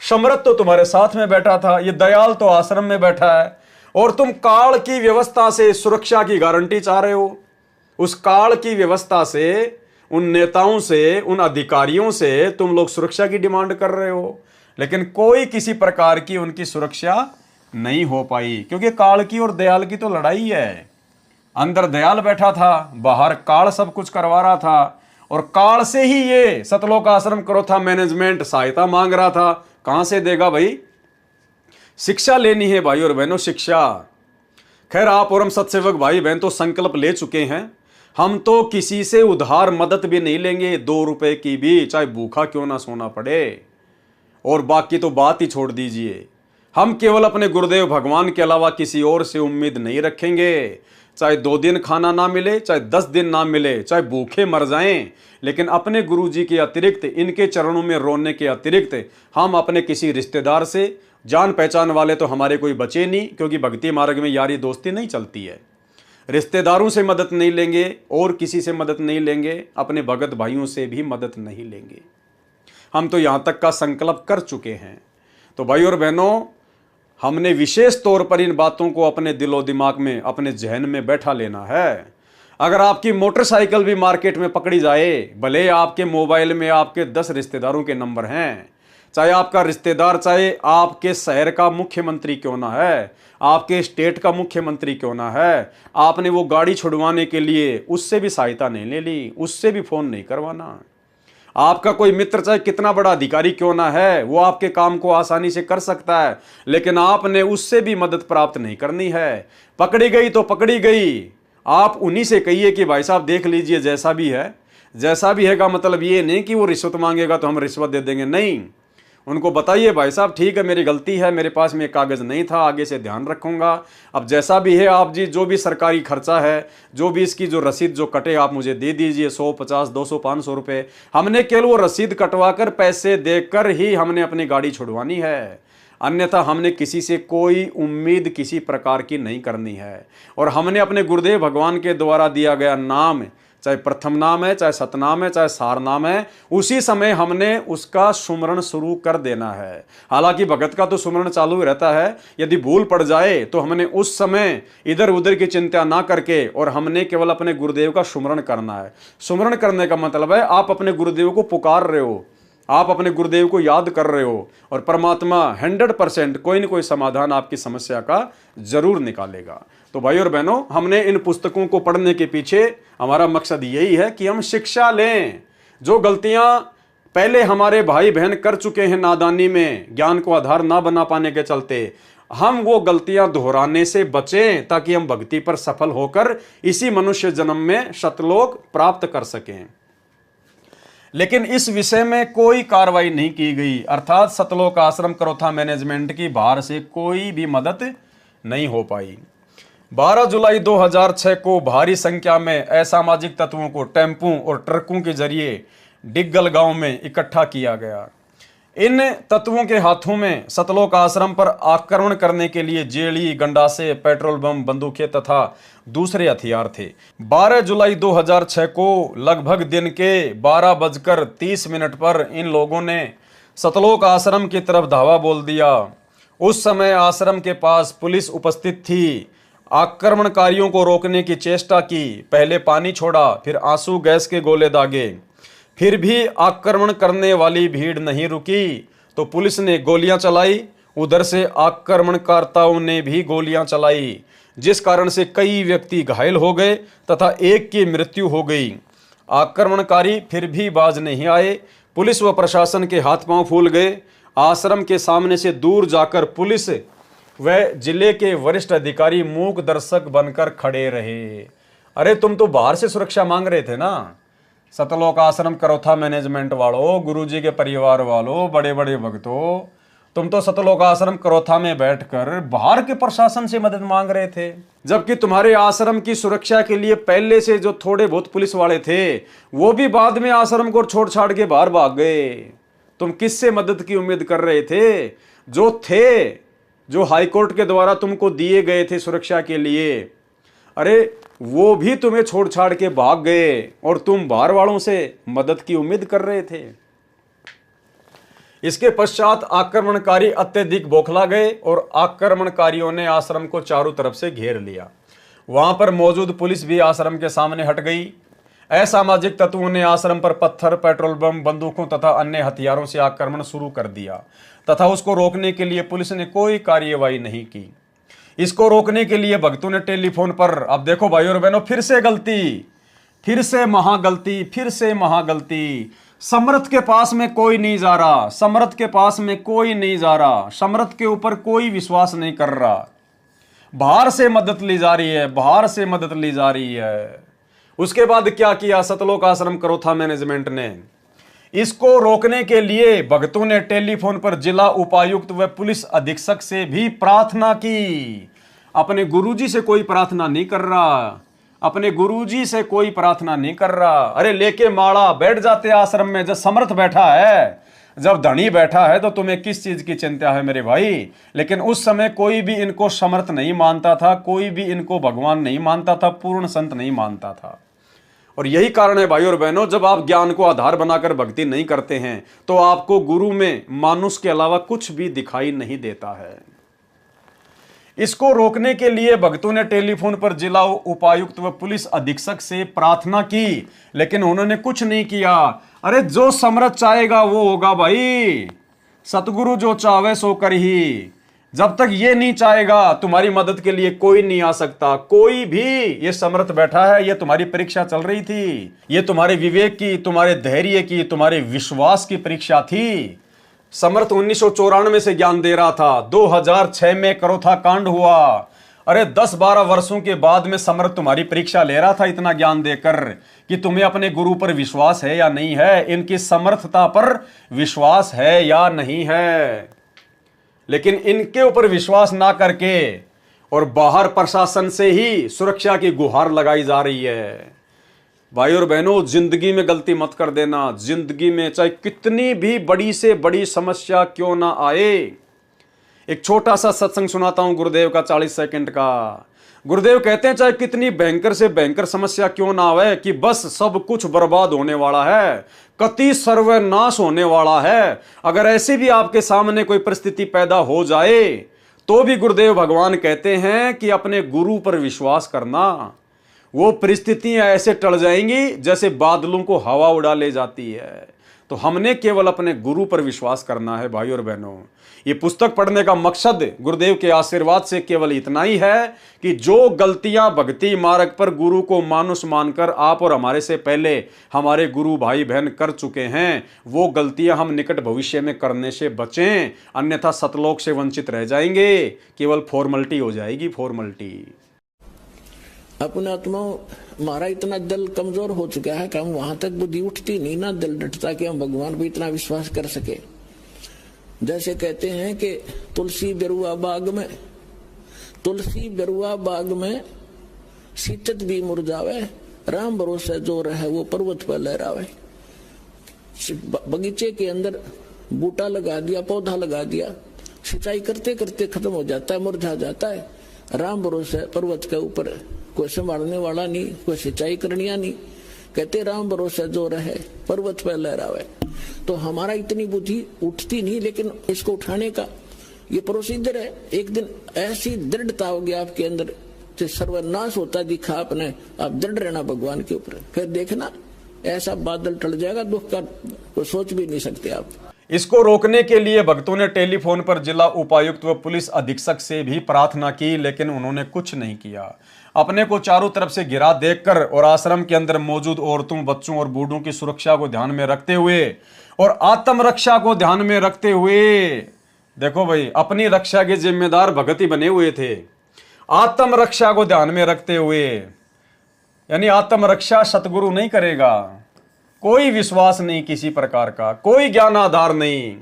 समर्थ तो तुम्हारे साथ में बैठा था, ये दयाल तो आश्रम में बैठा है, और तुम काल की व्यवस्था से सुरक्षा की गारंटी चाह रहे हो। उस काल की व्यवस्था से, उन नेताओं से, उन अधिकारियों से तुम लोग सुरक्षा की डिमांड कर रहे हो, लेकिन कोई किसी प्रकार की उनकी सुरक्षा नहीं हो पाई, क्योंकि काल की और दयाल की तो लड़ाई है। अंदर दयाल बैठा था, बाहर काल सब कुछ करवा रहा था, और काल से ही ये सतलोक आश्रम करोथा मैनेजमेंट सहायता मांग रहा था। कहां से देगा भाई? शिक्षा लेनी है भाई और बहनों, शिक्षा। खैर आप और हम सत्सेवक भाई बहन तो संकल्प ले चुके हैं, हम तो किसी से उधार मदद भी नहीं लेंगे, 2 रुपए की भी, चाहे भूखा क्यों ना सोना पड़े। और बाकी तो बात ही छोड़ दीजिए, हम केवल अपने गुरुदेव भगवान के अलावा किसी और से उम्मीद नहीं रखेंगे। चाहे 2 दिन खाना ना मिले, चाहे 10 दिन ना मिले, चाहे भूखे मर जाएं, लेकिन अपने गुरु जी के अतिरिक्त, इनके चरणों में रोने के अतिरिक्त हम अपने किसी रिश्तेदार से, जान पहचान वाले तो हमारे कोई बचे नहीं, क्योंकि भक्ति मार्ग में यारी दोस्ती नहीं चलती है। रिश्तेदारों से मदद नहीं लेंगे और किसी से मदद नहीं लेंगे, अपने भगत भाइयों से भी मदद नहीं लेंगे। हम तो यहाँ तक का संकल्प कर चुके हैं। तो भाई और बहनों, हमने विशेष तौर पर इन बातों को अपने दिलो दिमाग में, अपने जहन में बैठा लेना है। अगर आपकी मोटरसाइकिल भी मार्केट में पकड़ी जाए, भले आपके मोबाइल में आपके 10 रिश्तेदारों के नंबर हैं, चाहे आपका रिश्तेदार, चाहे आपके शहर का मुख्यमंत्री क्यों ना है, आपके स्टेट का मुख्यमंत्री क्यों ना है, आपने वो गाड़ी छुड़वाने के लिए उससे भी सहायता नहीं ले ली, उससे भी फोन नहीं करवाना। आपका कोई मित्र चाहे कितना बड़ा अधिकारी क्यों ना है, वो आपके काम को आसानी से कर सकता है, लेकिन आपने उससे भी मदद प्राप्त नहीं करनी है। पकड़ी गई तो पकड़ी गई, आप उन्हीं से कहिए कि भाई साहब देख लीजिए, जैसा भी है, जैसा भी है का मतलब ये नहीं कि वो रिश्वत मांगेगा तो हम रिश्वत दे देंगे, नहीं। उनको बताइए भाई साहब ठीक है, मेरी गलती है, मेरे पास में कागज़ नहीं था, आगे से ध्यान रखूंगा। अब जैसा भी है आप जी, जो भी सरकारी खर्चा है, जो भी इसकी जो रसीद जो कटे आप मुझे दे दीजिए, 100, 50, 200, 500 रुपये। हमने केवल वो रसीद कटवा कर, पैसे देकर ही हमने अपनी गाड़ी छुड़वानी है, अन्यथा हमने किसी से कोई उम्मीद किसी प्रकार की नहीं करनी है। और हमने अपने गुरुदेव भगवान के द्वारा दिया गया नाम, चाहे प्रथम नाम है, चाहे सतनाम है, चाहे सार नाम है, उसी समय हमने उसका सुमरण शुरू कर देना है। हालांकि भगत का तो सुमरण चालू रहता है, यदि भूल पड़ जाए तो हमने उस समय इधर उधर की चिंता ना करके, और हमने केवल अपने गुरुदेव का सुमरण करना है। सुमरण करने का मतलब है आप अपने गुरुदेव को पुकार रहे हो, आप अपने गुरुदेव को याद कर रहे हो, और परमात्मा 100% कोई न कोई समाधान आपकी समस्या का जरूर निकालेगा। तो भाई और बहनों, हमने इन पुस्तकों को पढ़ने के पीछे हमारा मकसद यही है कि हम शिक्षा लें। जो गलतियां पहले हमारे भाई बहन कर चुके हैं नादानी में, ज्ञान को आधार ना बना पाने के चलते, हम वो गलतियां दोहराने से बचें, ताकि हम भक्ति पर सफल होकर इसी मनुष्य जन्म में सतलोक प्राप्त कर सकें। लेकिन इस विषय में कोई कार्रवाई नहीं की गई, अर्थात सतलोक आश्रम करोथा मैनेजमेंट की बाहर से कोई भी मदद नहीं हो पाई। 12 जुलाई 2006 को भारी संख्या में असामाजिक तत्वों को टेम्पू और ट्रकों के जरिए डिग्गल गांव में इकट्ठा किया गया। इन तत्वों के हाथों में सतलोक आश्रम पर आक्रमण करने के लिए जेली, गंडासे, पेट्रोल बम, बंदूकें तथा दूसरे हथियार थे। 12 जुलाई 2006 को लगभग दिन के 12:30 पर इन लोगों ने सतलोक आश्रम की तरफ धावा बोल दिया। उस समय आश्रम के पास पुलिस उपस्थित थी। आक्रमणकारियों को रोकने की चेष्टा की, पहले पानी छोड़ा, फिर आंसू गैस के गोले दागे, फिर भी आक्रमण करने वाली भीड़ नहीं रुकी तो पुलिस ने गोलियां चलाई। उधर से आक्रमणकर्ताओं ने भी गोलियां चलाई, जिस कारण से कई व्यक्ति घायल हो गए तथा एक की मृत्यु हो गई। आक्रमणकारी फिर भी बाज नहीं आए। पुलिस व प्रशासन के हाथ पांव फूल गए। आश्रम के सामने से दूर जाकर पुलिस व जिले के वरिष्ठ अधिकारी मूक दर्शक बनकर खड़े रहे। अरे तुम तो बाहर से सुरक्षा मांग रहे थे ना, सतलोक आश्रम करोथा मैनेजमेंट वालों, गुरुजी के परिवार वालों, बड़े बड़े भक्तों, तुम तो सतलोक आश्रम करोथा में बैठकर बाहर के प्रशासन से मदद मांग रहे थे, जबकि तुम्हारे आश्रम की सुरक्षा के लिए पहले से जो थोड़े बहुत पुलिस वाले थे वो भी बाद में आश्रम को छोड़ छाड़ के बाहर भाग गए। तुम किससे मदद की उम्मीद कर रहे थे? जो हाईकोर्ट के द्वारा तुमको दिए गए थे सुरक्षा के लिए, अरे वो भी तुम्हें छोड़ छाड़ के भाग गए और तुम बाहर वालों से मदद की उम्मीद कर रहे थे। इसके पश्चात आक्रमणकारी अत्यधिक बौखला गए और आक्रमणकारियों ने आश्रम को चारों तरफ से घेर लिया। वहां पर मौजूद पुलिस भी आश्रम के सामने हट गई। असामाजिक तत्वों ने आश्रम पर पत्थर, पेट्रोल बम, बंदूकों तथा अन्य हथियारों से आक्रमण शुरू कर दिया तथा उसको रोकने के लिए पुलिस ने कोई कार्यवाही नहीं की। इसको रोकने के लिए भक्तों ने टेलीफोन पर, अब देखो भाई और बहनों, फिर से गलती, फिर से महागलती, फिर से महागलती। समर्थ के पास में कोई नहीं जा रहा, समर्थ के पास में कोई नहीं जा रहा, समर्थ के ऊपर कोई विश्वास नहीं कर रहा। बाहर से मदद ली जा रही है, बाहर से मदद ली जा रही है। उसके बाद क्या किया सतलोक आश्रम करोथा मैनेजमेंट ने? इसको रोकने के लिए भक्तों ने टेलीफोन पर जिला उपायुक्त व पुलिस अधीक्षक से भी प्रार्थना की। अपने गुरुजी से कोई प्रार्थना नहीं कर रहा, अपने गुरुजी से कोई प्रार्थना नहीं कर रहा। अरे लेके माड़ा बैठ जाते आश्रम में, जब समर्थ बैठा है, जब धनी बैठा है, तो तुम्हें किस चीज की चिंता है मेरे भाई? लेकिन उस समय कोई भी इनको समर्थ नहीं मानता था, कोई भी इनको भगवान नहीं मानता था, पूर्ण संत नहीं मानता था। और यही कारण है भाई और बहनों, जब आप ज्ञान को आधार बनाकर भक्ति नहीं करते हैं तो आपको गुरु में मानुष के अलावा कुछ भी दिखाई नहीं देता है। इसको रोकने के लिए भक्तों ने टेलीफोन पर जिला उपायुक्त व पुलिस अधीक्षक से प्रार्थना की, लेकिन उन्होंने कुछ नहीं किया। अरे जो समर्थ चाहेगा वो होगा भाई, सतगुरु जो चाहे सो कर ही। जब तक ये नहीं चाहेगा तुम्हारी मदद के लिए कोई नहीं आ सकता, कोई भी। ये समर्थ बैठा है, ये तुम्हारी परीक्षा चल रही थी, ये तुम्हारे विवेक की, तुम्हारे धैर्य की, तुम्हारे विश्वास की परीक्षा थी। समर्थ 1994 से ज्ञान दे रहा था, 2006 में करोथा कांड हुआ। अरे 10-12 वर्षों के बाद में समर्थ तुम्हारी परीक्षा ले रहा था इतना ज्ञान देकर कि तुम्हें अपने गुरु पर विश्वास है या नहीं है, इनकी समर्थता पर विश्वास है या नहीं है। लेकिन इनके ऊपर विश्वास ना करके और बाहर प्रशासन से ही सुरक्षा की गुहार लगाई जा रही है। भाई और बहनों, जिंदगी में गलती मत कर देना। जिंदगी में चाहे कितनी भी बड़ी से बड़ी समस्या क्यों ना आए। एक छोटा सा सत्संग सुनाता हूं गुरुदेव का, 40 सेकंड का। गुरुदेव कहते हैं चाहे कितनी भयंकर से भयंकर समस्या क्यों ना आवे, कि बस सब कुछ बर्बाद होने वाला है, कति सर्वनाश होने वाला है। अगर ऐसी भी आपके सामने कोई परिस्थिति पैदा हो जाए तो भी गुरुदेव भगवान कहते हैं कि अपने गुरु पर विश्वास करना। वो परिस्थितियां ऐसे टल जाएंगी जैसे बादलों को हवा उड़ा ले जाती है। तो हमने केवल अपने गुरु पर विश्वास करना है भाई और बहनों। ये पुस्तक पढ़ने का मकसद गुरुदेव के आशीर्वाद से केवल इतना ही है कि जो गलतियां भक्ति मार्ग पर गुरु को मानुष मानकर आप और हमारे से पहले हमारे गुरु भाई बहन कर चुके हैं, वो गलतियां हम निकट भविष्य में करने से बचें, अन्यथा सतलोक से वंचित रह जाएंगे। केवल फॉर्मेलिटी हो जाएगी, फॉर्मेलिटी। अपने आत्मा हमारा इतना दिल कमजोर हो चुका है कि हम वहां तक बुद्धि उठती नहीं ना, दिल डटता कि हम भगवान पर इतना विश्वास कर सके। जैसे कहते हैं कि तुलसी बेरुआ बाग में सीतत भी मुरझावे, राम भरोसे जो रहे वो पर्वत पर लहरावे। बगीचे के अंदर बूटा लगा दिया, पौधा लगा दिया, सिंचाई करते करते खत्म हो जाता है, मुरझा जाता है। राम भरोसे पर्वत के ऊपर कोई संभालने वाला नहीं, कोई सिंचाई करनिया नहीं। कहते राम भरोसे जो रहे पर्वत पर लहरावे। तो हमारा इतनी बुद्धि उठती नहीं, लेकिन इसको उठाने का ये प्रोसीजर है। एक दिन ऐसी दृढ़ता होगी आपके अंदर, सर्वनाश होता दिखा आपने, आप दृढ़ रहना भगवान के ऊपर। फिर देखना ऐसा बादल टल जाएगा, दुख का तो सोच भी नहीं सकते आप। इसको रोकने के लिए भक्तों ने टेलीफोन पर जिला उपायुक्त व पुलिस अधीक्षक से भी प्रार्थना की, लेकिन उन्होंने कुछ नहीं किया। अपने को चारों तरफ से घिरा देखकर और आश्रम के अंदर मौजूद औरतों, बच्चों और बूढ़ों की सुरक्षा को ध्यान में रखते हुए और आत्मरक्षा को ध्यान में रखते हुए, देखो भाई, अपनी रक्षा के जिम्मेदार भगत ही बने हुए थे। आत्मरक्षा को ध्यान में रखते हुए, यानी आत्मरक्षा सतगुरु नहीं करेगा, कोई विश्वास नहीं किसी प्रकार का, कोई ज्ञान आधार नहीं।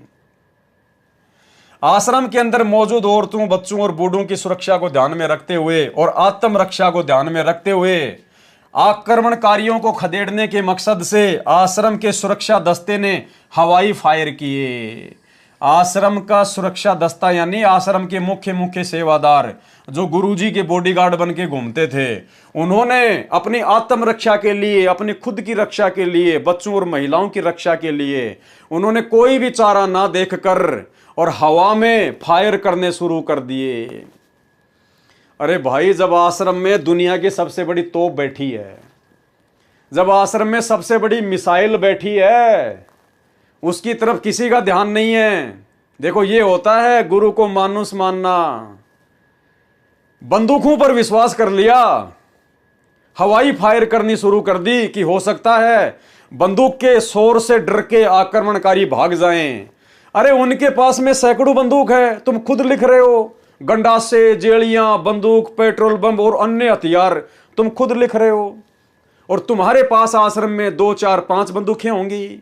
आश्रम के अंदर मौजूद औरतों, बच्चों और बूढ़ों की सुरक्षा को ध्यान में रखते हुए और आत्मरक्षा को ध्यान में रखते हुए आक्रमणकारियों को खदेड़ने के मकसद से आश्रम के सुरक्षा दस्ते ने हवाई फायर किए। आश्रम का सुरक्षा दस्ता यानी आश्रम के मुख्य सेवादार जो गुरुजी के बॉडीगार्ड बन के घूमते थे, उन्होंने अपनी आत्मरक्षा के लिए, अपनी खुद की रक्षा के लिए, बच्चों और महिलाओं की रक्षा के लिए उन्होंने कोई भी चारा ना देखकर और हवा में फायर करने शुरू कर दिए। अरे भाई, जब आश्रम में दुनिया की सबसे बड़ी तोप बैठी है, जब आश्रम में सबसे बड़ी मिसाइल बैठी है, उसकी तरफ किसी का ध्यान नहीं है। देखो, ये होता है गुरु को मानुस मानना। बंदूकों पर विश्वास कर लिया, हवाई फायर करनी शुरू कर दी कि हो सकता है बंदूक के शोर से डर के आक्रमणकारी भाग जाएं। अरे, उनके पास में सैकड़ों बंदूक है, तुम खुद लिख रहे हो। गंडासे, जेलियां, बंदूक, पेट्रोल बम और अन्य हथियार तुम खुद लिख रहे हो। और तुम्हारे पास आश्रम में 2, 4, 5 बंदूकें होंगी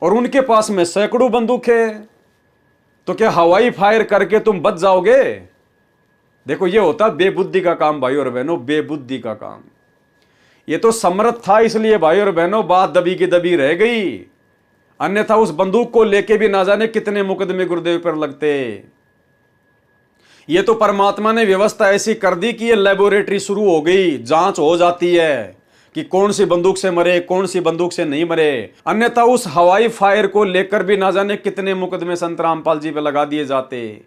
और उनके पास में सैकड़ों बंदूकें। तो क्या हवाई फायर करके तुम बच जाओगे? देखो, ये होता बेबुद्धि का काम भाई और बहनों, बेबुद्धि का काम। ये तो समर्थ था, इसलिए भाई और बहनों बात दबी की दबी रह गई, अन्यथा उस बंदूक को लेके भी ना जाने कितने मुकदमे गुरुदेव पर लगते। ये तो परमात्मा ने व्यवस्था ऐसी कर दी कि ये लेबोरेटरी शुरू हो गई, जांच हो जाती है कि कौन सी बंदूक से मरे, कौन सी बंदूक से नहीं मरे। अन्यथा उस हवाई फायर को लेकर भी ना जाने कितने मुकदमे संत रामपाल जी पे लगा दिए जाते।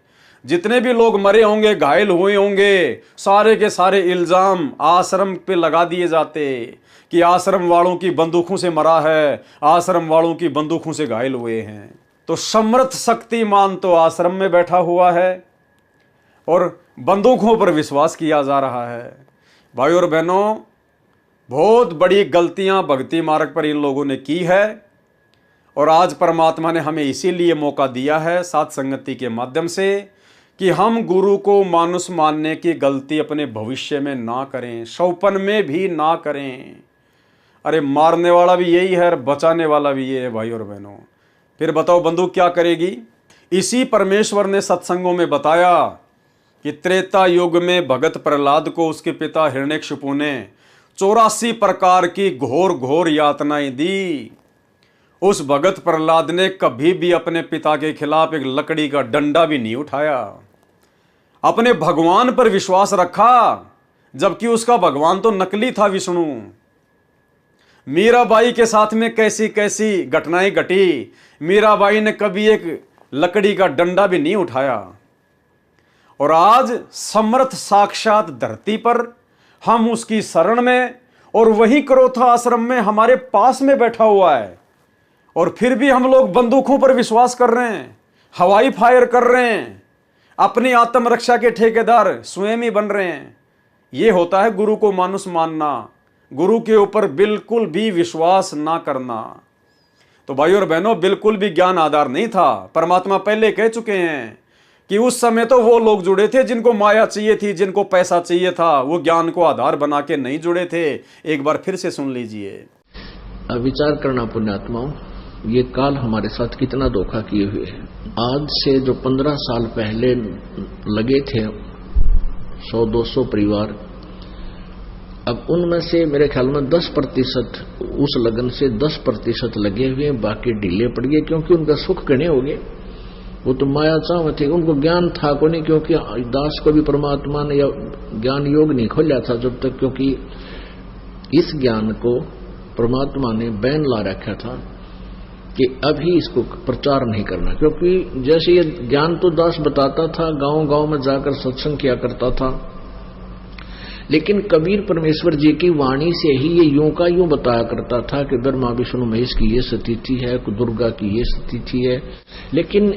जितने भी लोग मरे होंगे, घायल हुए होंगे, सारे के सारे इल्जाम आश्रम पे लगा दिए जाते कि आश्रम वालों की बंदूकों से मरा है, आश्रम वालों की बंदूकों से घायल हुए हैं। तो समर्थ शक्तिमान तो आश्रम में बैठा हुआ है और बंदूकों पर विश्वास किया जा रहा है। भाई और बहनों, बहुत बड़ी गलतियां भक्ति मार्ग पर इन लोगों ने की है और आज परमात्मा ने हमें इसीलिए मौका दिया है साथ संगति के माध्यम से कि हम गुरु को मानुष मानने की गलती अपने भविष्य में ना करें, सौपन में भी ना करें। अरे, मारने वाला भी यही है और बचाने वाला भी ये है भाई और बहनों। फिर बताओ बंदूक क्या करेगी? इसी परमेश्वर ने सत्संगों में बताया कि त्रेता युग में भगत प्रहलाद को उसके पिता हिरण्यकशिपु ने 84 प्रकार की घोर घोर यातनाएं दी। उस भगत प्रहलाद ने कभी भी अपने पिता के खिलाफ एक लकड़ी का डंडा भी नहीं उठाया, अपने भगवान पर विश्वास रखा, जबकि उसका भगवान तो नकली था, विष्णु। मीराबाई के साथ में कैसी कैसी घटनाएं घटी, मीराबाई ने कभी एक लकड़ी का डंडा भी नहीं उठाया। और आज समर्थ साक्षात धरती पर हम उसकी शरण में, और वही क्रोथा आश्रम में हमारे पास में बैठा हुआ है, और फिर भी हम लोग बंदूकों पर विश्वास कर रहे हैं, हवाई फायर कर रहे हैं, अपनी आत्मरक्षा के ठेकेदार स्वयं ही बन रहे हैं। यह होता है गुरु को मानुष मानना, गुरु के ऊपर बिल्कुल भी विश्वास ना करना। तो भाई और बहनों, बिल्कुल भी ज्ञान आधार नहीं था। परमात्मा पहले कह चुके हैं कि उस समय तो वो लोग जुड़े थे जिनको माया चाहिए थी, जिनको पैसा चाहिए था, वो ज्ञान को आधार बना के नहीं जुड़े थे। एक बार फिर से सुन लीजिए। विचार करना पुण्यात्माओं, ये काल हमारे साथ कितना धोखा किए हुए है। आज से जो 15 साल पहले लगे थे 100-200 परिवार, अब उनमें से मेरे ख्याल में 10% उस लगन से 10% लगे हुए, बाकी ढीले पड़ गए, क्योंकि उनका सुख गणे हो गए। वो तो माया चाह थे, उनको ज्ञान था को नहीं, क्योंकि दास को भी परमात्मा ने ज्ञान योग नहीं खोला था जब तक, क्योंकि इस ज्ञान को परमात्मा ने बैन ला रखा था कि अभी इसको प्रचार नहीं करना। क्योंकि जैसे ये ज्ञान तो दास बताता था, गांव गांव में जाकर सत्संग किया करता था, लेकिन कबीर परमेश्वर जी की वाणी से ही ये यूं का यूं बताया करता था कि ब्रह्मा विष्णु महेश की ये स्थिति है, दुर्गा की ये स्थिति है। लेकिन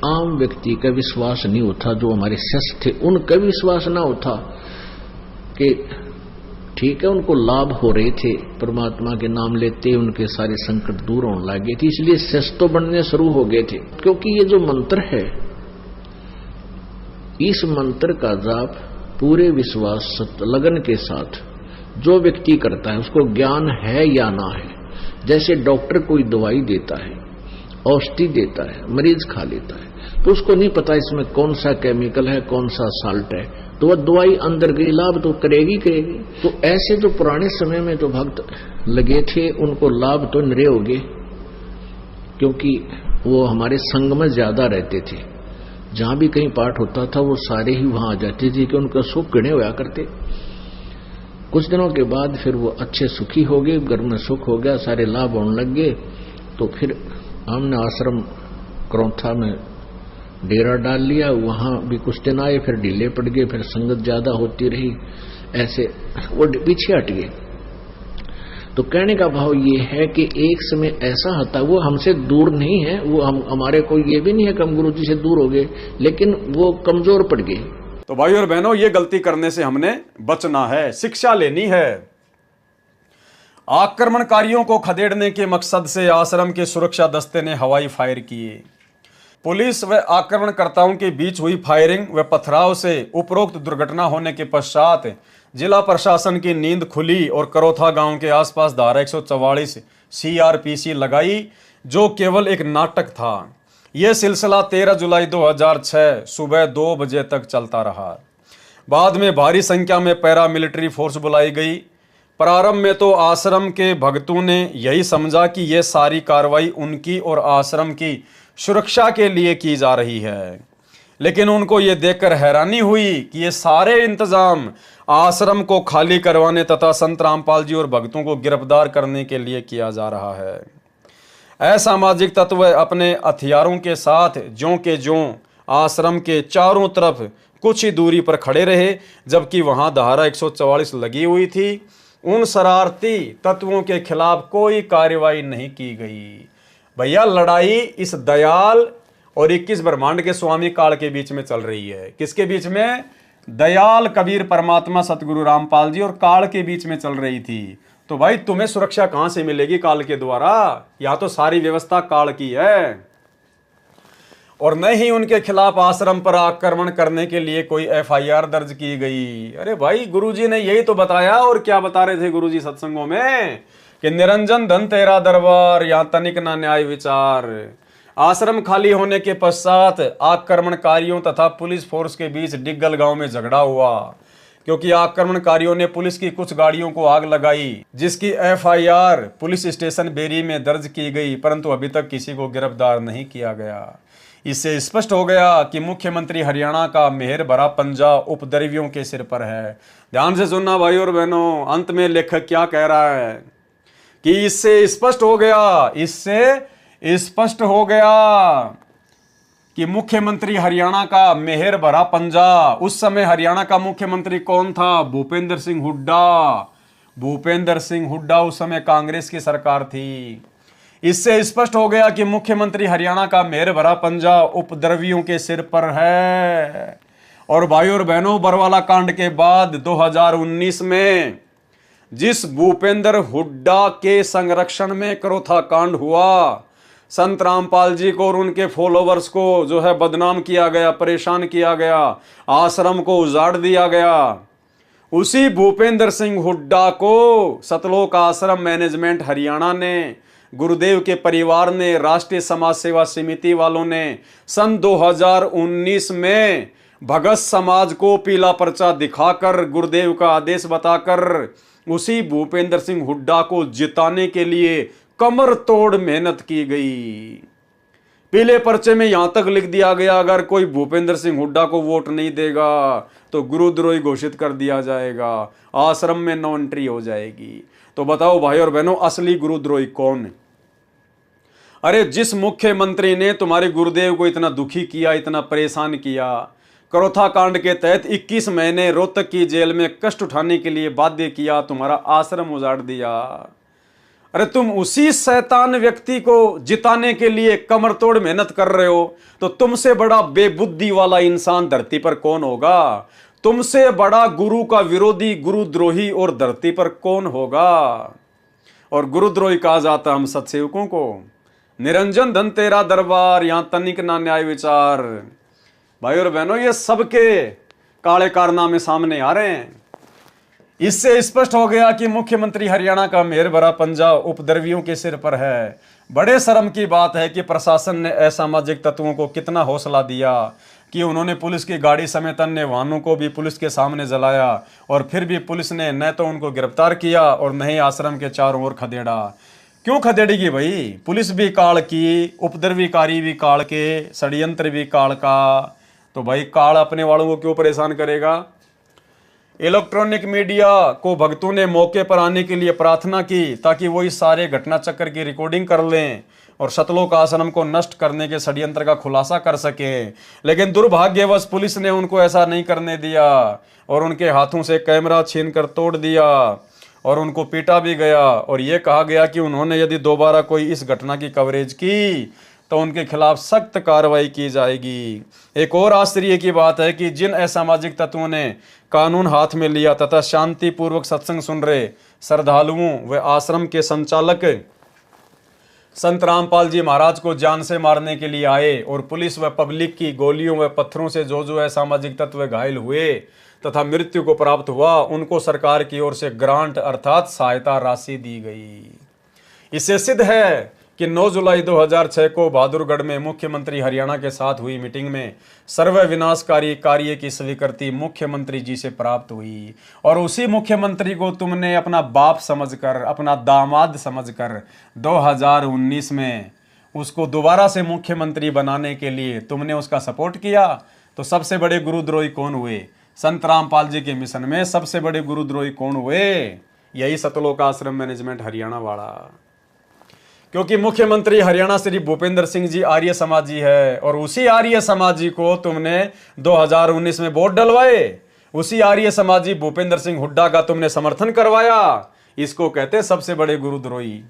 आम व्यक्ति का विश्वास नहीं होता, जो हमारे शिष्य थे उनका विश्वास ना होता कि ठीक है, उनको लाभ हो रहे थे, परमात्मा के नाम लेते उनके सारे संकट दूर होने लगे थे, इसलिए शिष्य तो बनने शुरू हो गए थे। क्योंकि ये जो मंत्र है, इस मंत्र का जाप पूरे विश्वास लगन के साथ जो व्यक्ति करता है, उसको ज्ञान है या ना है। जैसे डॉक्टर कोई दवाई देता है, औषधि देता है, मरीज खा लेता है, तो उसको नहीं पता इसमें कौन सा केमिकल है, कौन सा साल्ट है, तो वह दवाई अंदर गई, लाभ तो करेगी। तो ऐसे जो पुराने समय में जो भक्त लगे थे, उनको लाभ तो निरे हो गए, क्योंकि वो हमारे संग में ज्यादा रहते थे। जहां भी कहीं पाठ होता था वो सारे ही वहां आ जाते थे कि उनका सुख गिने हुआ करते। कुछ दिनों के बाद फिर वो अच्छे सुखी हो गए, घर में सुख हो गया, सारे लाभ होने लग गए। तो फिर हमने आश्रम करौथा में डेरा डाल लिया, वहां भी कुछ दिन आए, फिर ढीले पड़ गए, फिर संगत ज्यादा होती रही, ऐसे वो पीछे हट गए। तो कहने का भाव ये है कि एक समय ऐसा होता, वो हमसे दूर नहीं है, वो हमारे को ये भी नहीं है कि हम गुरु जी से दूर हो गए, लेकिन वो कमजोर पड़ गए। तो भाई और बहनों, ये गलती करने से हमने बचना है, शिक्षा लेनी है। आक्रमणकारियों को खदेड़ने के मकसद से आश्रम के सुरक्षा दस्ते ने हवाई फायर किए। पुलिस व आक्रमणकर्ताओं के बीच हुई फायरिंग व पथराव से उपरोक्त दुर्घटना होने के पश्चात जिला प्रशासन की नींद खुली और करौथा गांव के आसपास धारा 144 CRPC लगाई, जो केवल एक नाटक था। यह सिलसिला 13 जुलाई 2006 सुबह 2 बजे तक चलता रहा। बाद में भारी संख्या में पैरामिलिट्री फोर्स बुलाई गई। प्रारंभ में तो आश्रम के भक्तों ने यही समझा कि यह सारी कार्रवाई उनकी और आश्रम की सुरक्षा के लिए की जा रही है, लेकिन उनको ये देखकर हैरानी हुई कि ये सारे इंतजाम आश्रम को खाली करवाने तथा संत रामपाल जी और भक्तों को गिरफ्तार करने के लिए किया जा रहा है। असामाजिक तत्व अपने हथियारों के साथ ज्यों के ज्यों आश्रम के चारों तरफ कुछ ही दूरी पर खड़े रहे, जबकि वहां धारा 144 लगी हुई थी। उन शरारती तत्वों के खिलाफ कोई कार्रवाई नहीं की गई। भैया, लड़ाई इस दयाल और 21 ब्रह्मांड के स्वामी काल के बीच में चल रही है। किसके बीच में? दयाल कबीर परमात्मा सतगुरु रामपाल जी और काल के बीच में चल रही थी। तो भाई, तुम्हें सुरक्षा कहां से मिलेगी काल के द्वारा? या तो सारी व्यवस्था काल की है, और न ही उनके खिलाफ आश्रम पर आक्रमण करने के लिए कोई FIR दर्ज की गई। अरे भाई, गुरुजी ने यही तो बताया। और क्या बता रहे थे गुरुजी सत्संगों में कि निरंजन धन तेरा दरबार, यहां तनिक ना न्याय विचार। आश्रम खाली होने के पश्चात आक्रमणकारियों तथा पुलिस फोर्स के बीच डिग्गल गांव में झगड़ा हुआ, क्योंकि आक्रमणकारियों ने पुलिस की कुछ गाड़ियों को आग लगाई, जिसकी FIR पुलिस स्टेशन बेरी में दर्ज की गई, परंतु अभी तक किसी को गिरफ्तार नहीं किया गया। इससे स्पष्ट हो गया कि मुख्यमंत्री हरियाणा का मेहर भरा पंजा उपद्रवियों के सिर पर है। ध्यान से सुनना भाई और बहनों, अंत में लेखक क्या कह रहा है कि इससे स्पष्ट हो गया कि मुख्यमंत्री हरियाणा का मेहर भरा पंजा। उस समय हरियाणा का मुख्यमंत्री कौन था? भूपेंद्र सिंह हुड्डा। भूपेंद्र सिंह हुड्डा उस समय कांग्रेस की सरकार थी। इससे स्पष्ट हो गया कि मुख्यमंत्री हरियाणा का मेहर भरा पंजा उपद्रवियों के सिर पर है। और भाई और बहनों, बरवाला कांड के बाद 2019 में जिस भूपेंद्र हुड्डा के संरक्षण में करौथा कांड हुआ, संत रामपाल जी को और उनके फॉलोवर्स को जो है बदनाम किया गया, परेशान किया गया, आश्रम को उजाड़ दिया गया, उसी भूपेंद्र सिंह हुड्डा को सतलोक आश्रम मैनेजमेंट हरियाणा ने, गुरुदेव के परिवार ने, राष्ट्रीय समाज सेवा समिति वालों ने सन 2019 में भगत समाज को पीला पर्चा दिखाकर, गुरुदेव का आदेश बताकर उसी भूपेंद्र सिंह हुड्डा को जिताने के लिए कमर तोड़ मेहनत की गई। पीले पर्चे में यहां तक लिख दिया गया, अगर कोई भूपेंद्र सिंह हुड्डा को वोट नहीं देगा तो गुरुद्रोही घोषित कर दिया जाएगा, आश्रम में नो एंट्री हो जाएगी। तो बताओ भाई और बहनों, असली गुरुद्रोही कौन है? अरे जिस मुख्यमंत्री ने तुम्हारे गुरुदेव को इतना दुखी किया, इतना परेशान किया, करोथा कांड के तहत 21 महीने रोहतक की जेल में कष्ट उठाने के लिए बाध्य किया, तुम्हारा आश्रम उजाड़ दिया। अरे तुम उसी शैतान व्यक्ति को जिताने के लिए कमर तोड़ मेहनत कर रहे हो, तो तुमसे बड़ा बेबुद्धि वाला इंसान धरती पर कौन होगा? तुमसे बड़ा गुरु का विरोधी, गुरुद्रोही और धरती पर कौन होगा? और गुरुद्रोही कहा जाता हम सत्सेवकों को। निरंजन धन तेरा दरबार, यहां तनिक ना न्याय विचार। भाई और बहनों, ये सबके काले कारनामे सामने आ रहे हैं। इससे स्पष्ट हो गया कि मुख्यमंत्री हरियाणा का मेहर भरा पंजा उपद्रवियों के सिर पर है। बड़े शर्म की बात है कि प्रशासन ने असामाजिक तत्वों को कितना हौसला दिया कि उन्होंने पुलिस की गाड़ी समेत अन्य वाहनों को भी पुलिस के सामने जलाया, और फिर भी पुलिस ने न तो उनको गिरफ्तार किया और न ही आश्रम के चारों ओर खदेड़ा। क्यों खदेड़ेगी भाई? पुलिस भी काल की, उपद्रवीकारी भी काल के, षड्यंत्र भी काल का, तो भाई काल अपने वालों को क्यों परेशान करेगा? इलेक्ट्रॉनिक मीडिया को भक्तों ने मौके पर आने के लिए प्रार्थना की ताकि वो इस सारे घटना चक्र की रिकॉर्डिंग कर लें और सतलोक आश्रम को नष्ट करने के षड्यंत्र का खुलासा कर सकें। लेकिन दुर्भाग्यवश पुलिस ने उनको ऐसा नहीं करने दिया और उनके हाथों से कैमरा छीनकर तोड़ दिया और उनको पीटा भी गया, और ये कहा गया कि उन्होंने यदि दोबारा कोई इस घटना की कवरेज की तो उनके खिलाफ सख्त कार्रवाई की जाएगी। एक और आश्चर्य की बात है कि जिन असामाजिक तत्वों ने कानून हाथ में लिया तथा शांतिपूर्वक सत्संग सुन रहे श्रद्धालुओं व आश्रम के संचालक संत रामपाल जी महाराज को जान से मारने के लिए आए और पुलिस व पब्लिक की गोलियों व पत्थरों से जो जो असामाजिक तत्व घायल हुए तथा मृत्यु को प्राप्त हुआ, उनको सरकार की ओर से ग्रांट अर्थात सहायता राशि दी गई। इससे सिद्ध है कि 9 जुलाई 2006 को बहादुरगढ़ में मुख्यमंत्री हरियाणा के साथ हुई मीटिंग में सर्व विनाशकारी कार्य की स्वीकृति मुख्यमंत्री जी से प्राप्त हुई, और उसी मुख्यमंत्री को तुमने अपना बाप समझकर, अपना दामाद समझकर 2019 में उसको दोबारा से मुख्यमंत्री बनाने के लिए तुमने उसका सपोर्ट किया। तो सबसे बड़े गुरुद्रोही कौन हुए? संत रामपाल जी के मिशन में सबसे बड़े गुरुद्रोही कौन हुए? यही सतलोक आश्रम मैनेजमेंट हरियाणा वाला। क्योंकि मुख्यमंत्री हरियाणा श्री भूपेंद्र सिंह जी आर्य समाजी है, और उसी आर्य समाजी को तुमने 2019 में वोट डलवाए, उसी आर्य समाजी भूपेंद्र सिंह हुड्डा का तुमने समर्थन करवाया। इसको कहते हैं सबसे बड़े गुरुद्रोही।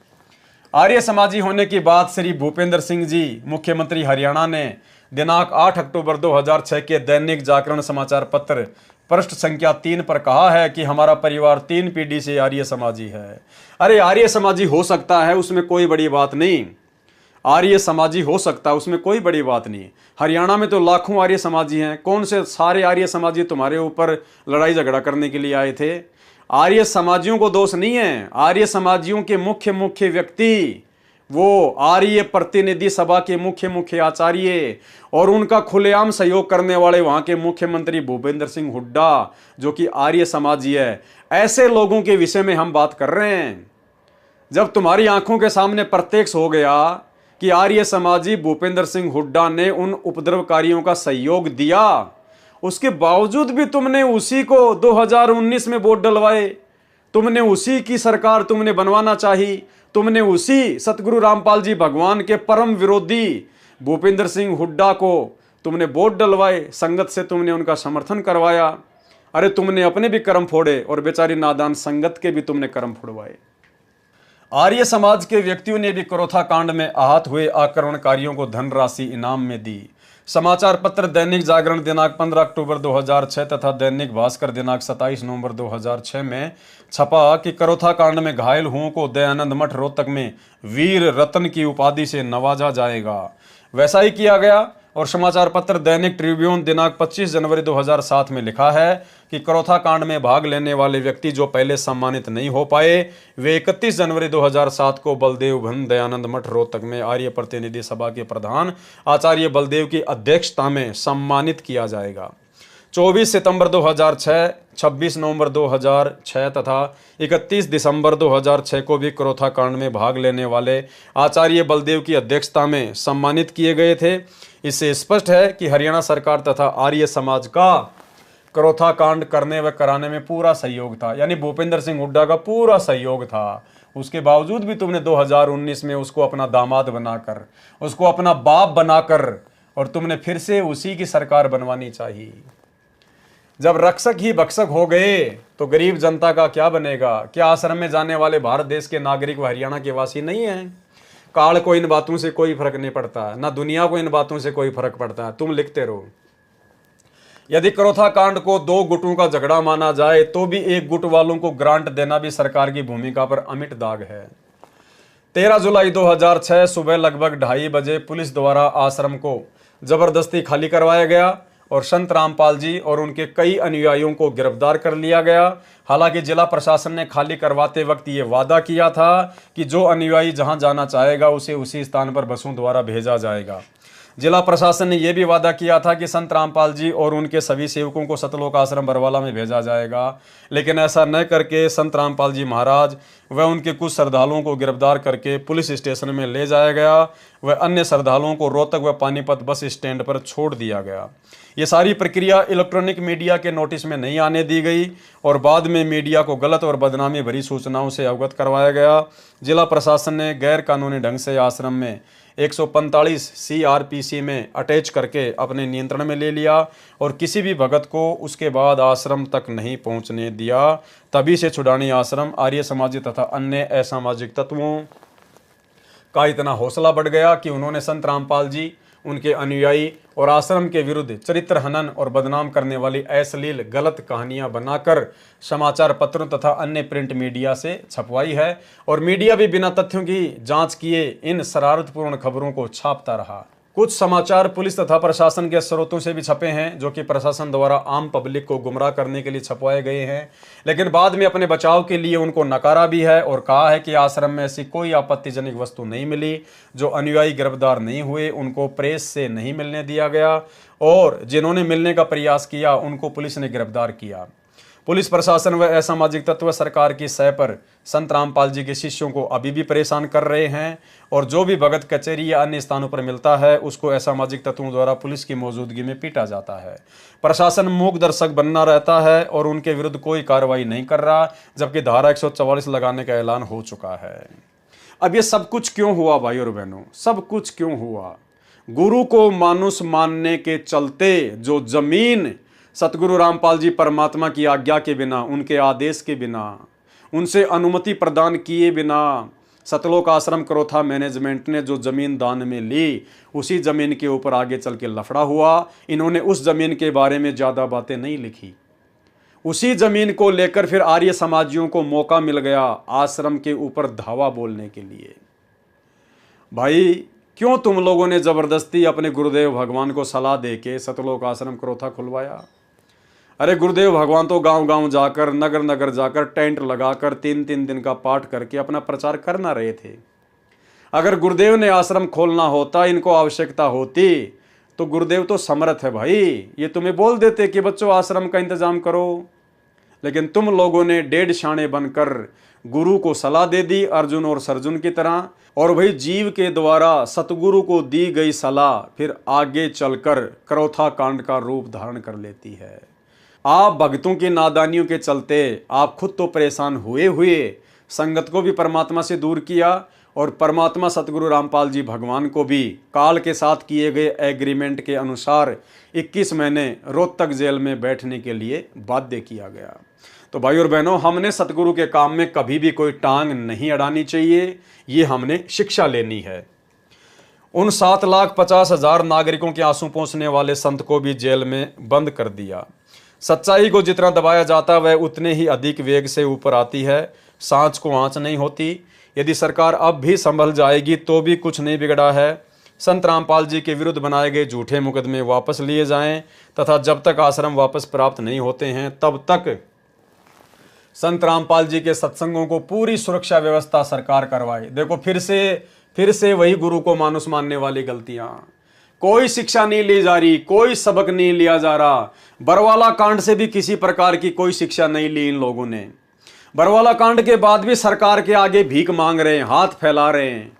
आर्य समाजी होने की बात श्री भूपेंद्र सिंह जी मुख्यमंत्री हरियाणा ने दिनांक 8 अक्टूबर 2006 के दैनिक जागरण समाचार पत्र पृष्ठ संख्या 3 पर कहा है कि हमारा परिवार 3 पीढ़ी से आर्य समाजी है। अरे आर्य समाजी हो सकता है, उसमें कोई बड़ी बात नहीं। आर्य समाजी हो सकता है, उसमें कोई बड़ी बात नहीं। हरियाणा में तो लाखों आर्य समाजी हैं। कौन से सारे आर्य समाजी तुम्हारे ऊपर लड़ाई झगड़ा करने के लिए आए थे? आर्य समाजियों को दोष नहीं है। आर्य समाजियों के मुख्य व्यक्ति वो आर्य प्रतिनिधि सभा के मुख्य आचार्य और उनका खुलेआम सहयोग करने वाले वहां के मुख्यमंत्री भूपेंद्र सिंह हुड्डा, जो कि आर्य समाजी है। ऐसे लोगों के विषय में हम बात कर रहे हैं। जब तुम्हारी आंखों के सामने प्रत्यक्ष हो गया कि आर्य समाजी भूपेंद्र सिंह हुड्डा ने उन उपद्रवकारियों का सहयोग दिया, उसके बावजूद भी तुमने उसी को 2019 में वोट डलवाए। तुमने उसी की सरकार तुमने बनवाना चाहिए। तुमने उसी सतगुरु रामपाल जी भगवान के परम विरोधी भूपेंद्र सिंह हुड्डा को तुमने वोट डलवाए, संगत से तुमने उनका समर्थन करवाया। अरे तुमने अपने भी कर्म फोड़े और बेचारी नादान संगत के भी तुमने कर्म फोड़वाए। आर्य समाज के व्यक्तियों ने भी करोथा कांड में आहत हुए आक्रमणकारियों को धनराशि इनाम में दी। समाचार पत्र दैनिक जागरण दिनांक 15 अक्टूबर 2006 तथा दैनिक भास्कर दिनांक 27 नवंबर 2006 में छपा कि करोथा कांड में घायल हुओं को दयानंद मठ रोहतक में वीर रत्न की उपाधि से नवाजा जाएगा। वैसा ही किया गया। और समाचार पत्र दैनिक ट्रिब्यून दिनांक 25 जनवरी 2007 में लिखा है कि करोथा कांड में भाग लेने वाले व्यक्ति जो पहले सम्मानित नहीं हो पाए, वे 31 जनवरी 2007 को बलदेव भवन दयानंद मठ रोहतक में आर्य प्रतिनिधि सभा के प्रधान आचार्य बलदेव की अध्यक्षता में सम्मानित किया जाएगा। 24 सितंबर 2006, 26 नवंबर 2006 तथा 31 दिसंबर 2006 को भी करोथा कांड में भाग लेने वाले आचार्य बलदेव की अध्यक्षता में सम्मानित किए गए थे। इससे स्पष्ट है कि हरियाणा सरकार तथा आर्य समाज का करोथा कांड करने व कराने में पूरा सहयोग था, यानी भूपेंद्र सिंह हुड्डा का पूरा सहयोग था। उसके बावजूद भी तुमने 2019 में उसको अपना दामाद बनाकर, उसको अपना बाप बनाकर, और तुमने फिर से उसी की सरकार बनवानी चाहिए। जब रक्षक ही भक्षक हो गए तो गरीब जनता का क्या बनेगा? क्या आश्रम में जाने वाले भारत देश के नागरिक व हरियाणा के वासी नहीं हैं? काल को इन बातों से कोई फर्क नहीं पड़ता, ना दुनिया को इन बातों से कोई फर्क पड़ता है। तुम लिखते रहो। यदि करोथा कांड को 2 गुटों का झगड़ा माना जाए तो भी 1 गुट वालों को ग्रांट देना भी सरकार की भूमिका पर अमिट दाग है। 13 जुलाई 2006 सुबह लगभग 2:30 बजे पुलिस द्वारा आश्रम को जबरदस्ती खाली करवाया गया और संत रामपाल जी और उनके कई अनुयायियों को गिरफ्तार कर लिया गया। हालांकि जिला प्रशासन ने खाली करवाते वक्त ये वादा किया था कि जो अनुयायी जहां जाना चाहेगा उसे उसी स्थान पर बसों द्वारा भेजा जाएगा। जिला प्रशासन ने यह भी वादा किया था कि संत रामपाल जी और उनके सभी सेवकों को सतलोक आश्रम बरवाला में भेजा जाएगा, लेकिन ऐसा न करके संत रामपाल जी महाराज व उनके कुछ श्रद्धालुओं को गिरफ्तार करके पुलिस स्टेशन में ले जाया गया व अन्य श्रद्धालुओं को रोहतक व पानीपत बस स्टैंड पर छोड़ दिया गया। ये सारी प्रक्रिया इलेक्ट्रॉनिक मीडिया के नोटिस में नहीं आने दी गई और बाद में मीडिया को गलत और बदनामी भरी सूचनाओं से अवगत करवाया गया। जिला प्रशासन ने गैर कानूनी ढंग से आश्रम में 145 CRPC में अटैच करके अपने नियंत्रण में ले लिया और किसी भी भगत को उसके बाद आश्रम तक नहीं पहुंचने दिया। तभी से छुड़ानी आश्रम आर्य समाजी तथा अन्य असामाजिक तत्वों का इतना हौसला बढ़ गया कि उन्होंने संत रामपाल जी, उनके अनुयायी और आश्रम के विरुद्ध चरित्र हनन और बदनाम करने वाली अश्लील गलत कहानियां बनाकर समाचार पत्रों तथा अन्य प्रिंट मीडिया से छपवाई है और मीडिया भी बिना तथ्यों की जांच किए इन शरारतपूर्ण खबरों को छापता रहा। कुछ समाचार पुलिस तथा प्रशासन के स्रोतों से भी छपे हैं जो कि प्रशासन द्वारा आम पब्लिक को गुमराह करने के लिए छपवाए गए हैं, लेकिन बाद में अपने बचाव के लिए उनको नकारा भी है और कहा है कि आश्रम में ऐसी कोई आपत्तिजनक वस्तु नहीं मिली। जो अनुयायी गिरफ्तार नहीं हुए उनको प्रेस से नहीं मिलने दिया गया और जिन्होंने मिलने का प्रयास किया उनको पुलिस ने गिरफ्तार किया। पुलिस प्रशासन व असामाजिक तत्व सरकार की सह पर संत रामपाल जी के शिष्यों को अभी भी परेशान कर रहे हैं और जो भी भगत कचहरी या अन्य स्थानों पर मिलता है उसको असामाजिक तत्वों द्वारा पुलिस की मौजूदगी में पीटा जाता है। प्रशासन मूक दर्शक बनना रहता है और उनके विरुद्ध कोई कार्रवाई नहीं कर रहा, जबकि धारा 144 लगाने का ऐलान हो चुका है। अब ये सब कुछ क्यों हुआ भाई और बहनों? सब कुछ क्यों हुआ? गुरु को मानुष मानने के चलते जो जमीन सतगुरु रामपाल जी परमात्मा की आज्ञा के बिना, उनके आदेश के बिना, उनसे अनुमति प्रदान किए बिना सतलोक आश्रम करोथा मैनेजमेंट ने जो जमीन दान में ली, उसी जमीन के ऊपर आगे चल के लफड़ा हुआ। इन्होंने उस जमीन के बारे में ज़्यादा बातें नहीं लिखी। उसी जमीन को लेकर फिर आर्य समाजियों को मौका मिल गया आश्रम के ऊपर धावा बोलने के लिए। भाई क्यों तुम लोगों ने जबरदस्ती अपने गुरुदेव भगवान को सलाह दे के सतलोक आश्रम करोथा खुलवाया? अरे गुरुदेव भगवान तो गांव गांव जाकर, नगर नगर जाकर टेंट लगाकर 3-3 दिन का पाठ करके अपना प्रचार करना रहे थे। अगर गुरुदेव ने आश्रम खोलना होता, इनको आवश्यकता होती, तो गुरुदेव तो समर्थ है भाई, ये तुम्हें बोल देते कि बच्चों आश्रम का इंतजाम करो। लेकिन तुम लोगों ने डेढ़ शाणे बनकर गुरु को सलाह दे दी अर्जुन और सर्जुन की तरह। और भाई जीव के द्वारा सतगुरु को दी गई सलाह फिर आगे चलकर करोथा कांड का रूप धारण कर लेती है। आप भक्तों की नादानियों के चलते आप खुद तो परेशान हुए संगत को भी परमात्मा से दूर किया और परमात्मा सतगुरु रामपाल जी भगवान को भी काल के साथ किए गए एग्रीमेंट के अनुसार 21 महीने रोहतक जेल में बैठने के लिए बाध्य किया गया। तो भाई और बहनों, हमने सतगुरु के काम में कभी भी कोई टांग नहीं अड़ानी चाहिए, ये हमने शिक्षा लेनी है। उन 7,50,000 नागरिकों के आंसू पोंछने वाले संत को भी जेल में बंद कर दिया। सच्चाई को जितना दबाया जाता वह उतने ही अधिक वेग से ऊपर आती है, सांच को आंच नहीं होती। यदि सरकार अब भी संभल जाएगी तो भी कुछ नहीं बिगड़ा है। संत रामपाल जी के विरुद्ध बनाए गए झूठे मुकदमे वापस लिए जाएं तथा जब तक आश्रम वापस प्राप्त नहीं होते हैं तब तक संत रामपाल जी के सत्संगों को पूरी सुरक्षा व्यवस्था सरकार करवाए। देखो फिर से वही गुरु को मानुष मानने वाली गलतियां। कोई शिक्षा नहीं ली जा रही, कोई सबक नहीं लिया जा रहा। बरवाला कांड से भी किसी प्रकार की कोई शिक्षा नहीं ली इन लोगों ने। बरवाला कांड के बाद भी सरकार के आगे भीख मांग रहे हैं, हाथ फैला रहे हैं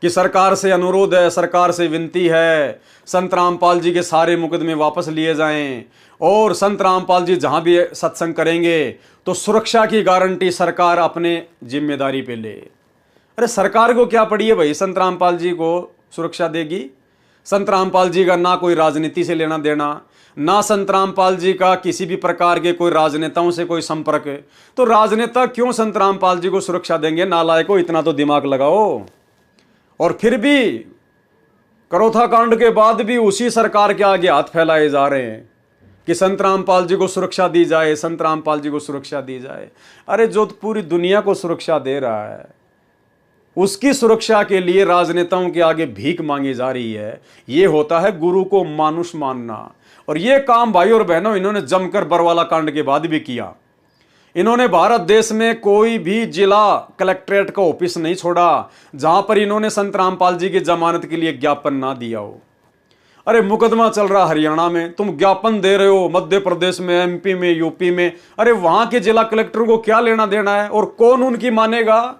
कि सरकार से अनुरोध है, सरकार से विनती है, संत रामपाल जी के सारे मुकदमे वापस लिए जाएं और संत रामपाल जी जहां भी सत्संग करेंगे तो सुरक्षा की गारंटी सरकार अपने जिम्मेदारी पे ले। अरे सरकार को क्या पड़ी है भाई, संत रामपाल जी को सुरक्षा देगी? संत रामपाल जी का ना कोई राजनीति से लेना देना, ना संत रामपाल जी का किसी भी प्रकार के कोई राजनेताओं से कोई संपर्क है। तो राजनेता क्यों संत रामपाल जी को सुरक्षा देंगे? नालायकों, इतना तो दिमाग लगाओ। और फिर भी करोथा कांड के बाद भी उसी सरकार के आगे हाथ फैलाए जा रहे हैं कि संत रामपाल जी को सुरक्षा दी जाए, संत रामपाल जी को सुरक्षा दी जाए। अरे जो पूरी दुनिया को सुरक्षा दे रहा है, उसकी सुरक्षा के लिए राजनेताओं के आगे भीख मांगी जा रही है। ये होता है गुरु को मानुष मानना। और ये काम भाई और बहनों इन्होंने जमकर बरवाला कांड के बाद भी किया। इन्होंने भारत देश में कोई भी जिला कलेक्ट्रेट का ऑफिस नहीं छोड़ा जहां पर इन्होंने संत रामपाल जी की जमानत के लिए ज्ञापन ना दिया हो। अरे मुकदमा चल रहा हरियाणा में, तुम ज्ञापन दे रहे हो मध्य प्रदेश में, एमपी में, यूपी में। अरे वहां के जिला कलेक्टर को क्या लेना देना है और कौन उनकी मानेगा?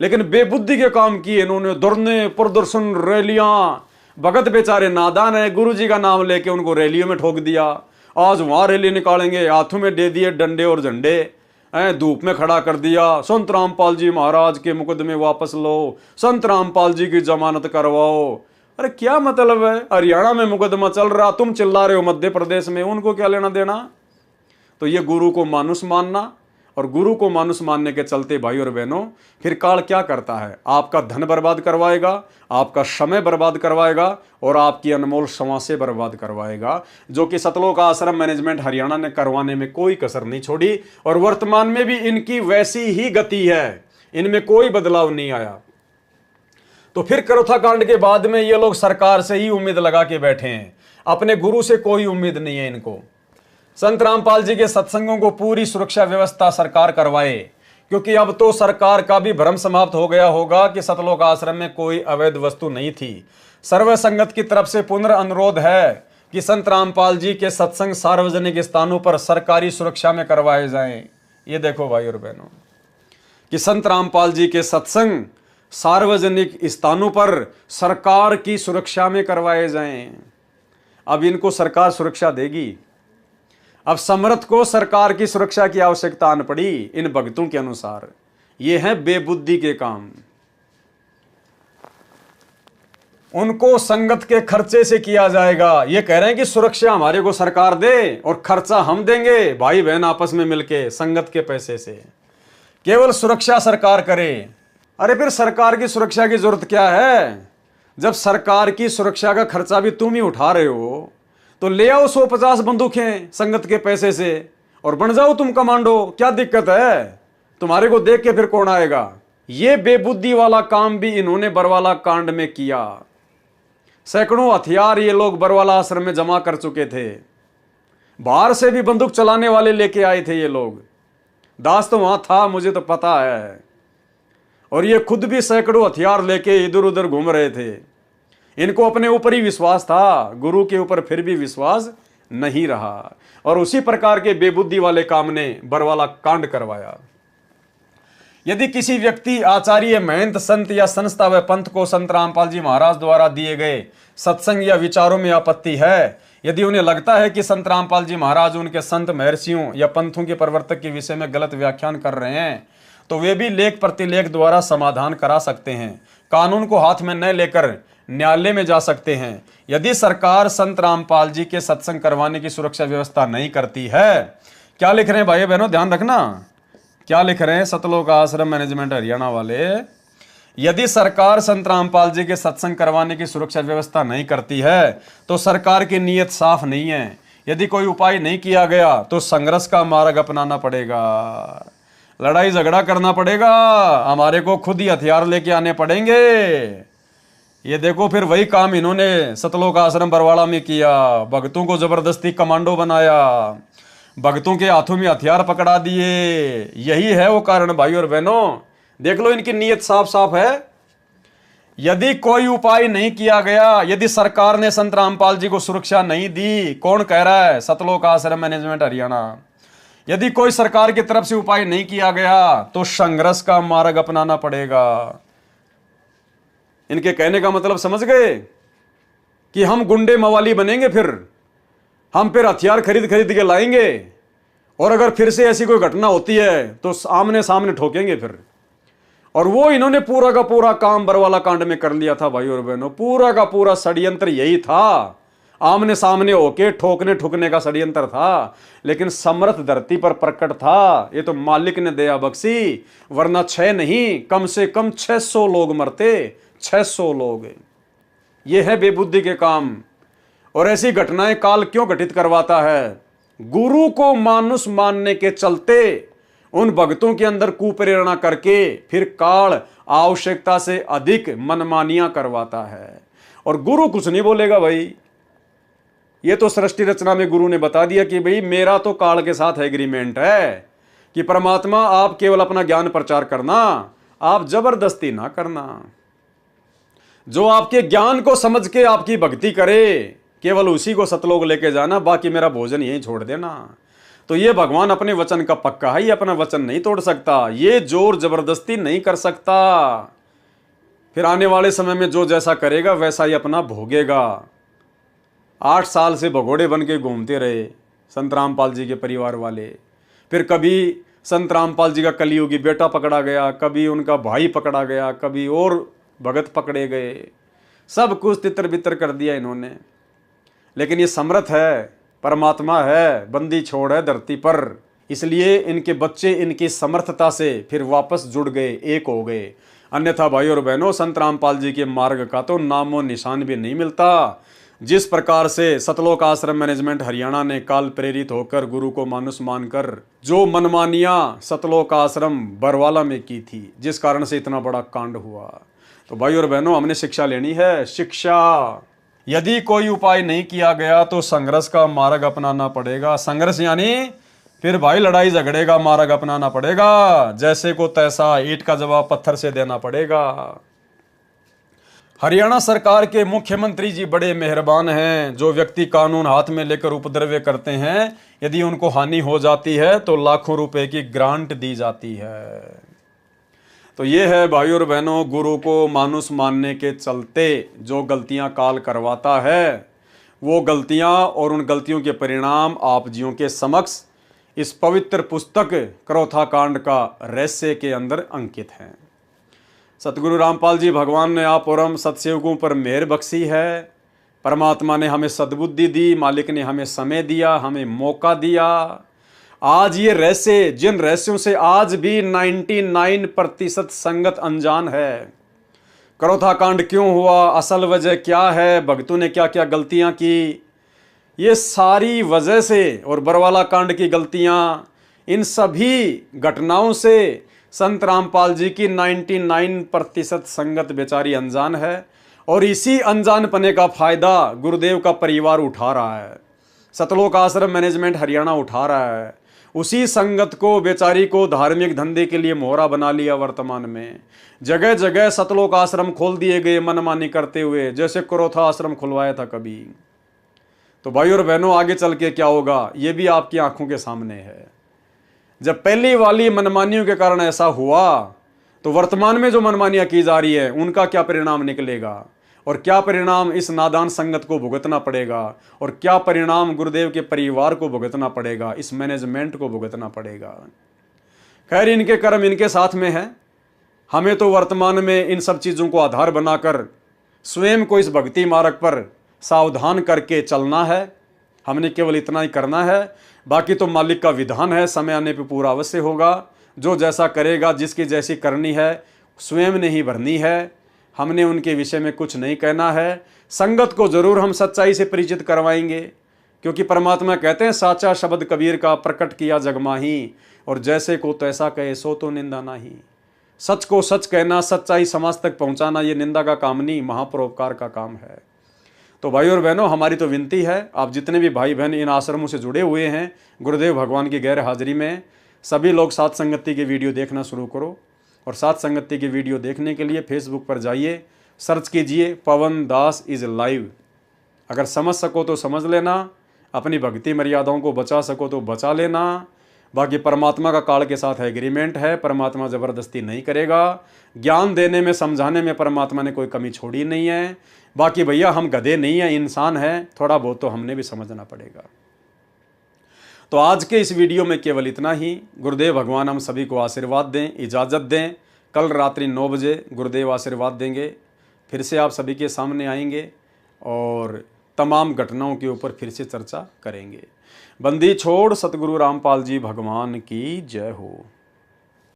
लेकिन बेबुद्धि के काम किए इन्होंने, धरने, प्रदर्शन, रैलियां। भगत बेचारे नादान है, गुरु जी का नाम लेके उनको रैलियों में ठोक दिया। आज वहां रैली निकालेंगे, हाथों में दे दिए डंडे और झंडे, धूप में खड़ा कर दिया। संत रामपाल जी महाराज के मुकदमे वापस लो, संत रामपाल जी की जमानत करवाओ। अरे क्या मतलब है? हरियाणा में मुकदमा चल रहा, तुम चिल्ला रहे हो मध्य प्रदेश में, उनको क्या लेना देना? तो ये गुरु को मानुष मानना, और गुरु को मानुष मानने के चलते भाई और बहनों फिर काल क्या करता है? आपका धन बर्बाद करवाएगा, आपका समय बर्बाद करवाएगा और आपकी अनमोल संवासें बर्बाद करवाएगा, जो कि सतलोक आश्रम मैनेजमेंट हरियाणा ने करवाने में कोई कसर नहीं छोड़ी। और वर्तमान में भी इनकी वैसी ही गति है, इनमें कोई बदलाव नहीं आया। तो फिर करोथा कांड के बाद में ये लोग सरकार से ही उम्मीद लगा के बैठे हैं, अपने गुरु से कोई उम्मीद नहीं है इनको। संत रामपाल जी के सत्संगों को पूरी सुरक्षा व्यवस्था सरकार करवाए, क्योंकि अब तो सरकार का भी भ्रम समाप्त हो गया होगा कि सतलोक आश्रम में कोई अवैध वस्तु नहीं थी। सर्व संगत की तरफ से पुनर्अनुरोध है कि संत रामपाल जी के सत्संग सार्वजनिक स्थानों पर सरकारी सुरक्षा में करवाए जाएं। ये देखो भाई और बहनों कि संत रामपाल जी के सत्संग सार्वजनिक स्थानों पर सरकार की सुरक्षा में करवाए जाएं। अब इनको सरकार सुरक्षा देगी। अब समर्थ को सरकार की सुरक्षा की आवश्यकता न पड़ी इन भक्तों के अनुसार। ये है बेबुद्धि के काम। उनको संगत के खर्चे से किया जाएगा। ये कह रहे हैं कि सुरक्षा हमारे को सरकार दे और खर्चा हम देंगे, भाई बहन आपस में मिलके संगत के पैसे से। केवल सुरक्षा सरकार करे। अरे फिर सरकार की सुरक्षा की जरूरत क्या है? जब सरकार की सुरक्षा का खर्चा भी तुम ही उठा रहे हो तो ले आओ 150 बंदूकें संगत के पैसे से और बन जाओ तुम कमांडो। क्या दिक्कत है? तुम्हारे को देख के फिर कौन आएगा? ये बेबुद्धि वाला काम भी इन्होंने बरवाला कांड में किया। सैकड़ों हथियार ये लोग बरवाला आश्रम में जमा कर चुके थे। बाहर से भी बंदूक चलाने वाले लेके आए थे ये लोग। दास तो वहां था, मुझे तो पता है। और ये खुद भी सैकड़ों हथियार लेके इधर उधर घूम रहे थे। इनको अपने ऊपर ही विश्वास था, गुरु के ऊपर फिर भी विश्वास नहीं रहा। और उसी प्रकार के बेबुद्धि वाले काम ने बरवाला कांड करवाया। यदि किसी व्यक्ति, आचार्य, महंत, संत या संस्था व पंथ को संत रामपाल जी महाराज द्वारा दिए गए सत्संग या विचारों में आपत्ति है, यदि उन्हें लगता है कि संत रामपाल जी महाराज उनके संत महर्षियों या पंथों के प्रवर्तक के विषय में गलत व्याख्यान कर रहे हैं, तो वे भी लेख प्रतिलेख द्वारा समाधान करा सकते हैं। कानून को हाथ में न लेकर न्यायालय में जा सकते हैं। यदि सरकार संत रामपाल जी के सत्संग करवाने की सुरक्षा व्यवस्था नहीं करती है, क्या लिख रहे हैं भाई बहनों, ध्यान रखना क्या लिख रहे हैं सतलोक आश्रम मैनेजमेंट हरियाणा वाले। यदि सरकार संत रामपाल जी के सत्संग करवाने की सुरक्षा व्यवस्था नहीं करती है तो सरकार की नीयत साफ नहीं है। यदि कोई उपाय नहीं किया गया तो संघर्ष का मार्ग अपनाना पड़ेगा, लड़ाई झगड़ा करना पड़ेगा, हमारे को खुद ही हथियार लेके आने पड़ेंगे। ये देखो फिर वही काम इन्होंने सतलोक आश्रम बरवाड़ा में किया। भक्तों को जबरदस्ती कमांडो बनाया, भक्तों के हाथों में हथियार पकड़ा दिए। यही है वो कारण भाई और बहनों। देख लो इनकी नीयत साफ साफ है। यदि कोई उपाय नहीं किया गया, यदि सरकार ने संत रामपाल जी को सुरक्षा नहीं दी, कौन कह रहा है? सतलोक आश्रम मैनेजमेंट हरियाणा। यदि कोई सरकार की तरफ से उपाय नहीं किया गया तो संघर्ष का मार्ग अपनाना पड़ेगा। इनके कहने का मतलब समझ गए कि हम गुंडे मवाली बनेंगे, फिर हम फिर हथियार खरीद खरीद के लाएंगे और अगर फिर से ऐसी कोई घटना होती है तो आमने सामने ठोकेंगे फिर। और वो इन्होंने पूरा का पूरा काम बरवाला कांड में कर लिया था भाई और बहनों। पूरा का पूरा षड्यंत्र यही था। आमने सामने होके ठोकने ठुकने का षड्यंत्र था, लेकिन समर्थ धरती पर प्रकट था। ये तो मालिक ने दया बख्शी, वरना 6 नहीं कम से कम 600 लोग मरते, 600 लोग। ये है बेबुद्धि के काम। और ऐसी घटनाएं काल क्यों घटित करवाता है? गुरु को मानुष मानने के चलते उन भक्तों के अंदर कुप्रेरणा करके फिर काल आवश्यकता से अधिक मनमानियां करवाता है। और गुरु कुछ नहीं बोलेगा भाई, ये तो सृष्टि रचना में गुरु ने बता दिया कि भाई मेरा तो काल के साथ एग्रीमेंट है कि परमात्मा आप केवल अपना ज्ञान प्रचार करना, आप जबरदस्ती ना करना। जो आपके ज्ञान को समझ के आपकी भक्ति करे केवल उसी को सतलोक लेके जाना, बाकी मेरा भोजन यहीं छोड़ देना। तो ये भगवान अपने वचन का पक्का है, ये अपना वचन नहीं तोड़ सकता, ये जोर जबरदस्ती नहीं कर सकता। फिर आने वाले समय में जो जैसा करेगा वैसा ही अपना भोगेगा। 8 साल से भगोड़े बन के घूमते रहे संत रामपाल जी के परिवार वाले। फिर कभी संत रामपाल जी का कलियुगी बेटा पकड़ा गया, कभी उनका भाई पकड़ा गया, कभी और भगत पकड़े गए, सब कुछ तितर बितर कर दिया इन्होंने। लेकिन ये समर्थ है, परमात्मा है, बंदी छोड़ है धरती पर, इसलिए इनके बच्चे इनकी समर्थता से फिर वापस जुड़ गए, एक हो गए। अन्यथा भाई और बहनों, संत रामपाल जी के मार्ग का तो नामो निशान भी नहीं मिलता। जिस प्रकार से सतलोक आश्रम मैनेजमेंट हरियाणा ने काल प्रेरित होकर गुरु को मानुष मानकर जो मनमानियां सतलोक आश्रम बरवाला में की थी, जिस कारण से इतना बड़ा कांड हुआ। तो भाई और बहनों, हमने शिक्षा लेनी है, शिक्षा। यदि कोई उपाय नहीं किया गया तो संघर्ष का मार्ग अपनाना पड़ेगा। संघर्ष यानी फिर भाई लड़ाई झगड़े का मार्ग अपनाना पड़ेगा। जैसे को तैसा, ईंट का जवाब पत्थर से देना पड़ेगा। हरियाणा सरकार के मुख्यमंत्री जी बड़े मेहरबान हैं। जो व्यक्ति कानून हाथ में लेकर उपद्रव करते हैं, यदि उनको हानि हो जाती है तो लाखों रुपए की ग्रांट दी जाती है। तो ये है भाई और बहनों, गुरु को मानुष मानने के चलते जो गलतियां काल करवाता है, वो गलतियां और उन गलतियों के परिणाम आप जियों के समक्ष इस पवित्र पुस्तक क्रोथा कांड का रहस्य के अंदर अंकित हैं। सतगुरु रामपाल जी भगवान ने आप और हम सत्सेवकों पर मेहर बख्शी है। परमात्मा ने हमें सद्बुद्धि दी, मालिक ने हमें समय दिया, हमें मौका दिया। आज ये रहस्य, जिन रहस्यों से आज भी 99% संगत अनजान है। क्रोथा कांड क्यों हुआ, असल वजह क्या है, भक्तों ने क्या क्या गलतियां की, ये सारी वजह से, और बरवाला कांड की गलतियां, इन सभी घटनाओं से संत रामपाल जी की 99% संगत बेचारी अनजान है। और इसी अनजानपने का फायदा गुरुदेव का परिवार उठा रहा है, सतलोक आश्रम मैनेजमेंट हरियाणा उठा रहा है। उसी संगत को, बेचारी को धार्मिक धंधे के लिए मोहरा बना लिया। वर्तमान में जगह जगह सतलोक आश्रम खोल दिए गए मनमानी करते हुए, जैसे क्रोथा आश्रम खुलवाया था कभी। तो भाई और बहनों, आगे चल के क्या होगा ये भी आपकी आंखों के सामने है। जब पहली वाली मनमानियों के कारण ऐसा हुआ, तो वर्तमान में जो मनमानियां की जा रही है उनका क्या परिणाम निकलेगा, और क्या परिणाम इस नादान संगत को भुगतना पड़ेगा, और क्या परिणाम गुरुदेव के परिवार को भुगतना पड़ेगा, इस मैनेजमेंट को भुगतना पड़ेगा। खैर, इनके कर्म इनके साथ में है। हमें तो वर्तमान में इन सब चीज़ों को आधार बनाकर स्वयं को इस भक्ति मार्ग पर सावधान करके चलना है। हमने केवल इतना ही करना है, बाकी तो मालिक का विधान है, समय आने पे पूरा अवश्य होगा। जो जैसा करेगा, जिसकी जैसी करनी है, स्वयं ने ही भरनी है। हमने उनके विषय में कुछ नहीं कहना है। संगत को जरूर हम सच्चाई से परिचित करवाएंगे, क्योंकि परमात्मा कहते हैं साचा शब्द कबीर का प्रकट किया जग माही, और जैसे को तैसा कहे सो तो निंदा नहीं। सच को सच कहना, सच्चाई समाज तक पहुंचाना, ये निंदा का काम नहीं, महापरोपकार का काम है। तो भाई और बहनों, हमारी तो विनती है, आप जितने भी भाई बहन इन आश्रमों से जुड़े हुए हैं गुरुदेव भगवान की गैर हाजिरी में, सभी लोग सात संगति के वीडियो देखना शुरू करो। और सात संगति की वीडियो देखने के लिए फेसबुक पर जाइए, सर्च कीजिए पवन दास इज लाइव। अगर समझ सको तो समझ लेना, अपनी भक्ति मर्यादाओं को बचा सको तो बचा लेना। बाकी परमात्मा का काल के साथ एग्रीमेंट है, परमात्मा ज़बरदस्ती नहीं करेगा। ज्ञान देने में, समझाने में परमात्मा ने कोई कमी छोड़ी नहीं है। बाकी भैया, हम गधे नहीं हैं, इंसान हैं, थोड़ा बहुत तो हमने भी समझना पड़ेगा। तो आज के इस वीडियो में केवल इतना ही। गुरुदेव भगवान हम सभी को आशीर्वाद दें, इजाज़त दें। कल रात्रि 9 बजे गुरुदेव आशीर्वाद देंगे, फिर से आप सभी के सामने आएंगे। और तमाम घटनाओं के ऊपर फिर से चर्चा करेंगे। बंदी छोड़ सतगुरु रामपाल जी भगवान की जय हो।